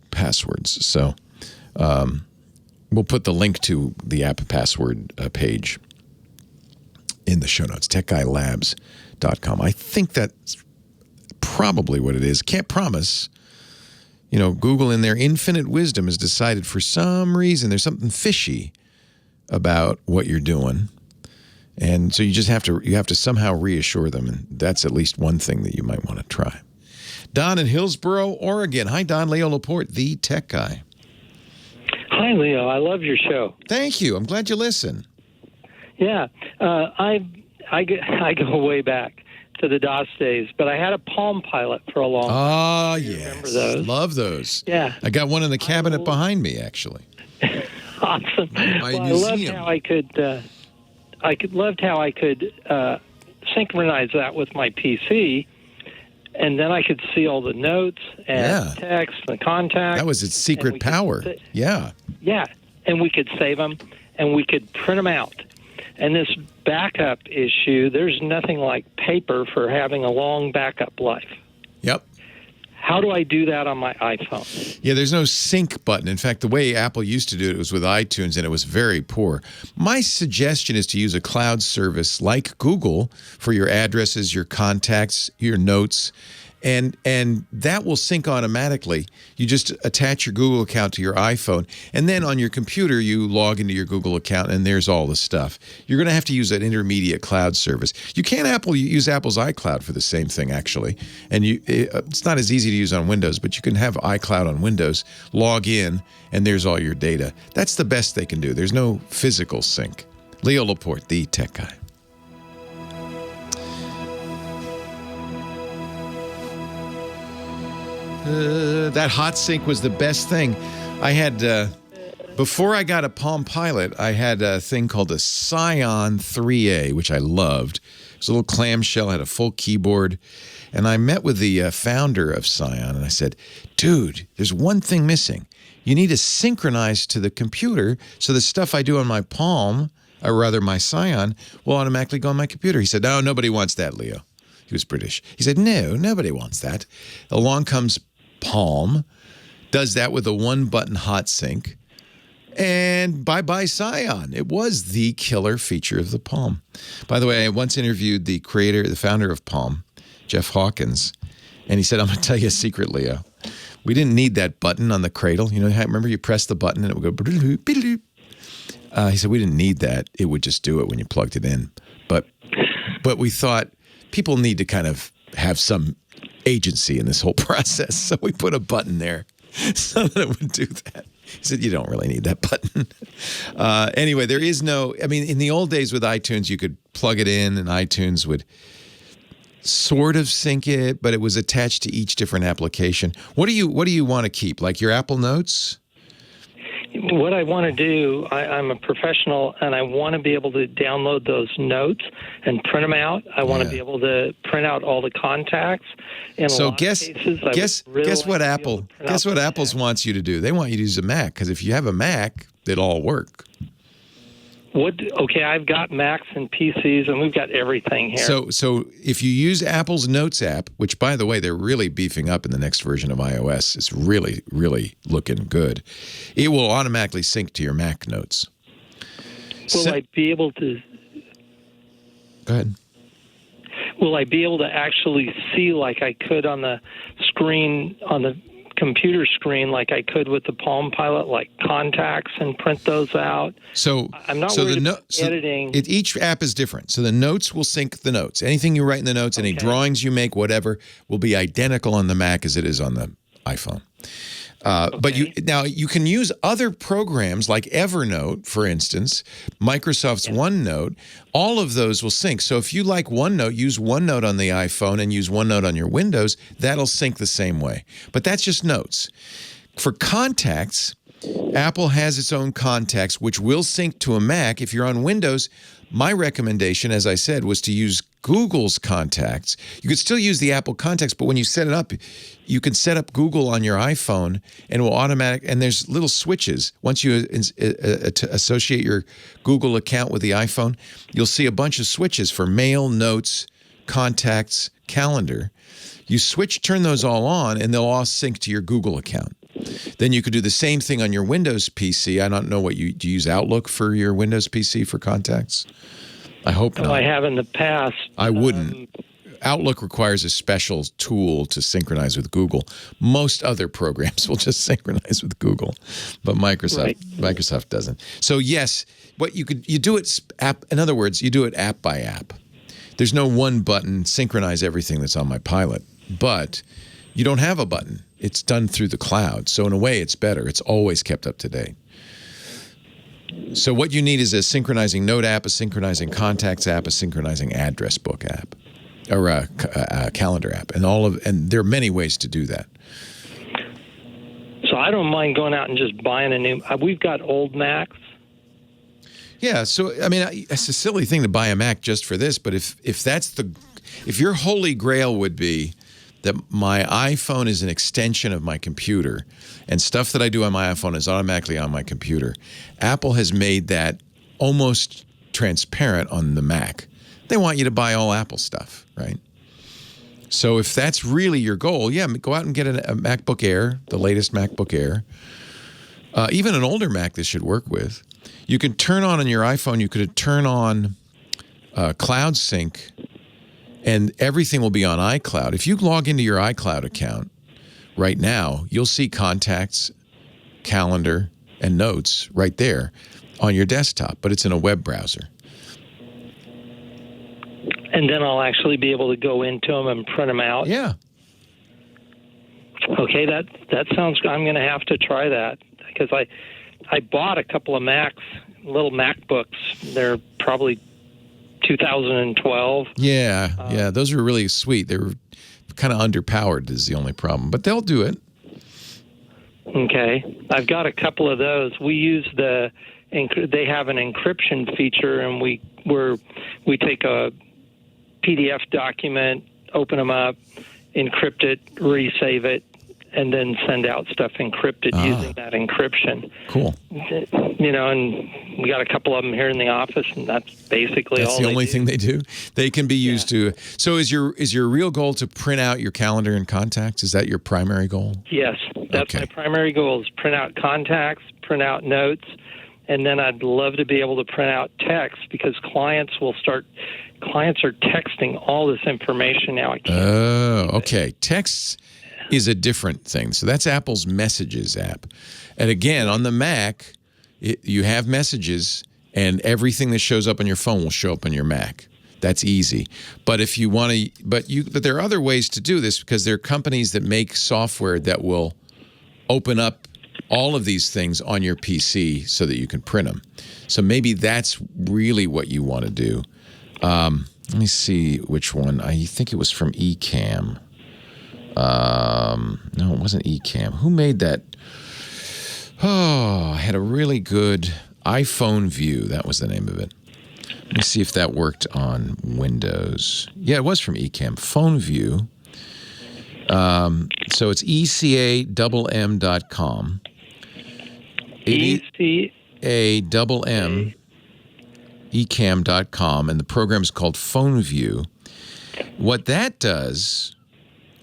passwords. So we'll put the link to the app password page in the show notes, techguylabs.com. I think that's probably what it is. Can't promise. Google in their infinite wisdom has decided for some reason there's something fishy about what you're doing. And so you have to somehow reassure them. And that's at least one thing that you might want to try. Don in Hillsboro, Oregon. Hi, Don. Leo Laporte, the tech guy. Hi, Leo. I love your show. Thank you. I'm glad you listen. Yeah. I go way back to the DOS days, but I had a Palm Pilot for a long time. Oh, yes. Remember those? Love those. Yeah. I got one in the cabinet behind me, actually. Awesome. I loved how I could synchronize that with my PC. And then I could see all the notes and text and contacts. That was its secret power. Yeah. Yeah. And we could save them and we could print them out. And this backup issue, there's nothing like paper for having a long backup life. Yep. How do I do that on my iPhone? Yeah, there's no sync button. In fact, the way Apple used to do it was with iTunes, and it was very poor. My suggestion is to use a cloud service like Google for your addresses, your contacts, your notes, And that will sync automatically. You just attach your Google account to your iPhone, and then on your computer, you log into your Google account, and there's all the stuff. You're going to have to use an intermediate cloud service. You can't use Apple's iCloud for the same thing, actually. And it's not as easy to use on Windows, but you can have iCloud on Windows, log in, and there's all your data. That's the best they can do. There's no physical sync. Leo Laporte, the tech guy. That hot sync was the best thing. I had, before I got a Palm Pilot, I had a thing called a Scion 3A, which I loved. It was a little clamshell, had a full keyboard. And I met with the founder of Scion, and I said, dude, there's one thing missing. You need to synchronize to the computer so the stuff I do on my Palm, or rather my Scion, will automatically go on my computer. He said, no, nobody wants that, Leo. He was British. He said, no, nobody wants that. Along comes Palm, does that with a one-button hot sync, and bye-bye Scion. It was the killer feature of the Palm. By the way, I once interviewed the founder of Palm, Jeff Hawkins, and he said, I'm going to tell you a secret, Leo. We didn't need that button on the cradle. You know, remember you press the button and it would go, he said, we didn't need that. It would just do it when you plugged it in. But we thought people need to kind of have some agency in this whole process. So we put a button there so that it would do that. He said, you don't really need that button. Anyway, there is no, I mean, in the old days with iTunes, you could plug it in and iTunes would sort of sync it, but it was attached to each different application. What do you want to keep? Like your Apple Notes? What I want to do, I'm a professional, and I want to be able to download those notes and print them out. I want to be able to print out all the contacts. So guess what Apple's wants you to do? They want you to use a Mac, because if you have a Mac, it'll all work. Okay, I've got Macs and PCs, and we've got everything here. So if you use Apple's Notes app, which, by the way, they're really beefing up in the next version of iOS, it's really, really looking good, it will automatically sync to your Mac Notes. Will I be able to... Go ahead. Will I be able to actually see, like I could on the screen, on the computer screen, like I could with the Palm Pilot, like contacts, and print those out? So I'm not worried about editing. Each app is different. So the notes will sync the notes. Anything you write in the notes, any drawings you make, whatever, will be identical on the Mac as it is on the iPhone. But you can use other programs like Evernote, for instance, Microsoft's OneNote. All of those will sync. So if you like OneNote, use OneNote on the iPhone and use OneNote on your Windows. That'll sync the same way. But that's just notes. For contacts, Apple has its own contacts, which will sync to a Mac. If you're on Windows, my recommendation, as I said, was to use Google's contacts. You could still use the Apple contacts, but when you set it up, you can set up Google on your iPhone, and it will automatic. And there's little switches. Once you associate your Google account with the iPhone, you'll see a bunch of switches for Mail, Notes, Contacts, Calendar. You turn those all on, and they'll all sync to your Google account. Then you could do the same thing on your Windows PC. I don't know do you use Outlook for your Windows PC for contacts? I hope not. I have in the past. I wouldn't. Outlook requires a special tool to synchronize with Google. Most other programs will just synchronize with Google, but Microsoft doesn't. So yes, you do it in other words, you do it app by app. There's no one button synchronize everything that's on my Pilot, but you don't have a button. It's done through the cloud. So in a way, it's better. It's always kept up to date. So what you need is a synchronizing note app, a synchronizing contacts app, a synchronizing address book app, or a calendar app, and there are many ways to do that. So I don't mind going out and just buying a new. We've got old Macs. Yeah, so I mean, it's a silly thing to buy a Mac just for this, but if your holy grail would be that my iPhone is an extension of my computer, and stuff that I do on my iPhone is automatically on my computer, Apple has made that almost transparent on the Mac. They want you to buy all Apple stuff, right? So if that's really your goal, go out and get a MacBook Air, the latest MacBook Air. Even an older Mac this should work with. You can turn on your iPhone, you could turn on Cloud Sync and everything will be on iCloud. If you log into your iCloud account right now, you'll see contacts, calendar, and notes right there on your desktop, but it's in a web browser. And then I'll actually be able to go into them and print them out? Yeah. Okay, that sounds good. I'm going to have to try that because I bought a couple of little MacBooks. They're probably 2012. Yeah, those are really sweet. They were kind of underpowered is the only problem, but they'll do it. Okay, I've got a couple of those. We use they have an encryption feature, and we take a PDF document, open them up, encrypt it, resave it, and then send out stuff encrypted using that encryption. Cool. You know, and we got a couple of them here in the office, and that's basically all. That's the only thing they do. They can be used to. So is your real goal to print out your calendar and contacts? Is that your primary goal? Yes, that's my primary goal: is print out contacts, print out notes, and then I'd love to be able to print out text because clients are texting all this information now. Oh, okay. Texts is a different thing. So that's Apple's Messages app. And again, on the Mac, you have Messages, and everything that shows up on your phone will show up on your Mac. That's easy. But if you want to, but there are other ways to do this because there are companies that make software that will open up all of these things on your PC so that you can print them. So maybe that's really what you want to do. Let me see which one. I think it was from Ecamm. No, it wasn't Ecamm. Who made that? Oh, I had a really good iPhone View. That was the name of it. Let me see if that worked on Windows. Yeah, it was from Ecamm. Phone View. So it's ECAMM.com. ECAMM. Ecamm.com, and the program is called Phone View. What that does,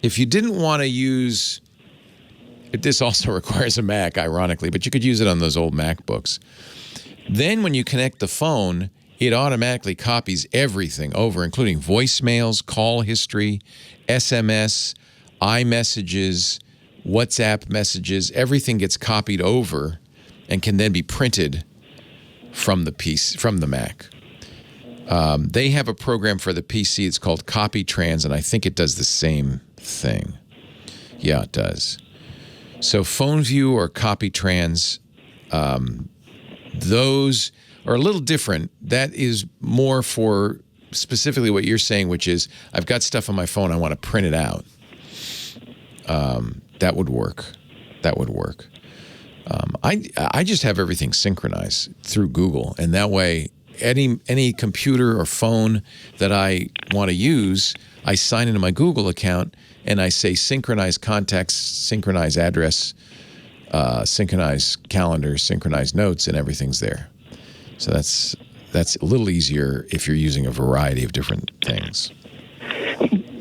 if you didn't want to use, this also requires a Mac, ironically, but you could use it on those old MacBooks. Then when you connect the phone, it automatically copies everything over, including voicemails, call history, SMS, iMessages, WhatsApp messages. Everything gets copied over and can then be printed from the Mac. They have a program for the PC. It's called CopyTrans, and I think it does the same thing. Yeah, it does. So PhoneView or CopyTrans, those are a little different. That is more for specifically what you're saying, which is I've got stuff on my phone, I want to print it out. That would work. I just have everything synchronized through Google, and that way any computer or phone that I want to use, I sign into my Google account and I say synchronize contacts, synchronize address, synchronize calendar, synchronize notes, and everything's there. So that's a little easier if you're using a variety of different things.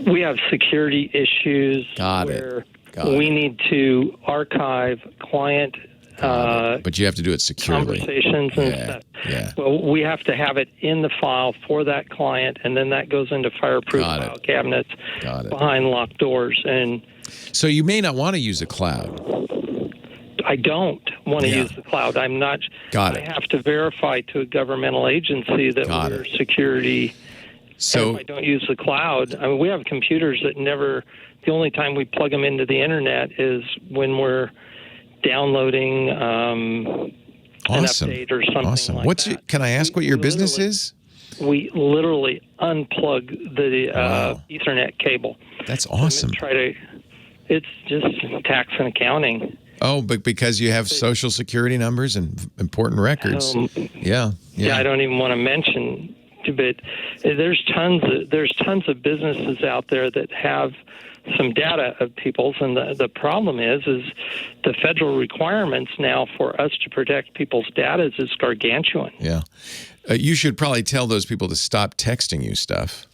We have security issues where we need to archive client but you have to do it securely. Conversations and stuff. Yeah. Well, we have to have it in the file for that client, and then that goes into fireproof file cabinets behind locked doors. And so you may not want to use the cloud. I don't want to use the cloud. I'm not. I have to verify to a governmental agency that we're security. So if I don't use the cloud, I mean, we have computers that never. The only time we plug them into the internet is when we're downloading an update or something like that. Can I ask what your business is? We literally unplug the Ethernet cable. That's awesome. It's just tax and accounting. Oh, but because you have social security numbers and important records. Yeah, I don't even want to mention, but there's tons of businesses out there that have some data of people's, and the problem is the federal requirements now for us to protect people's data is gargantuan. Yeah. You should probably tell those people to stop texting you stuff.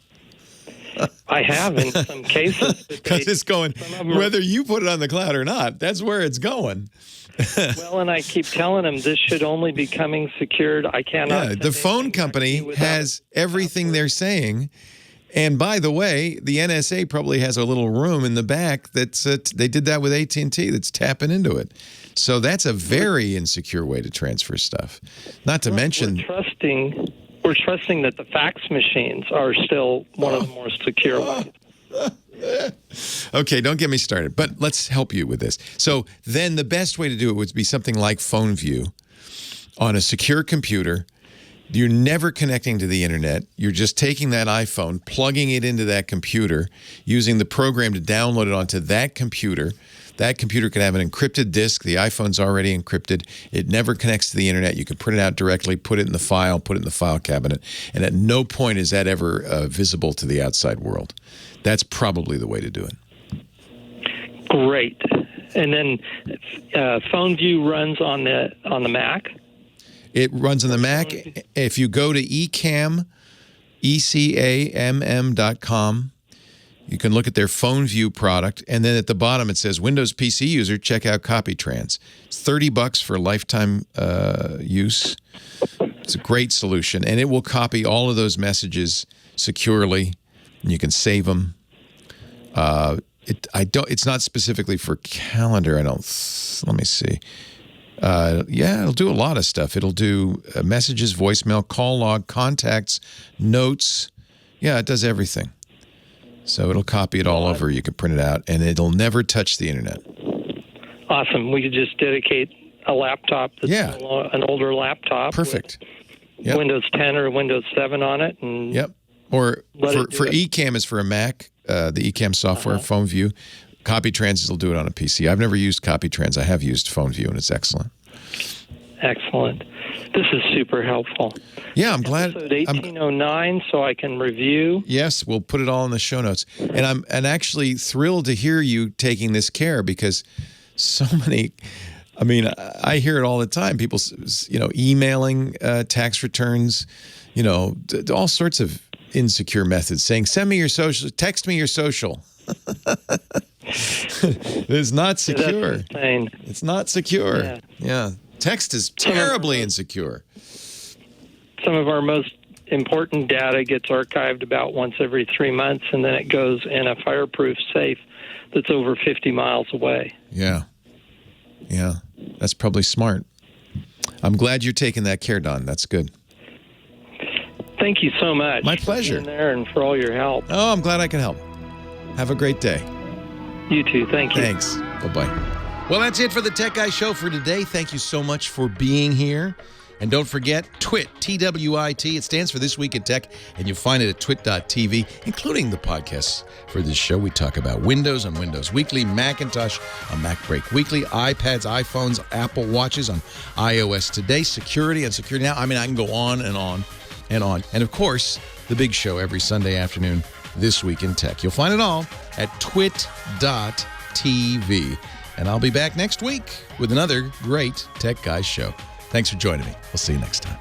I have in some cases. Because it's going, whether you put it on the cloud or not, that's where it's going. Well, and I keep telling them this should only be coming secured. I cannot. Yeah, the phone company has everything they're saying, And by the way, the NSA probably has a little room in the back that's they did that with AT&T that's tapping into it. So that's a very insecure way to transfer stuff. Not to mention... We're trusting that the fax machines are still one of the more secure ways. Okay, don't get me started, but let's help you with this. So then the best way to do it would be something like Phone View on a secure computer. You're never connecting to the internet. You're just taking that iPhone, plugging it into that computer, using the program to download it onto that computer. That computer can have an encrypted disk. The iPhone's already encrypted. It never connects to the internet. You can print it out directly, put it in the file, put it in the file cabinet, and at no point is that ever visible to the outside world. That's probably the way to do it. Great. And then Phone View runs on the Mac? It runs on the Mac. If you go to eCam, ECAMM.com, you can look at their Phone View product, and then at the bottom it says, Windows PC user, check out CopyTrans. It's $30 for lifetime use. It's a great solution, and it will copy all of those messages securely, and you can save them. It's not specifically for calendar. Let me see. Yeah, it'll do a lot of stuff. It'll do messages, voicemail, call log, contacts, notes. Yeah, it does everything. So it'll copy it all over. You can print it out, and it'll never touch the internet. Awesome. We could just dedicate a laptop that's an older laptop. Perfect. Yep. Windows 10 or Windows 7 on it. And Or for eCam is for a Mac, the eCam software, Phone View. CopyTrans will do it on a PC. I've never used CopyTrans. I have used Phone View, and it's excellent. Excellent. This is super helpful. Yeah, I'm glad. Episode 1809, so I can review. Yes, we'll put it all in the show notes. And I'm actually thrilled to hear you taking this care, because so many, I mean, I hear it all the time. People, emailing tax returns, all sorts of insecure methods, saying, send me your social, text me your social. It's not secure. That's insane. It's not secure. Yeah. Text is terribly insecure. Some of our most important data gets archived about once every 3 months, and then it goes in a fireproof safe that's over 50 miles away. Yeah. Yeah. That's probably smart. I'm glad you're taking that care, Don. That's good. Thank you so much. My pleasure. For being there and for all your help. Oh, I'm glad I can help. Have a great day. You too. Thank you. Thanks. Bye-bye. Well, that's it for the Tech Guy Show for today. Thank you so much for being here. And don't forget, TWiT, T-W-I-T. It stands for This Week in Tech, and you'll find it at twit.tv, including the podcasts for this show. We talk about Windows on Windows Weekly, Macintosh on MacBreak Weekly, iPads, iPhones, Apple Watches on iOS Today, security on Security Now. I mean, I can go on and on and on. And, of course, the big show every Sunday afternoon, This Week in Tech. You'll find it all at twit.tv. And I'll be back next week with another great Tech Guys show. Thanks for joining me. We'll see you next time.